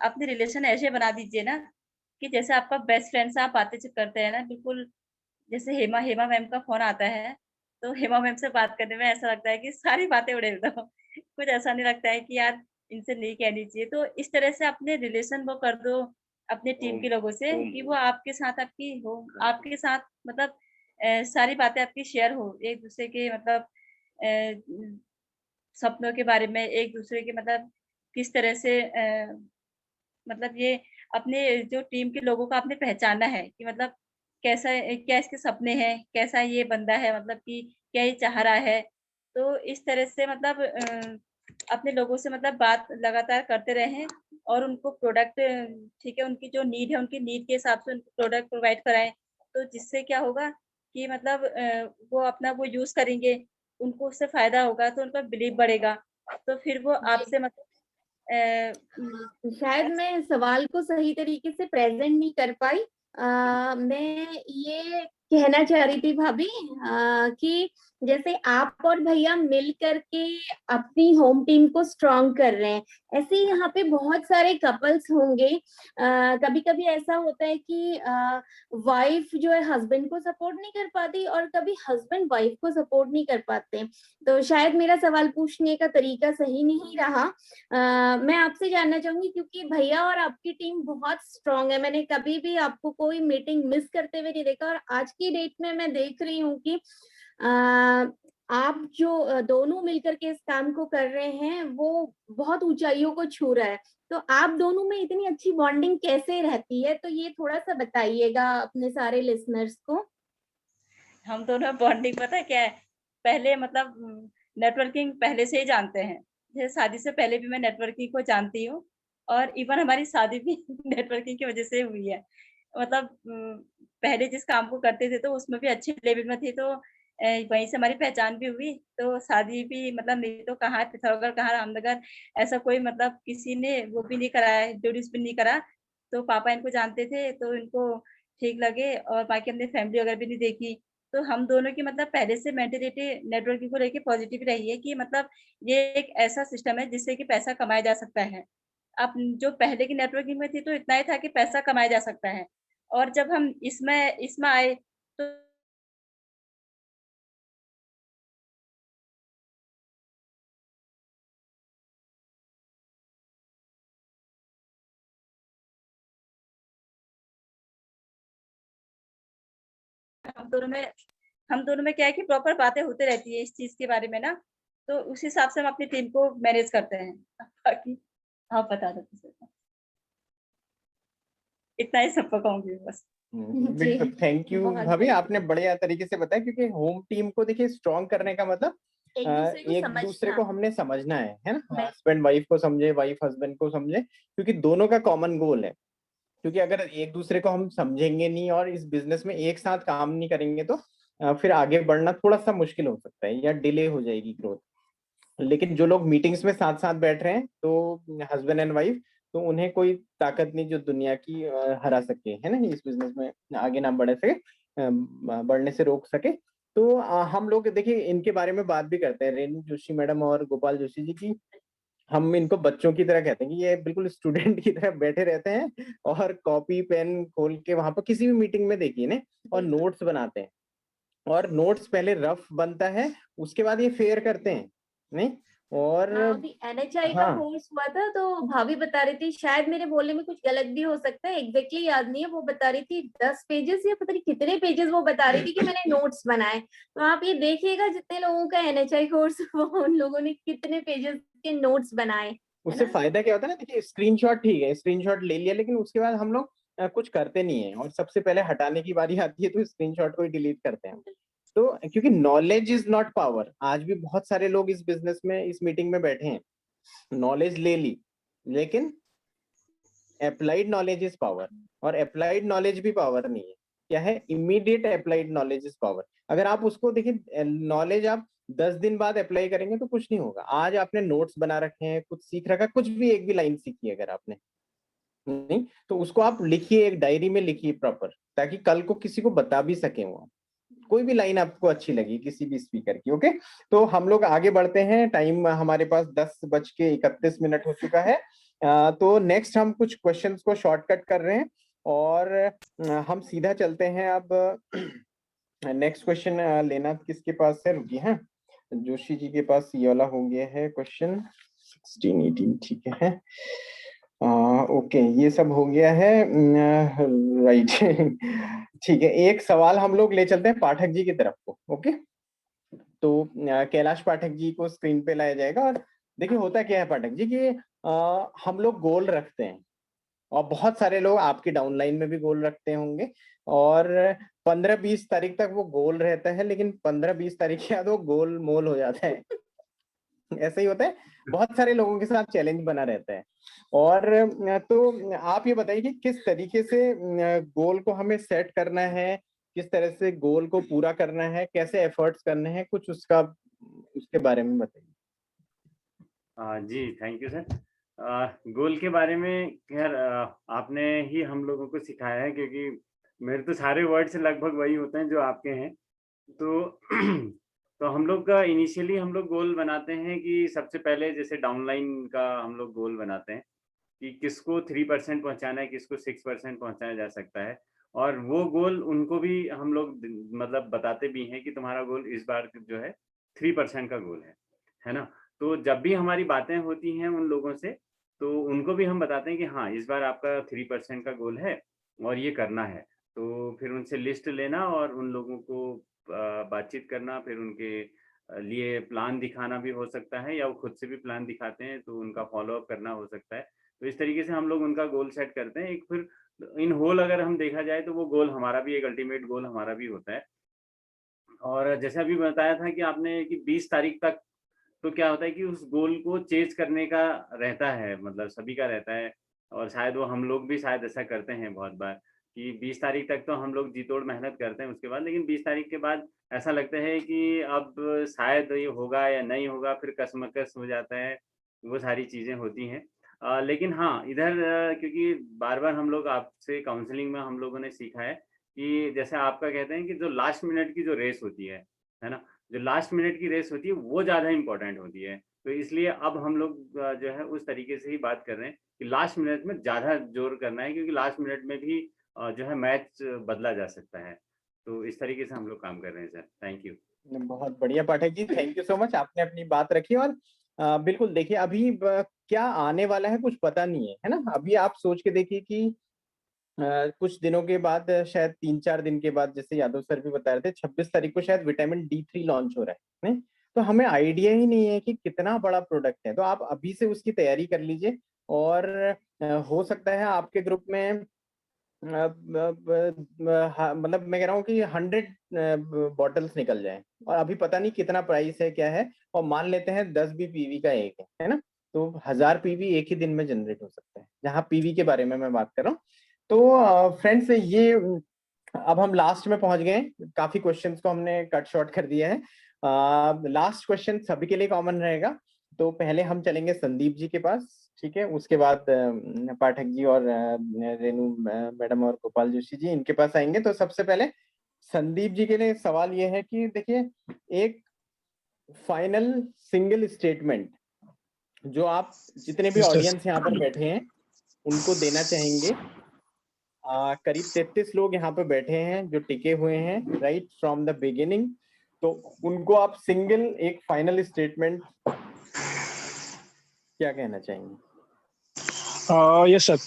अपने रिलेशन ऐसे बना दीजिए ना कि जैसे आपका बेस्ट फ्रेंड से आप बातें करते हैं ना, बिल्कुल जैसे हेमा मैम का फोन आता है तो हेमा मैम से बात करने में ऐसा लगता है कि सारी बातें उड़ेल दो। कुछ ऐसा नहीं लगता है कि यार इनसे नहीं कहनी चाहिए। तो इस तरह से अपने रिलेशन वो कर दो अपने टीम के लोगों से कि वो आपके साथ मतलब सारी बातें आपकी शेयर हो, एक दूसरे के मतलब सपनों के बारे में, एक दूसरे के मतलब किस तरह से मतलब ये अपने जो टीम के लोगों को आपने पहचाना है कि मतलब क्या इसके सपने हैं, कैसा ये बंदा है, मतलब कि क्या ये चाह रहा है। तो इस तरह से मतलब अपने लोगों से मतलब बात लगातार करते रहें और उनको प्रोडक्ट ठीक है, उनकी जो नीड है, उनकी नीड के हिसाब से उनको प्रोडक्ट प्रोवाइड कराएँ। तो जिससे क्या होगा कि मतलब वो अपना वो यूज़ करेंगे, उनको उससे फ़ायदा होगा तो उनका बिलीव बढ़ेगा। तो फिर वो आपसे मतलब शायद मैं सवाल को सही तरीके से प्रेजेंट नहीं कर पाई। मैं ये कहना चाह रही थी भाभी कि जैसे आप और भैया मिल करके अपनी होम टीम को स्ट्रॉन्ग कर रहे हैं, ऐसे ही यहाँ पे बहुत सारे कपल्स होंगे। कभी कभी ऐसा होता है कि वाइफ जो है हस्बैंड को सपोर्ट नहीं कर पाती और कभी हस्बैंड वाइफ को सपोर्ट नहीं कर पाते। तो शायद मेरा सवाल पूछने का तरीका सही नहीं रहा। मैं आपसे जानना चाहूंगी क्योंकि भैया और आपकी टीम बहुत स्ट्रांग है, मैंने कभी भी आपको कोई मीटिंग मिस करते हुए नहीं देखा, और आज की डेट में मैं देख रही हूँ कि आप जो दोनों मिलकर के इस काम को कर रहे हैं वो बहुत ऊंचाइयों को छू रहा है। तो आप दोनों में इतनी अच्छी बॉन्डिंग कैसे रहती है, तो ये थोड़ा सा बताइएगा अपने सारे लिसनर्स को। हम दोनों बॉन्डिंग पता है क्या है, पहले मतलब नेटवर्किंग पहले से ही जानते हैं। जैसे शादी से पहले भी मैं नेटवर्किंग को जानती हूँ और इवन हमारी शादी भी नेटवर्किंग की वजह से हुई है। मतलब पहले जिस काम को करते थे तो उसमें भी अच्छे लेवल में थे, तो वहीं से हमारी पहचान भी हुई। तो शादी भी मतलब नहीं तो कहाँ पिथौरागढ़, कहाँ रामनगर, ऐसा कोई मतलब किसी ने वो भी नहीं कराया, इंट्रोड्यूस भी नहीं करा। तो पापा इनको जानते थे तो इनको ठीक लगे, और बाकी हमने फैमिली वगैरह भी नहीं देखी। तो हम दोनों की मतलब पहले से मेंटालिटी नेटवर्किंग को लेके पॉजिटिव रही है कि मतलब ये एक ऐसा सिस्टम है जिससे कि पैसा कमाया जा सकता है। अब जो पहले की नेटवर्किंग में थी तो इतना ही था कि पैसा कमाया जा सकता है, और जब हम इसमें इसमें आए तो हम दोनों में क्या है कि प्रॉपर बातें होती रहती है इस चीज के बारे में ना, तो उस हिसाब से हम अपनी टीम को मैनेज करते हैं। बाकी आप बता दो किसी को। इतना ही सबको कहूंगी बस। बिल्कुल, थैंक यू बहुत भाभी, बढ़िया। आपने बढ़िया तरीके से बताया, क्योंकि होम टीम को देखिए स्ट्रॉन्ग करने का मतलब एक दूसरे को हमने समझना है ना, मैं- हस्बैंड वाइफ को समझे, वाइफ हस्बैंड को समझे, क्योंकि दोनों का कॉमन गोल है। क्योंकि अगर एक दूसरे को हम समझेंगे नहीं और इस बिजनेस में एक साथ काम नहीं करेंगे तो फिर आगे बढ़ना थोड़ा सा मुश्किल हो सकता है या डिले हो जाएगी ग्रोथ। लेकिन जो लोग मीटिंग्स में साथ साथ बैठ रहे हैं, तो हस्बैंड एंड वाइफ, तो उन्हें कोई ताकत नहीं जो दुनिया की हरा सके, है ना, इस बिजनेस में आगे ना बढ़े सके, बढ़ने से रोक सके। तो हम लोग देखिए इनके बारे में बात भी करते हैं, रेणु जोशी मैडम और गोपाल जोशी जी की। हम इनको बच्चों की तरह कहते हैं कि ये बिल्कुल स्टूडेंट की तरह बैठे रहते हैं और कॉपी पेन खोल के वहां पर किसी भी मीटिंग में देखिए ना, और नोट्स बनाते हैं। और नोट्स पहले रफ बनता है, उसके बाद ये फेयर करते हैं, नहीं? और हाँ, अभी NHI का हाँ, कोर्स हुआ था तो भाभी बता रही थी, शायद मेरे बोलने में कुछ गलत भी हो सकता है, एग्जैक्टली याद नहीं है, वो बता रही थी 10 पेजेस या पता नहीं कितने पेजेस वो बता रही थी कि मैंने नोट्स बनाए। तो आप ये देखिएगा जितने लोगों का NHI कोर्स हुआ उन लोगों ने कितने पेजेस के नोट्स बनाए। उससे फायदा क्या होता है ना, देखिए स्क्रीनशॉट ठीक है, स्क्रीनशॉट ले लिया, लेकिन उसके बाद हम लोग कुछ करते नहीं है, और सबसे पहले हटाने की बारी आती है तो स्क्रीनशॉट को ही डिलीट करते हैं। तो क्योंकि नॉलेज इज नॉट पावर, आज भी बहुत सारे लोग इस बिजनेस में, इस मीटिंग में बैठे हैं, नॉलेज ले ली, लेकिन अप्लाइड नॉलेज इज पावर, और अप्लाइड नॉलेज भी पावर नहीं है। क्या है? Immediate applied knowledge is power. अगर आप उसको देखिए, नॉलेज आप 10 दिन बाद अप्लाई करेंगे तो कुछ नहीं होगा। आज आपने नोट्स बना रखे हैं, कुछ सीख रखा, कुछ भी एक भी लाइन सीखी है अगर आपने, नहीं, तो उसको आप लिखिए, एक डायरी में लिखिए प्रॉपर, ताकि कल को किसी को बता भी सके वो। कोई भी लाइन आपको अच्छी लगी किसी भी स्पीकर की, ओके। तो हम लोग आगे बढ़ते हैं, टाइम हमारे पास 10:31 हो चुका है। तो नेक्स्ट हम कुछ क्वेश्चंस को शॉर्टकट कर रहे हैं, और हम सीधा चलते हैं अब। नेक्स्ट क्वेश्चन लेना किसके पास है, रुकिए, हाँ, जोशी जी के पास ये वाला हो गया है क्वेश्चन 16, 18, ठीक है। ओके, ये सब हो गया है, राइट। ठीक है, एक सवाल हम लोग ले चलते हैं पाठक जी की तरफ को, ओके। तो कैलाश पाठक जी को स्क्रीन पे लाया जाएगा। और देखिए होता क्या है पाठक जी कि हम लोग गोल रखते हैं, और बहुत सारे लोग आपके डाउनलाइन में भी गोल रखते होंगे, और 15-20 तारीख तक वो गोल रहता है, लेकिन 15-20 तारीख के बाद वो गोल मोल हो जाता है। ऐसा ही होता है, बहुत सारे लोगों के साथ चैलेंज बना रहता है। और तो आप ये बताइए कि किस तरीके से गोल को हमें सेट करना है, किस तरह से गोल को पूरा करना है, कैसे एफर्ट्स करने हैं, कुछ उसके बारे में बताइए। जी, थैंक यू सर। गोल के बारे में खैर आपने ही हम लोगों को सिखाया है, क्योंकि मेरे तो सारे वर्ड्स लगभग वही होते हैं जो आपके हैं। तो तो हम लोग का इनिशियली हम लोग गोल बनाते हैं कि सबसे पहले जैसे डाउनलाइन का हम लोग गोल बनाते हैं कि किसको 3% पहुंचाना है, किसको 6% पहुंचाया जा सकता है। और वो गोल उनको भी हम लोग मतलब बताते भी हैं कि तुम्हारा गोल इस बार जो है 3% का गोल है ना? तो जब भी हमारी बातें होती हैं उन लोगों से, तो उनको भी हम बताते हैं कि हाँ, इस बार आपका 3% का गोल है और ये करना है। तो फिर उनसे लिस्ट लेना और उन लोगों को बातचीत करना, फिर उनके लिए प्लान दिखाना भी हो सकता है, या वो खुद से भी प्लान दिखाते हैं तो उनका फॉलो अप करना हो सकता है। तो इस तरीके से हम लोग उनका गोल सेट करते हैं। एक फिर इन होल अगर हम देखा जाए तो वो गोल हमारा भी एक अल्टीमेट गोल हमारा भी होता है। और जैसे अभी बताया था कि आपने कि 20 तारीख तक, तो क्या होता है कि उस गोल को चेज़ करने का रहता है, मतलब सभी का रहता है, और शायद वो हम लोग भी शायद ऐसा करते हैं बहुत बार। कि 20 तारीख तक तो हम लोग जी तोड़ मेहनत करते हैं उसके बाद, लेकिन 20 तारीख के बाद ऐसा लगता है कि अब शायद ये होगा या नहीं होगा, फिर कसमकस हो जाता है, वो सारी चीज़ें होती हैं। लेकिन हाँ, इधर क्योंकि बार-बार हम लोग आपसे काउंसलिंग में हम लोगों ने सीखा है कि जैसे आपका कहते हैं कि जो लास्ट मिनट की जो रेस होती है ना? जो लास्ट मिनट की रेस होती है, वो ज़्यादा इम्पोर्टेंट होती है। तो इसलिए अब हम लोग जो है उस तरीके से ही बात कर रहे हैं कि लास्ट मिनट में ज़्यादा ज़ोर करना है, क्योंकि लास्ट मिनट में भी जो है मैच बदला जा सकता है। तो इस तरीके से हम लोग काम कर रहे हैं सर। Thank you. बहुत बढ़िया Pathak ji, thank you so much, आपने अपनी बात रखी। और बिल्कुल देखिए, अभी क्या आने वाला है कुछ पता नहीं है, है ना? अभी आप सोच के देखिए कि कुछ दिनों के बाद, शायद 3-4 दिन के बाद, जैसे यादव सर भी बता रहे थे, 26 तारीख को शायद विटामिन D3 लॉन्च हो रहा है, नहीं? तो हमें आइडिया ही नहीं है कि कितना बड़ा प्रोडक्ट है। तो आप अभी से उसकी तैयारी कर लीजिए। और हो सकता है आपके ग्रुप में मतलब मैं कह रहा हूँ कि 100 बॉटल्स निकल जाए, और अभी पता नहीं कितना प्राइस है, क्या है। और मान लेते हैं 10 भी पीवी का एक है ना? तो 1000 पीवी एक ही दिन में जनरेट हो सकता है, जहाँ पीवी के बारे में मैं बात कर रहा हूँ। तो फ्रेंड्स, ये अब हम लास्ट में पहुंच गए। काफी क्वेश्चंस को हमने कट शॉर्ट कर दिया है। लास्ट क्वेश्चन सभी के लिए कॉमन रहेगा। तो पहले हम चलेंगे संदीप जी के पास, ठीक है? उसके बाद पाठक जी और रेनू मैडम और गोपाल जोशी जी इनके पास आएंगे। तो सबसे पहले संदीप जी के लिए सवाल ये है कि देखिए, एक फाइनल सिंगल स्टेटमेंट जो आप जितने भी ऑडियंस यहाँ पर बैठे हैं उनको देना चाहेंगे। करीब 33 लोग यहाँ पे बैठे हैं जो टिके हुए हैं राइट फ्रॉम द बिगिनिंग। तो उनको आप सिंगल एक फाइनल स्टेटमेंट क्या कहना चाहेंगे? Yes sir.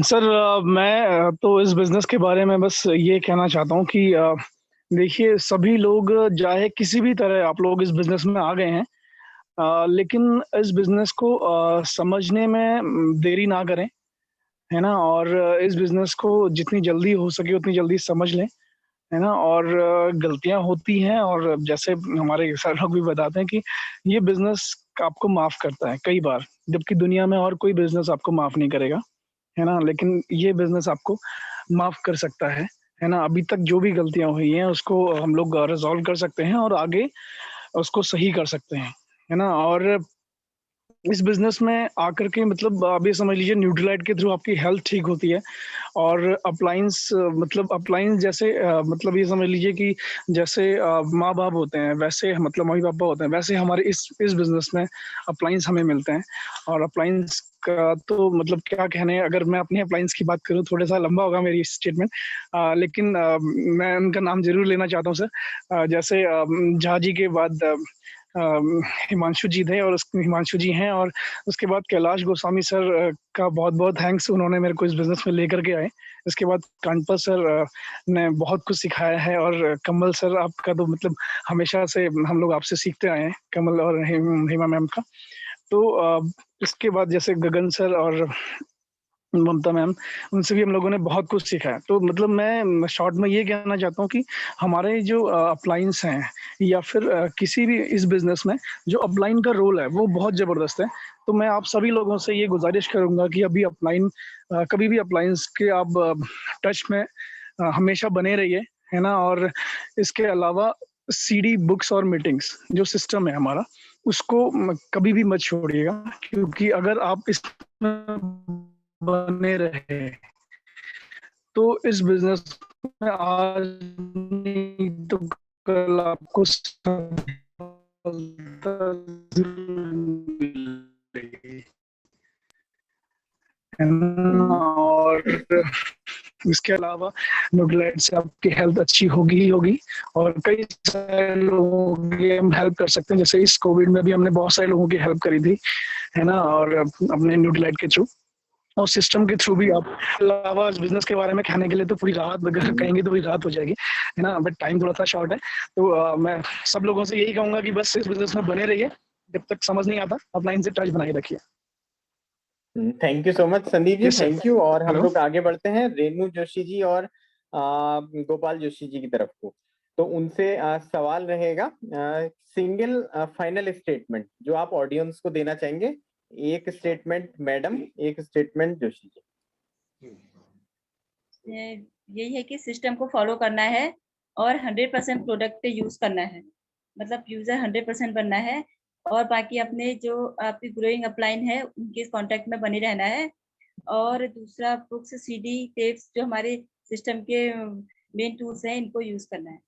सर मैं तो इस बिजनेस के बारे में बस ये कहना चाहता हूँ कि देखिए, सभी लोग चाहे किसी भी तरह आप लोग इस बिजनेस में आ गए हैं, लेकिन इस बिजनेस को समझने में देरी ना करें, है ना? और इस बिजनेस को जितनी जल्दी हो सके उतनी जल्दी समझ लें, है ना? और गलतियां होती हैं, और जैसे हमारे सर लोग भी बताते हैं कि ये बिजनेस आपको माफ करता है कई बार, जबकि दुनिया में और कोई बिजनेस आपको माफ नहीं करेगा, है ना? लेकिन ये बिजनेस आपको माफ कर सकता है ना? अभी तक जो भी गलतियां हुई हैं उसको हम लोग रिजॉल्व कर सकते हैं और आगे उसको सही कर सकते हैं, है ना? और इस बिज़नेस में आकर के मतलब आप ये समझ लीजिए, न्यूट्रीलाइट के थ्रू आपकी हेल्थ ठीक होती है। और अप्लायंस मतलब अप्लायंस जैसे मतलब ये समझ लीजिए कि जैसे माँ-बाप होते हैं, वैसे मतलब मम्मी-पापा होते हैं, वैसे हमारे इस बिज़नेस में अप्लायंस हमें मिलते हैं। और अप्लायंस का तो मतलब क्या कहने, अगर मैं अपने अप्लायंस की बात करूँ थोड़ा-सा लंबा होगा मेरी स्टेटमेंट, लेकिन मैं उनका नाम ज़रूर लेना चाहता हूँ सर। जैसे झा जी के बाद हिमांशु जी थे, और हिमांशु जी हैं, और उसके बाद कैलाश गोस्वामी सर का बहुत-बहुत थैंक्स, उन्होंने मेरे को इस बिज़नेस में लेकर के आए। इसके बाद कांतपाल सर ने बहुत कुछ सिखाया है, और कमल सर आपका तो मतलब हमेशा से हम लोग आपसे सीखते आए हैं, कमल और हिमा मैम का। तो इसके बाद जैसे गगन सर और ममता मैम, उनसे भी हम लोगों ने बहुत कुछ सीखा है। तो मतलब मैं शॉर्ट में ये कहना चाहता हूँ कि हमारे जो अपलायंस हैं, या फिर किसी भी इस बिज़नेस में जो अपलाइन का रोल है वो बहुत ज़बरदस्त है। तो मैं आप सभी लोगों से ये गुज़ारिश करूँगा कि अभी अपलाइन कभी भी अपलायंस के आप टच में हमेशा बने रहिए, है ना? और इसके अलावा सीडी, बुक्स और मीटिंग्स जो सिस्टम है हमारा, उसको कभी भी मत छोड़िएगा, क्योंकि अगर आप इसमें बने रहे तो इस बिजनेस में आज नहीं तो कल आपको सफलता जरूर मिलेगी, है ना? और इसके अलावा न्यूट्रीलाइट से आपकी हेल्थ अच्छी होगी ही होगी, और कई सारे लोगों की हम हेल्प कर सकते हैं। जैसे इस कोविड में भी हमने बहुत सारे लोगों की हेल्प करी थी, है ना? और अपने न्यूट्रीलाइट के थ्रू और सिस्टम के थ्रू भी। आप अलावा इस बिजनेस के बारे में कहने के लिए तो पूरी रात अगर कहेंगे तो पूरी रात हो जाएगी, है ना? बट टाइम थोड़ा सा शॉर्ट है। तो मैं सब लोगों से यही कहूंगा कि बस इस बिजनेस में बने रहिए, जब तक समझ नहीं आता अपलाइन से टच बनाए रखिए। Thank you so much Sandeep ji, Yes, sir. Thank you. और हम Hello? लोग आगे बढ़ते हैं रेनू जोशी जी और गोपाल जोशी जी की तरफ को। तो उनसे सवाल रहेगा, सिंगल फाइनल स्टेटमेंट जो आप ऑडियंस को देना चाहेंगे। एक स्टेटमेंट मैडम, एक स्टेटमेंट जोशी जी। यही है कि सिस्टम को फॉलो करना है और 100% प्रोडक्ट यूज करना है, मतलब यूजर 100% बनना है, और बाकी अपने जो आपकी ग्रोइंग अपलाइन है उनके कांटेक्ट में बने रहना है। और दूसरा बुक्स, सीडी, टेप्स जो हमारे सिस्टम के मेन टूल्स हैं, इनको यूज करना है।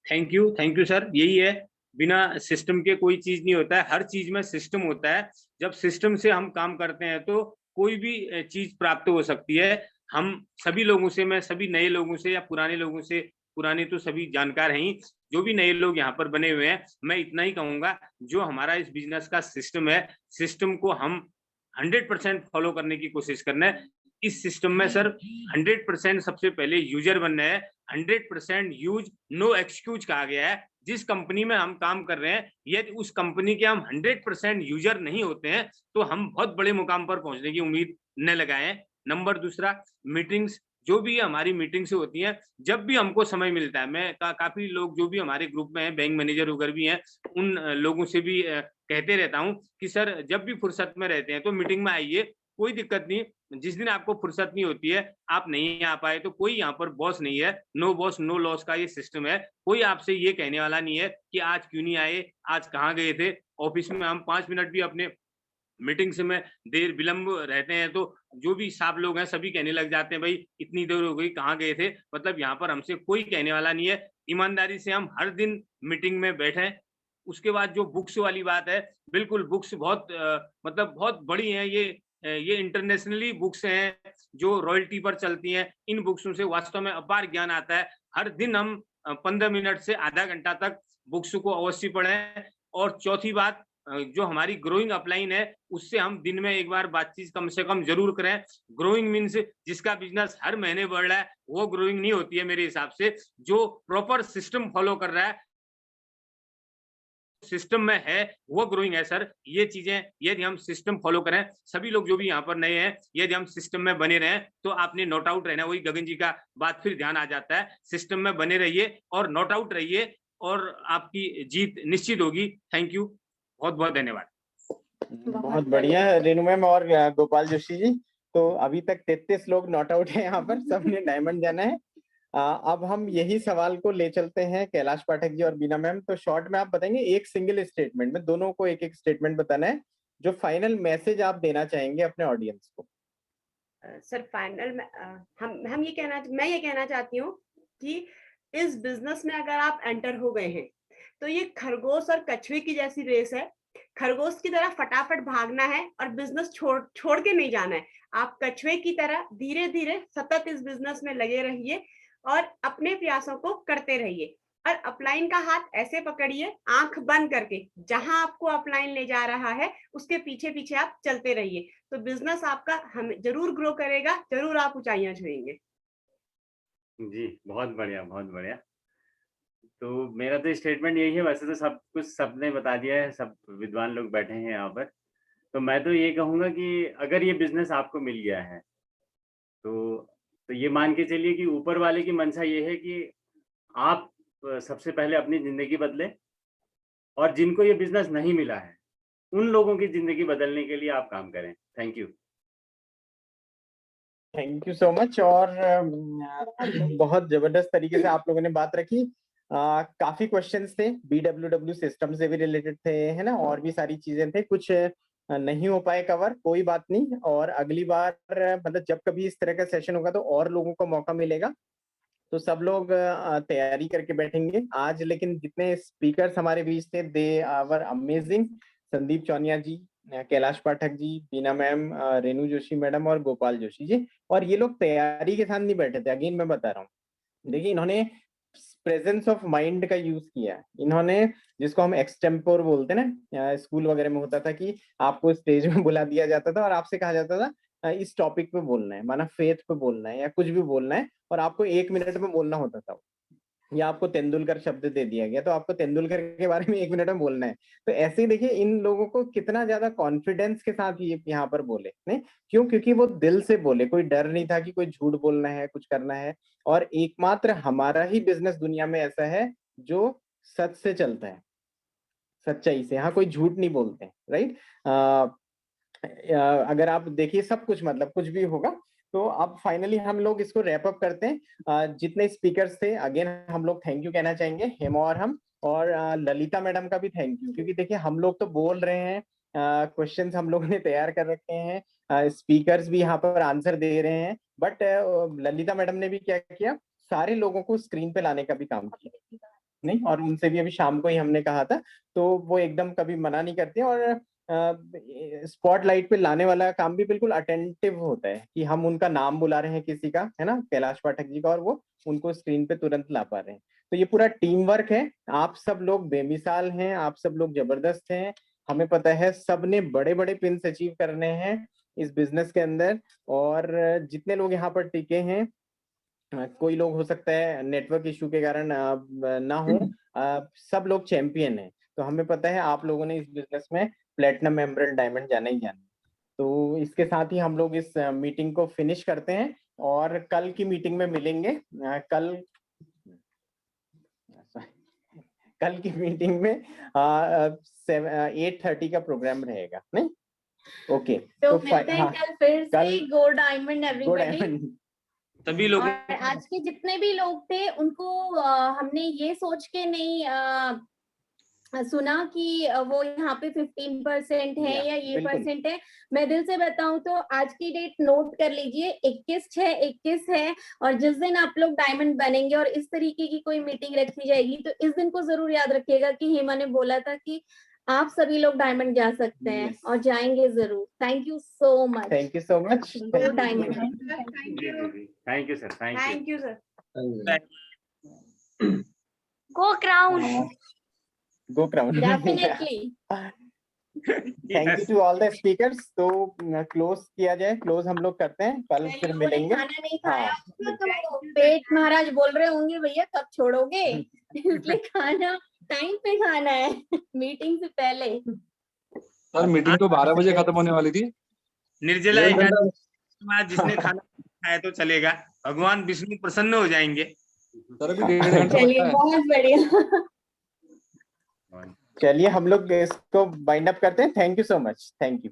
Thank you. Thank you sir. यही है, बिना सिस्टम के कोई चीज नहीं होता है, हर चीज में सिस्टम होता है। जब सिस्टम से हम काम करते हैं तो कोई भी चीज प्राप्त हो सकती है। हम सभी लोगों से, मैं सभी नए लोगों से या पुराने लोगों से, पुराने तो सभी जानकार हैं ही, जो भी नए लोग यहाँ पर बने हुए हैं, मैं इतना ही कहूंगा, जो हमारा इस बिजनेस का सिस्टम है, सिस्टम को हम 100% फॉलो करने की कोशिश करना है। इस सिस्टम में सर 100% सबसे पहले यूजर बनना है। 100% यूज, नो एक्सक्यूज कहा गया है। जिस कंपनी में हम काम कर रहे हैं, यदि उस कंपनी के हम 100% यूजर नहीं होते हैं तो हम बहुत बड़े मुकाम पर पहुंचने की उम्मीद न लगाएं। नंबर दूसरा, मीटिंग्स, जो भी हमारी मीटिंग्स होती हैं, जब भी हमको समय मिलता है, मैं काफी लोग जो भी हमारे ग्रुप में हैं, बैंक मैनेजर वगैरह भी हैं, उन लोगों से भी कहते रहता हूं कि सर जब भी फुर्सत में रहते हैं तो मीटिंग में आइए, कोई दिक्कत नहीं। जिस दिन आपको फुर्सत नहीं होती है, आप नहीं आ पाए, तो कोई यहाँ पर बॉस नहीं है, नो बॉस नो लॉस का ये सिस्टम है। कोई आपसे ये कहने वाला नहीं है कि आज क्यों नहीं आए, आज कहाँ गए थे। ऑफिस में हम 5 मिनट भी अपने मीटिंग्स में देर विलंब रहते हैं तो जो भी साहब लोग हैं सभी कहने लग जाते हैं, भाई इतनी देर हो गई, कहाँ गए थे। मतलब यहाँ पर हमसे कोई कहने वाला नहीं है। ईमानदारी से हम हर दिन मीटिंग में बैठे। उसके बाद जो बुक्स वाली बात है, बिल्कुल बुक्स बहुत मतलब बहुत बड़ी हैं। ये इंटरनेशनली बुक्स हैं जो रॉयल्टी पर चलती हैं। इन बुक्सों से वास्तव में अपार ज्ञान आता है। हर दिन हम 15 मिनट से आधा घंटा तक बुक्स को अवश्य पढ़ें। और चौथी बात, जो हमारी ग्रोइंग अपलाइन है, उससे हम दिन में एक बार बातचीत कम से कम जरूर करें। ग्रोइंग मीन्स जिसका बिजनेस हर महीने बढ़ रहा है, वो ग्रोइंग नहीं होती है मेरे हिसाब से। जो प्रॉपर सिस्टम फॉलो कर रहा है, सिस्टम में है, वो ग्रोइंग है सर। ये चीजें यदि हम सिस्टम फॉलो करें, सभी लोग जो भी यहाँ पर नए हैं, यदि हम सिस्टम में बने रहें तो आपने नॉट आउट रहना। वही गगन जी का बात फिर ध्यान आ जाता है, सिस्टम में बने रहिए और नॉट आउट रहिए और आपकी जीत निश्चित होगी। थैंक यू, बहुत बहुत धन्यवाद। बहुत बढ़िया रेणु मैम और गोपाल जोशी जी। तो अभी तक 33 लोग नॉट आउट है यहाँ पर, सबने डायमंड जाना है। अब हम यही सवाल को ले चलते हैं कैलाश पाठक जी और बीना मैम। तो शॉर्ट में आप बताएंगे एक सिंगल स्टेटमेंट में, दोनों को एक एक स्टेटमेंट बताना है, जो फाइनल मैसेज आप देना चाहेंगे अपने ऑडियंस को। सर फाइनल में मैं ये कहना चाहती हूँ कि इस बिजनेस में अगर आप एंटर हो गए हैं तो ये खरगोश और कछुए की जैसी रेस है। खरगोश की तरह फटाफट भागना है और बिजनेस छोड़ के नहीं जाना है। आप कछुए की तरह धीरे धीरे सतत इस बिजनेस में लगे रहिए और अपने प्रयासों को करते रहिए। और अपलाइन का हाथ ऐसे पकड़िए, आंख बंद करके, जहां आपको अपलाइन ले जा रहा है उसके पीछे पीछे आप चलते रहिए। तो बिजनेस आपका हम जरूर ग्रो करेगा, जरूर आप ऊंचाइयां छुएंगे। जी बहुत बढ़िया, बहुत बढ़िया। तो मेरा तो स्टेटमेंट यही है। वैसे तो सब कुछ सबने बता दिया है, सब विद्वान लोग बैठे हैं यहाँ पर। तो मैं तो ये कहूँगा कि अगर ये बिजनेस आपको मिल गया है तो ये मान के चलिए कि ऊपर वाले की मंशा ये है कि आप सबसे पहले अपनी जिंदगी बदले, और जिनको ये बिजनेस नहीं मिला है उन लोगों की जिंदगी बदलने के लिए आप काम करें। Thank you. Thank you so much. और बहुत जबरदस्त तरीके से आप लोगों ने बात रखी। काफी क्वेश्चंस थे, BWW सिस्टम से भी रिलेटेड थे, है ना, और भी सारी चीजें थे। कुछ नहीं हो पाए कवर, कोई बात नहीं। और अगली बार मतलब जब कभी इस तरह का सेशन होगा तो और लोगों को मौका मिलेगा, तो सब लोग तैयारी करके बैठेंगे आज। लेकिन जितने स्पीकर्स हमारे बीच थे, they our amazing. Sandeep Chaunia ji, Kailash Pathak ji, Beena ma'am, Renu Joshi madam और गोपाल जोशी जी। और ये लोग तैयारी के साथ नहीं बैठे थे, अगेन मैं बता रहा हूँ। देखिए, इन्होंने प्रेजेंस ऑफ माइंड का यूज किया। इन्होंने, जिसको हम एक्सटेम्पोर बोलते हैं ना, स्कूल वगैरह में होता था कि आपको स्टेज में बुला दिया जाता था और आपसे कहा जाता था इस टॉपिक पे बोलना है, माना फेथ पे बोलना है या कुछ भी बोलना है, और आपको 1 मिनट में बोलना होता था। या आपको तेंदुलकर शब्द दे दिया गया तो आपको तेंदुलकर के बारे में 1 मिनट में बोलना है। तो ऐसे ही देखिए, इन लोगों को कितना ज्यादा कॉन्फिडेंस के साथ ये यहाँ पर बोले, नहीं क्यों? क्योंकि वो दिल से बोले, कोई डर नहीं था कि कोई झूठ बोलना है, कुछ करना है। और एकमात्र हमारा ही बिजनेस दुनिया में ऐसा है जो सच से चलता है, सच्चाई से। यहाँ कोई झूठ नहीं बोलते, राइट? अगर आप देखिए, सब कुछ मतलब कुछ भी होगा तो अब फाइनली हम लोग इसको रैप अप करते हैं। जितने स्पीकर्स थे अगेन हम लोग थैंक यू कहना चाहेंगे, हेमा और हम, और ललिता मैडम का भी थैंक यू, क्योंकि देखिए हम लोग तो बोल रहे हैं, क्वेश्चंस हम लोगों ने तैयार कर रखे हैं, स्पीकर्स भी यहाँ पर आंसर दे रहे हैं, बट ललिता मैडम ने भी क्या किया, सारे लोगों को स्क्रीन पे लाने का भी काम किया नहीं, और उनसे भी अभी शाम को ही हमने कहा था, तो वो एकदम कभी मना नहीं करते, और स्पॉटलाइट पे लाने वाला काम भी बिल्कुल अटेंटिव होता है कि हम उनका नाम बुला रहे हैं किसी का, है ना, कैलाश पाठक जी का, और वो उनको स्क्रीन पे तुरंत ला पा रहे हैं। तो ये पूरा टीम वर्क है, आप सब लोग बेमिसाल हैं, आप सब लोग जबरदस्त हैं, हमें पता है सबने बड़े बड़े पिन्स अचीव करने हैं इस बिजनेस के अंदर, और जितने लोग यहाँ पर टिके हैं, कोई लोग हो सकता है नेटवर्क इशू के कारण ना हो, सब लोग चैंपियन हैं, तो हमें पता है आप लोगों ने इस बिजनेस में प्लेटिनम, एमरल्ड, डायमंड जाना ही जाना। तो इसके साथ ही हम लोग इस मीटिंग को फिनिश करते हैं, और कल की मीटिंग में मिलेंगे। कल की मीटिंग में 8:30 का प्रोग्राम रहेगा, नहीं? ओके, तो मिलते हैं कल फिर से। गो डायमंड एवरीबॉडी। सभी लोग, और आज के जितने भी लोग थे उनको हमने ये सोच के नहीं सुना कि वो यहाँ पे 15% है या ये परसेंट है। मैं दिल से बताऊं तो आज की डेट नोट कर लीजिए, 21/6/21 है, और जिस दिन आप लोग डायमंड बनेंगे और इस तरीके की कोई मीटिंग रखी जाएगी, तो इस दिन को जरूर याद रखिएगा कि हेमा ने बोला था कि आप सभी लोग डायमंड जा सकते हैं, और जाएंगे जरूर। Thank you so much. Thank you so much. Go diamond. Thank you sir. Thank you sir. Go crown. Go Crown. Definitely. Thank you to all the speakers. तो क्लोज किया जाए, क्लोज हम लोग करते हैं, कल फिर मिलेंगे। खाना नहीं खाया तो पेट महाराज बोल रहे होंगे भैया कब छोड़ोगे, इसलिए खाना टाइम पे खाना है मीटिंग से पहले। सर मीटिंग तो 12 बजे खत्म होने वाली थी। निर्जला एकादशी जिसने खाना खाया तो चलेगा, भगवान विष्णु प्रसन्न हो जाएंगे। सर अभी 1.5 घंटा चलिए, बहुत बढ़िया। चलिए हम लोग इसको बाइंड अप करते हैं। Thank you so much. Thank you.